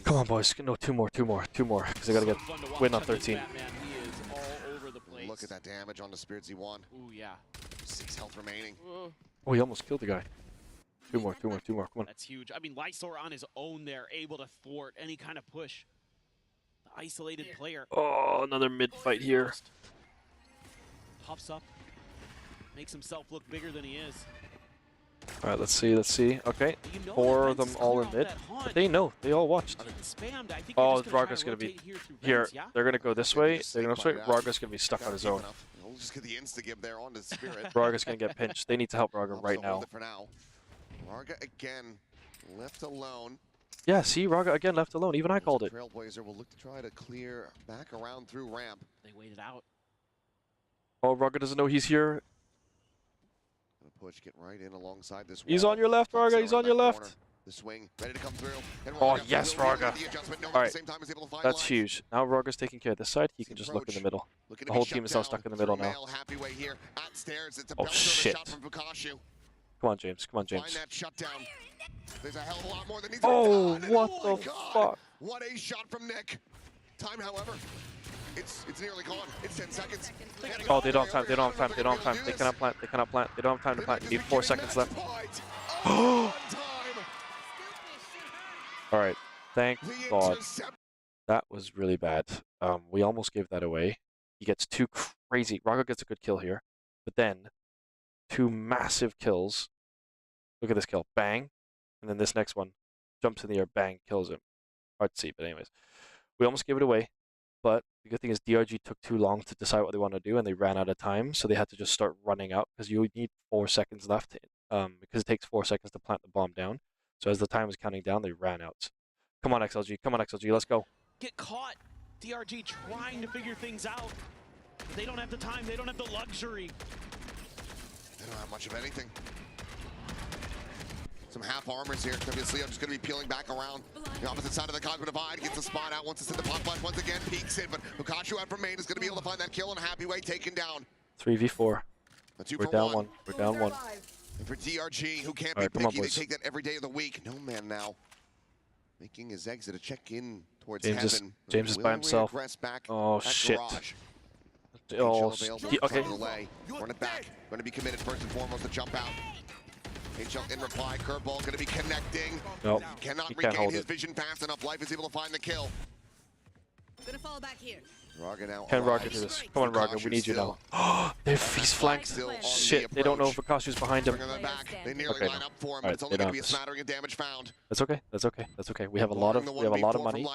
Speaker 1: Come on, boys. No, two more, because they got to win on 13.
Speaker 8: Look at that damage on the Spirit Z1.
Speaker 9: Ooh, yeah.
Speaker 8: 6 health remaining.
Speaker 1: Oh, he almost killed the guy. Two more. Come on.
Speaker 9: That's huge. I mean, Lysor on his own there, able to thwart any kind of push. The isolated player.
Speaker 1: Oh, another mid fight here.
Speaker 9: Puffs up. Makes himself look bigger than he is.
Speaker 1: All right, let's see. Okay, 4 of them all in mid. But they know. They all watched. Oh, Raga's going to be here. They're going to go this way. They're going to swing. Raga's going to be stuck on his own.
Speaker 8: We'll just get the insta-give there on the Spirit.
Speaker 1: Raga's going to get pinched. They need to help Raga right now.
Speaker 8: Raga again left alone.
Speaker 1: Yeah, see, Raga again left alone. Even I called it.
Speaker 8: Trailblazer will look to try to clear back around through ramp.
Speaker 9: They waited out.
Speaker 1: Oh, Raga doesn't know he's here.
Speaker 8: Push, get right in alongside this wall.
Speaker 1: He's on your left, Raga. He's on your left.
Speaker 8: The swing ready to come through.
Speaker 1: Oh, yes, Raga. All right, that's huge. Now Raga's taking care of this side. He can just look in the middle. The whole team is now stuck in the middle now. Oh, shit. Come on, James. Oh, what the fuck?
Speaker 8: What a shot from Nick. Time, however, it's nearly gone. It's 10 seconds.
Speaker 1: Oh, they don't have time. They cannot plant. They don't have time to plant. You need 4 seconds left. All right, thank God. That was really bad. We almost gave that away. He gets 2 crazy. Raga gets a good kill here, but then 2 massive kills. Look at this kill. Bang. And then this next one jumps in the air. Bang. Kills him. Hard to see, but anyways. We almost gave it away. But the good thing is DRG took too long to decide what they want to do, and they ran out of time, so they had to just start running out because you need 4 seconds left, because it takes 4 seconds to plant the bomb down. So as the time was counting down, they ran out. Come on, XLG. Come on, XLG. Let's go.
Speaker 9: Get caught. DRG trying to figure things out. They don't have the time. They don't have the luxury.
Speaker 8: They don't have much of anything. Some half armors here. Obviously, I'm just going to be peeling back around the opposite side of the Cosmo Divide. Gets the spot out once it's in the pop flash. Once again, peeks in, but Mukashu out from main is going to be able to find that kill in a happy way, taken down.
Speaker 1: 3v4.
Speaker 8: We're
Speaker 1: down one. We're down one.
Speaker 8: And for DRG, who can't
Speaker 1: All
Speaker 8: be
Speaker 1: right,
Speaker 8: picky, they take that every day of the week. No man now. Making his exit, a check in towards heaven.
Speaker 1: James is by himself.
Speaker 8: Back
Speaker 1: Oh, shit. Oh, okay.
Speaker 8: Run it back. Going to be committed first and foremost to jump out. HL in reply, curveball going to be connecting.
Speaker 1: Nope.
Speaker 8: Cannot
Speaker 1: He can't
Speaker 8: regain
Speaker 1: hold
Speaker 8: his
Speaker 1: it.
Speaker 8: vision fast enough. Life is able to find the kill.
Speaker 13: Gonna fall back here.
Speaker 8: Raga now.
Speaker 1: Can Raga do this? Come on, Raga. We need you now. He's flanked. Shit. They don't know if Akashu's behind him.
Speaker 8: Bringing them back. They nearly
Speaker 1: Okay,
Speaker 8: line up for him,
Speaker 1: All
Speaker 8: but it's
Speaker 1: right,
Speaker 8: only
Speaker 1: they
Speaker 8: going to be a
Speaker 1: don't.
Speaker 8: smattering of damage found.
Speaker 1: That's okay. That's okay. That's okay. We have a lot of money.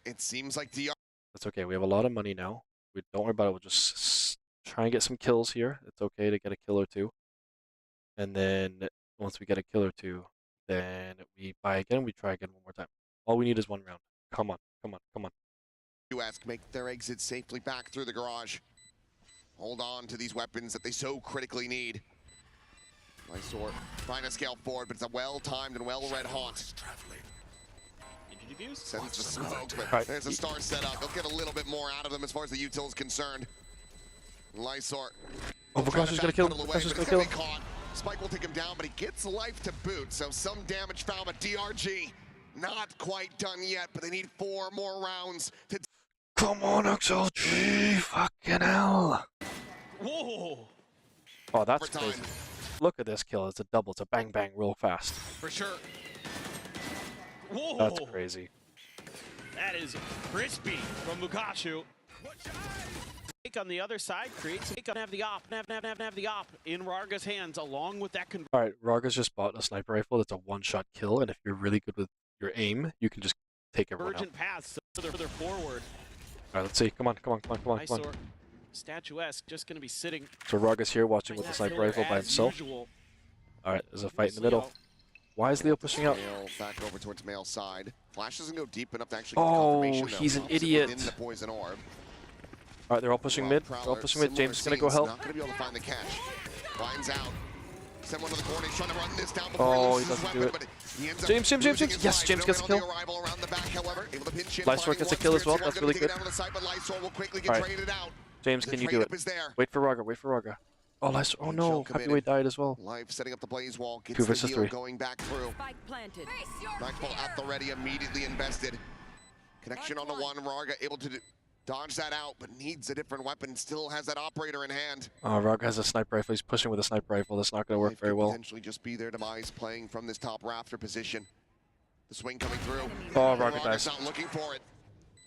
Speaker 8: It seems like DR.
Speaker 1: That's okay. We have a lot of money now. We don't worry about it. We'll just try and get some kills here. It's okay to get a kill or two. And then once we get a kill or two, then we buy again. We try again one more time. All we need is 1 round. Come on. Come on. Come on.
Speaker 8: US make their exit safely back through the garage. Hold on to these weapons that they so critically need. Lysor trying to scale forward, but it's a well-timed and well-read haunt. Sends the smoke, but there's a star set up. They'll get a little bit more out of them as far as the util is concerned. Lysor.
Speaker 1: Oh, Vakashi's gonna kill him. Vakashi's gonna kill him.
Speaker 8: Spike will take him down, but he gets life to boot, so some damage found, but DRG not quite done yet, but they need 4 more rounds to...
Speaker 1: Come on, XLG! Fucking hell!
Speaker 9: Whoa!
Speaker 1: Oh, that's crazy. Look at this kill. It's a double. It's a bang bang real fast.
Speaker 9: For sure. Whoa!
Speaker 1: That's crazy.
Speaker 9: That is crispy from Mukashu. On the other side, creates have the op, have the op in Rarga's hands along with that conversion.
Speaker 1: Alright, Rarga's just bought a sniper rifle that's a one-shot kill, and if you're really good with your aim, you can just take everyone out.
Speaker 9: Paths further forward.
Speaker 1: Alright, let's see. Come on, come on, come on, come on, come on.
Speaker 9: Statuesque just gonna be sitting.
Speaker 1: So Rarga's here watching with the sniper rifle by himself. Alright, there's a fight in the middle. Why is Leo pushing out?
Speaker 8: Back over towards male side. Flash doesn't go deep enough to actually get confirmation.
Speaker 1: Oh, he's an idiot.
Speaker 8: Within the poison orb.
Speaker 1: Alright, they're all pushing mid. They're all pushing mid. James is gonna go help.
Speaker 8: Not gonna be able to find the catch. Finds out. Send one to the corner. He's trying to run this down
Speaker 1: before he doesn't do it. James. Yes, James gets a kill. Lysor gets a kill as well. That's really good. Alright. James, can you do it? Wait for Raga. Wait for Raga. Oh, Lysor. Oh no. Heavyweight died as well.
Speaker 8: Life setting up the blaze wall.
Speaker 1: 2 versus 3.
Speaker 8: Going back through.
Speaker 13: Spike planted.
Speaker 8: Nightfall at the ready. Immediately invested. Connection on the one. Raga able to dodge that out, but needs a different weapon. Still has that operator in hand.
Speaker 1: Oh, Raga has a sniper rifle. He's pushing with a sniper rifle. That's not going to work very well.
Speaker 8: Potentially just be their demise playing from this top rafter position. The swing coming through.
Speaker 1: Oh, Raga dies.
Speaker 8: Not looking for it.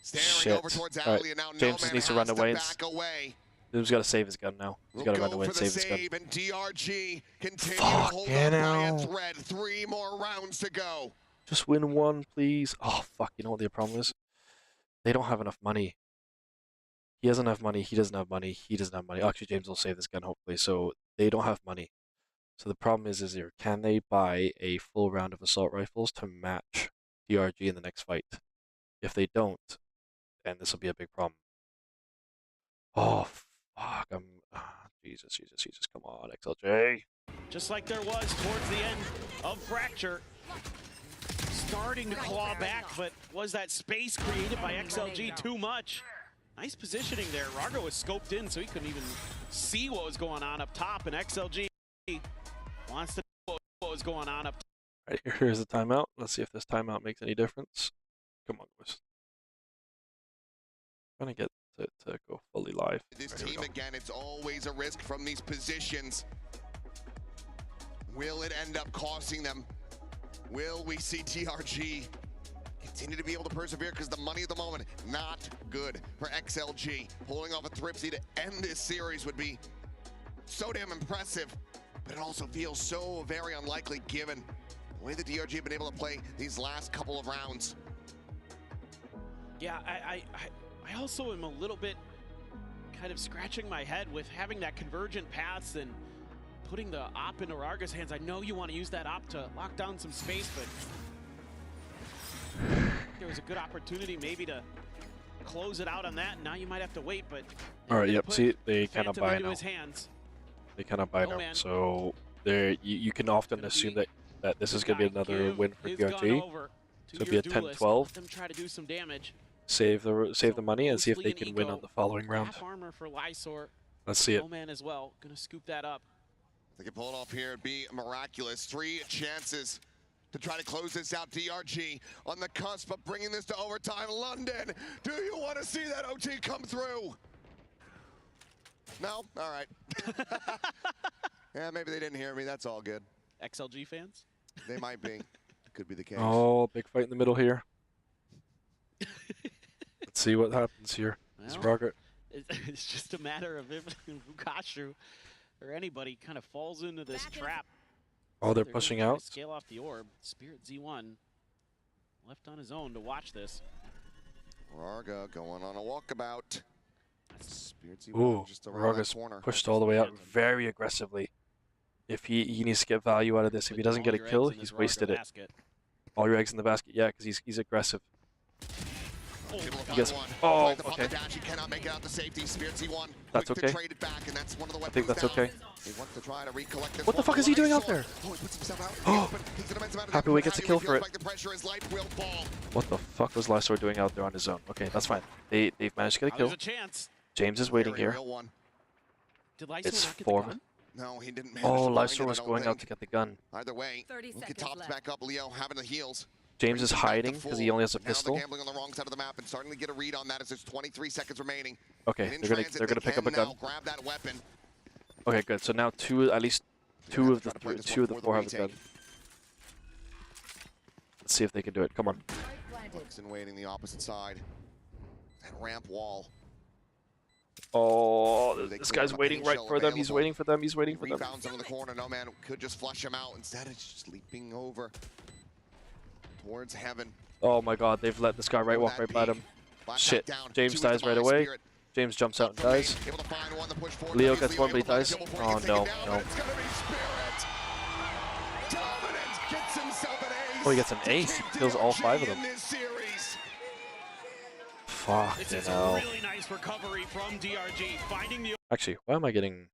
Speaker 8: Staring over towards Ali, and now
Speaker 1: James just needs to run away. He's got to save his gun now. He's got to run away and save his gun.
Speaker 8: And DRG continue to hold on by a thread. 3 more rounds to go.
Speaker 1: Just win 1, please. Oh, fuck. You know what the problem is? They don't have enough money. He doesn't have money. He doesn't have money. He doesn't have money. Actually, James will save this gun, hopefully. So they don't have money. So the problem is here, can they buy a full round of assault rifles to match DRG in the next fight? If they don't, then this will be a big problem. Oh, fuck. Jesus. Come on, XLJ.
Speaker 9: Just like there was towards the end of Fracture. Starting to claw back, but was that space created by XLG too much? Nice positioning there. Raga was scoped in, so he couldn't even see what was going on up top, and XLG wants to know what was going on up top.
Speaker 1: All right, here's the timeout. Let's see if this timeout makes any difference. Come on, boys. Trying to get it to go fully live.
Speaker 8: This team, again, it's always a risk from these positions. Will it end up costing them? Will we see DRG continue to be able to persevere? Because the money at the moment, not good for XLG. Pulling off a Thripsy to end this series would be so damn impressive, but it also feels so very unlikely given the way the DRG have been able to play these last couple of rounds.
Speaker 9: Yeah, I also am a little bit kind of scratching my head with having that convergent pass and putting the op into Rarga's hands. I know you want to use that op to lock down some space, but there was a good opportunity maybe to close it out on that. Now you might have to wait, but
Speaker 1: all right, yep. See, they cannot buy
Speaker 9: into
Speaker 1: now.
Speaker 9: his hands.
Speaker 1: They cannot buy now. So there, you can often assume that this is going to be another win for DRG. So it'll be a 10-12.
Speaker 9: Them try to do some damage.
Speaker 1: Save the money and see if they can win on the following round.
Speaker 9: Half armor for Lysor.
Speaker 1: Let's see it.
Speaker 9: No man as well. Gonna scoop that up.
Speaker 8: They can pull it off here. It'd be miraculous. 3 chances to try to close this out. DRG on the cusp of bringing this to overtime. London, do you want to see that OT come through? No? All right. Yeah, maybe they didn't hear me. That's all good.
Speaker 9: XLG fans?
Speaker 8: They might be. Could be the case.
Speaker 1: Oh, big fight in the middle here. Let's see what happens here. Well, Rocket.
Speaker 9: It's just a matter of if Vukashu or anybody kind of falls into this trap.
Speaker 1: Oh, they're pushing out.
Speaker 9: Scale off the orb. Spirit Z1 left on his own to watch this.
Speaker 8: Rarga going on a walkabout. Spirit Z1
Speaker 1: Ooh,
Speaker 8: just around
Speaker 1: Rarga's
Speaker 8: that corner.
Speaker 1: pushed all the way out very aggressively. If he needs to get value out of this, if he doesn't get a kill, he's wasted it. All your eggs in the basket, yeah, because he's aggressive. Yes. Oh, okay.
Speaker 8: He cannot make it out to safety. Spirit Z1
Speaker 1: that's okay.
Speaker 8: trade it back, and that's one of the
Speaker 1: I think that's okay.
Speaker 8: He wants to try to recollect this.
Speaker 1: What the fuck is he doing out there?
Speaker 8: Oh, he puts himself out.
Speaker 1: Oh, Happy Way gets a kill for it. What the fuck was Lysor doing out there on his own? Okay, that's fine. They've managed to get a kill. James is waiting here. It's 4.
Speaker 8: No, he didn't.
Speaker 1: Oh, Lysor was going out to get the gun.
Speaker 8: Either way, look at tops back up. Leo having the heals.
Speaker 1: James is hiding because he only has a pistol.
Speaker 8: Now they're gambling on the wrong side of the map and starting to get a read on that as there's 23 seconds remaining.
Speaker 1: Okay, they're gonna pick up a gun.
Speaker 8: Grab that weapon.
Speaker 1: Okay, good. So now at least two of the 4 have a gun. Let's see if they can do it. Come on.
Speaker 8: Looks and waiting the opposite side. That ramp wall.
Speaker 1: Oh, this guy's waiting right for them. He's waiting for them. He's waiting for them.
Speaker 8: Rebounds on the corner. No man could just flush him out. Instead, it's just leaping over towards heaven.
Speaker 1: Oh my god, they've let this guy walk right by him. Shit. James dies right away. James jumps out and dies. Leo gets one, but he dies. Oh no, no. Oh, he gets an ace. He kills all 5 of them. Fuck, you know.
Speaker 9: Really nice recovery from DRG, finding the.
Speaker 1: Actually, why am I getting?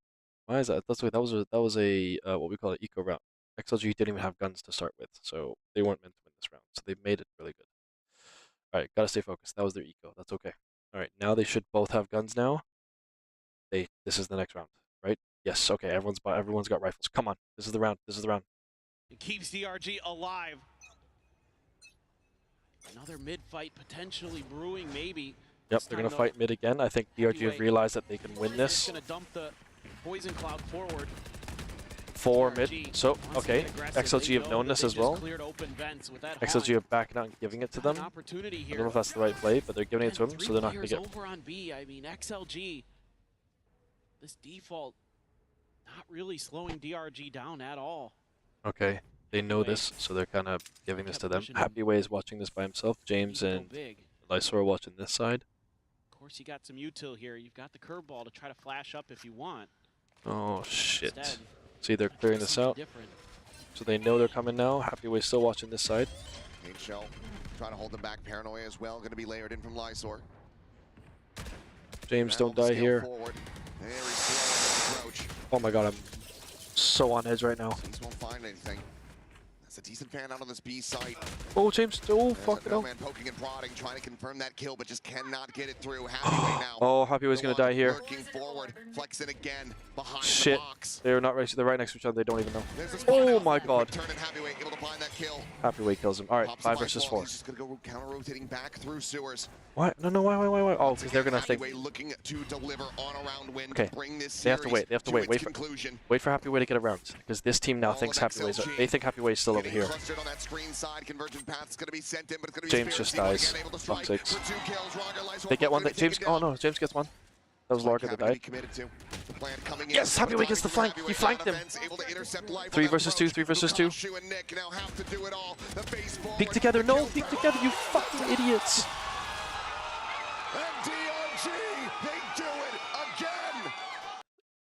Speaker 1: Why is that? That was a what we call an eco round. XLG didn't even have guns to start with, so they weren't meant to win this round. So they made it really good. All right, gotta stay focused. That was their eco. That's okay. All right, now they should both have guns now. This is the next round, right? Yes. Okay. Everyone's got rifles. Come on. This is the round. This is the round.
Speaker 9: It keeps DRG alive. Another mid fight potentially brewing, maybe.
Speaker 1: Yep, they're gonna fight mid again. I think DRG have realized that they can win this.
Speaker 9: Gonna dump the poison cloud forward.
Speaker 1: 4 mid. So okay, XLG have known this as well. XLG are backing out and giving it to them. I don't know if that's the right play, but they're giving it to him, so they're not gonna get.
Speaker 9: Over on B. I mean, XLG. This default not really slowing DRG down at all.
Speaker 1: Okay, they know this, so they're kind of giving this to them. Happy Way is watching this by himself. James and Lysor are watching this side.
Speaker 9: Of course, you got some util here. You've got the curveball to try to flash up if you want.
Speaker 1: Oh shit! See, they're clearing this out, so they know they're coming now. Happy Way still watching this side.
Speaker 8: Shell trying to hold them back. Paranoia as well, going to be layered in from Lysor.
Speaker 1: James, don't die here. Oh my god, I'm so on edge right now.
Speaker 8: James won't find anything. That's a decent fan out on this B site.
Speaker 1: Oh, James, oh, fuck it.
Speaker 8: No man poking and prodding, trying to confirm that kill, but just cannot get it through. Happy Way now.
Speaker 1: Oh, Happy Way's gonna die here.
Speaker 8: Working forward, flexing again behind
Speaker 1: shit.
Speaker 8: The box.
Speaker 1: They're not racing. They're right next to each other. They don't even know. Oh my god.
Speaker 8: Turn and Happy Way able to find that kill.
Speaker 1: Happy Way kills him. All right, 5 versus 4.
Speaker 8: He's just gonna go counter rotating back through sewers.
Speaker 1: What? No, why? Oh, because they're gonna think.
Speaker 8: Happy Way looking to deliver on a round win.
Speaker 1: Okay.
Speaker 8: To bring this
Speaker 1: they have to wait. They have to wait. Wait for Happy Way to get around, because this team now thinks Happy Way's. They think Happy Way's still over here.
Speaker 8: Screen side, convergent path's gonna be sent in, but it's gonna be
Speaker 1: James just dies. Fuck's sakes. They get one. James. Oh no, James gets one. That was Larga that died. Yes, Happy Way gets the flank. He flanked him. 3 versus 2. 3 versus 2. Peek together. No, peek together. You fucking idiots.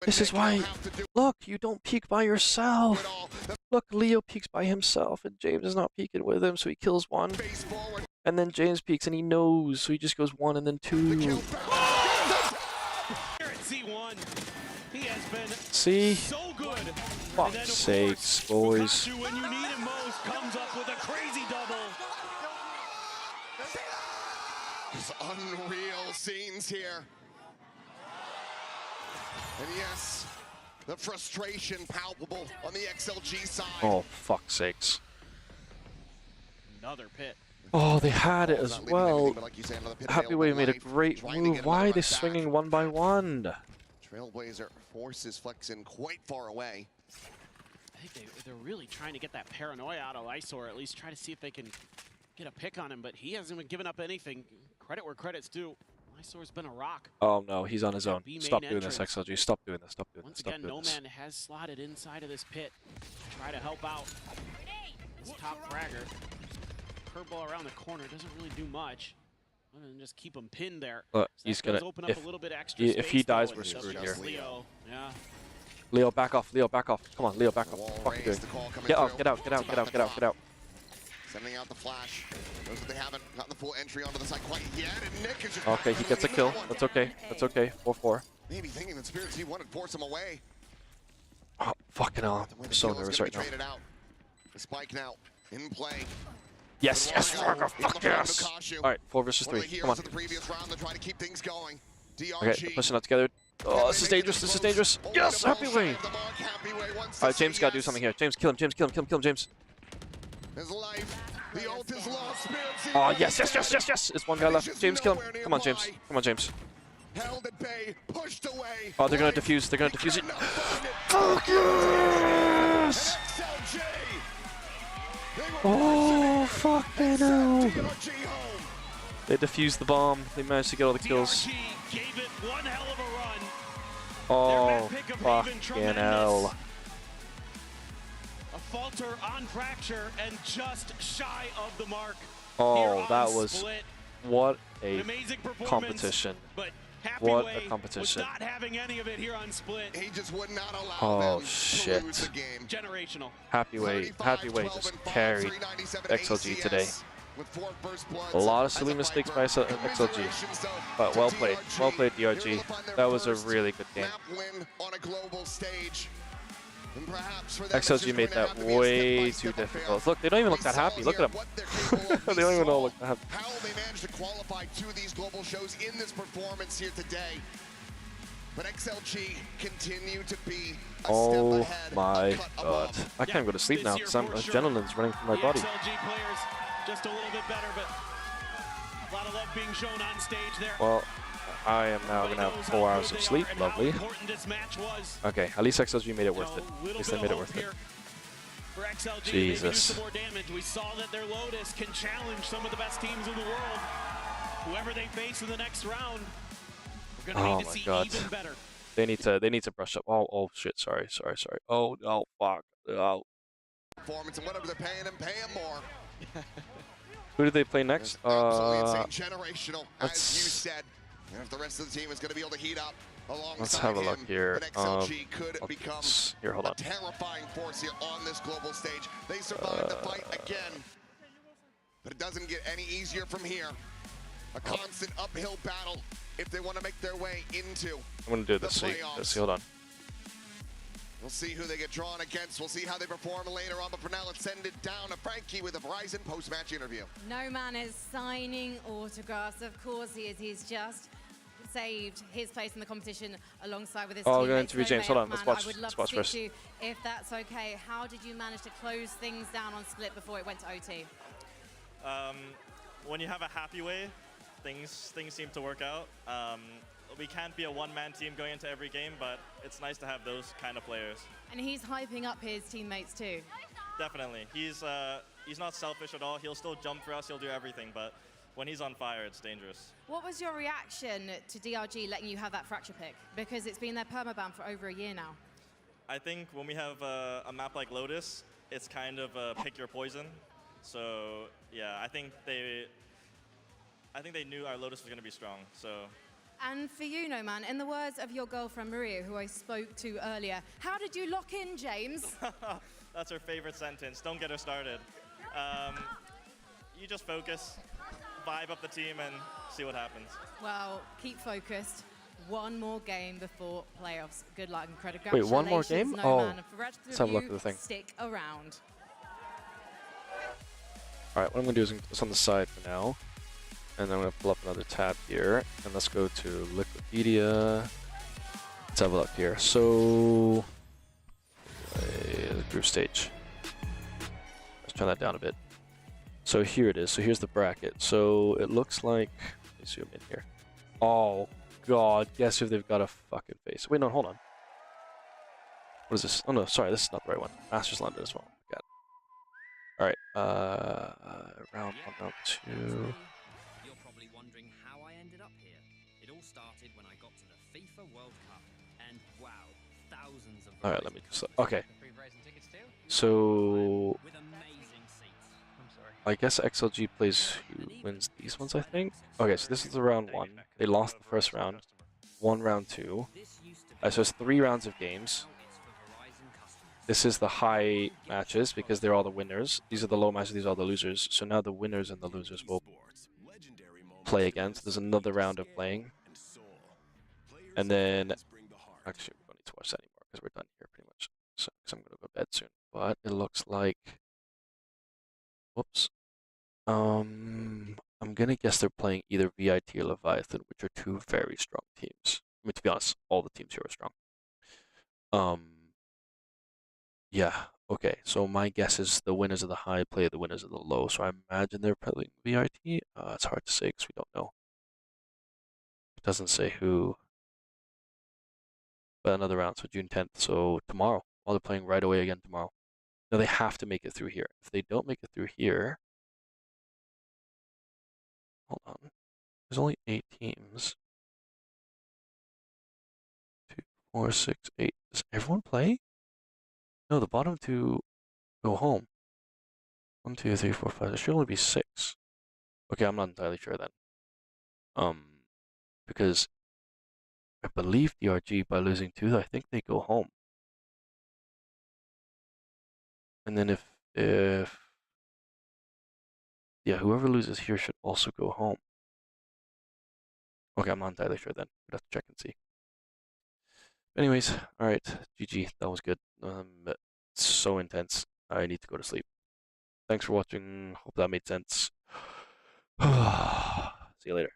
Speaker 1: This is why, look, you don't peek by yourself. Look, Leo peeks by himself, and James is not peeking with him, so he kills one. And then James peeks, and he knows, so he just goes 1 and then 2.
Speaker 9: He has been
Speaker 1: See?
Speaker 9: so good.
Speaker 1: Fuck's sakes, boys.
Speaker 9: When you need him most, comes up with a crazy double.
Speaker 8: It's unreal scenes here. And yes, the frustration palpable on the XLG side.
Speaker 1: Oh, fuck's sakes.
Speaker 9: Another pit.
Speaker 1: Oh, they had it as well. Happy Way made a great move. Why are they swinging 1 by 1?
Speaker 8: Trailblazer forces Flexen quite far away.
Speaker 9: I think they're really trying to get that paranoia out of Lysor, at least try to see if they can get a pick on him, but he hasn't been giving up anything. Credit where credit's due. Lysor's been a rock.
Speaker 1: Oh no, he's on his own. Stop doing this, XLG. Stop doing this. Stop doing this.
Speaker 9: Once
Speaker 1: Stop
Speaker 9: again,
Speaker 1: doing this.
Speaker 9: Nomad has slotted inside of this pit to try to help out. This top fragger. Curveball around the corner doesn't really do much. Other than just keep him pinned there.
Speaker 1: He's gonna.
Speaker 9: Open up a little bit extra
Speaker 1: If he
Speaker 9: space,
Speaker 1: dies,
Speaker 9: though,
Speaker 1: we're screwed here.
Speaker 9: Leo. Yeah.
Speaker 1: Leo, back off. Leo, back off. Come on, Leo, back off. What are you doing? Get out. Get out. Get out. Get out. Get out. Get out.
Speaker 8: Sending out the flash. Knows that they haven't gotten the full entry onto the site quite yet, and Nick is just
Speaker 1: Okay, he gets a kill. That's okay. That's okay. 4-4.
Speaker 8: Maybe thinking that Spirit Z wanted to force him away.
Speaker 1: Oh, fucking hell. I'm so nervous right now.
Speaker 8: The spike now in play.
Speaker 1: Yes, yes, fuck yes. Alright, 4 versus 3. Come on. Okay, they're pushing out together. Oh, this is dangerous. This is dangerous. Yes, Happy Way. Alright, James gotta do something here. James, kill him. James, kill him. Kill him, kill him, James.
Speaker 8: His life, the ult is lost.
Speaker 1: Oh, yes, yes, yes, yes, yes. It's one guy left. James, kill him. Come on, James. Come on, James.
Speaker 8: Held at bay, pushed away.
Speaker 1: Oh, they're gonna defuse. They're gonna defuse it. Fuck yes! Oh, fucking hell. They defused the bomb. They managed to get all the kills.
Speaker 9: Gave it one hell of a run.
Speaker 1: Oh, fucking hell.
Speaker 9: A falter on Fracture and just shy of the mark.
Speaker 1: Oh, that was what a competition. What a competition.
Speaker 9: Not having any of it here on Split.
Speaker 8: He just would not allow them
Speaker 1: shit.
Speaker 8: to lose the game.
Speaker 9: Generational.
Speaker 1: Happy Way just carried XLG today. A lot of silly mistakes by XLG, but well played. Well played, DRG. That was a really good game. XLG made that way too difficult. Look, they don't even look that happy. Look at them. They don't even look that happy.
Speaker 8: How they managed to qualify to these global shows in this performance here today. But XLG continue to be a
Speaker 1: oh
Speaker 8: step ahead,
Speaker 1: my god. I can't go to sleep now because adrenaline's running through my body.
Speaker 9: XLG players just a little bit better, but a lot of love being shown on stage there.
Speaker 1: Well, I am now going to have 4 hours of sleep. Lovely. Okay, at least XLG made it worth it. At least they made it worth it. Jesus.
Speaker 9: We saw that their Lotus can challenge some of the best teams in the world. Whoever they face in the next round, we're going to need to see even better.
Speaker 1: They need to brush up. Oh shit, sorry. Oh fuck. Oh.
Speaker 8: Performance and whatever they're paying him more.
Speaker 1: Who do they play next?
Speaker 8: Absolutely insane, generational, as you said. And if the rest of the team is going to be able to heat up alongside
Speaker 1: let's have a look here.
Speaker 8: XLG could become
Speaker 1: hold on.
Speaker 8: a terrifying force here on this global stage. They survived the fight again, but it doesn't get any easier from here. A constant uphill battle if they want to make their way into
Speaker 1: I'm going to do this. See, hold on.
Speaker 8: We'll see who they get drawn against. We'll see how they perform later on. But for now, let's send it down to Frankie with a Verizon post-match interview.
Speaker 13: No man is signing autographs. Of course he is. He's just saved his place in the competition alongside with his teammates.
Speaker 1: I'm going to interview James. Hold on. Let's watch.
Speaker 13: I would love
Speaker 1: let's watch
Speaker 13: to
Speaker 1: first.
Speaker 13: speak to you, if that's okay. How did you manage to close things down on Split before it went to OT?
Speaker 14: When you have a Happy Way, things seem to work out. We can't be a one-man team going into every game, but it's nice to have those kind of players.
Speaker 13: And he's hyping up his teammates too.
Speaker 14: Definitely. He's not selfish at all. He'll still jump for us. He'll do everything, but when he's on fire, it's dangerous.
Speaker 13: What was your reaction to DRG letting you have that Fracture pick? Because it's been their permaban for over a year now.
Speaker 14: I think when we have a map like Lotus, it's kind of pick your poison. So yeah, I think they knew our Lotus was going to be strong. So
Speaker 13: And for you, No Man, in the words of your girlfriend Maria, who I spoke to earlier, how did you lock in, James?
Speaker 14: That's her favorite sentence. Don't get her started. You just focus, vibe up the team, and see what happens.
Speaker 13: Well, keep focused. One more game before playoffs. Good luck and credit.
Speaker 1: Wait, one more game?
Speaker 13: No
Speaker 1: Oh,
Speaker 13: Man. And for rest
Speaker 1: let's
Speaker 13: of
Speaker 1: have a look
Speaker 13: you,
Speaker 1: at the thing.
Speaker 13: stick around.
Speaker 1: All right, what I'm gonna do is it's on the side for now, and then I'm gonna pull up another tab here, and let's go to Liquipedia. Let's have a look here. So, group stage. Let's turn that down a bit. So here it is. So here's the bracket. So it looks like, let me zoom in here. Oh God, guess who they've got a fucking face. Wait, no, hold on. What is this? Oh no, sorry, this is not the right one. Masters London as well. Got it. All right, round 1, round 2.
Speaker 15: You're probably wondering how I ended up here. It all started when I got to the FIFA World Cup, and wow, thousands of.
Speaker 1: All right, let me just. Okay. So I guess XLG plays who wins these ones, I think. Okay, so this is the round 1. They lost the first round. 1 round 2. So it's 3 rounds of games. This is the high matches because they're all the winners. These are the low matches, these are all the losers. So now the winners and the losers will play again. So there's another round of playing. And then, actually, we don't need to watch that anymore because we're done here pretty much. So, because I'm going to go to bed soon. But it looks like, whoops. I'm going to guess they're playing either VIT or Leviathan, which are 2 very strong teams. I mean, to be honest, all the teams here are strong. Yeah, okay, so my guess is the winners of the high play the winners of the low, so I imagine they're playing VIT. It's hard to say because we don't know. It doesn't say who. But another round, so June 10th, so tomorrow. Well, they're playing right away again tomorrow. Now they have to make it through here. If they don't make it through here, hold on. There's only 8 teams. 2, 4, 6, 8. Does everyone play? No, the bottom 2 go home. 1, 2, 3, 4, 5. There should only be 6. Okay, I'm not entirely sure then. Because I believe DRG by losing 2, I think they go home. And then if yeah, whoever loses here should also go home. Okay, I'm not entirely sure then. We'd have to check and see. Anyways, all right, GG. That was good. It's so intense. I need to go to sleep. Thanks for watching. Hope that made sense. See you later.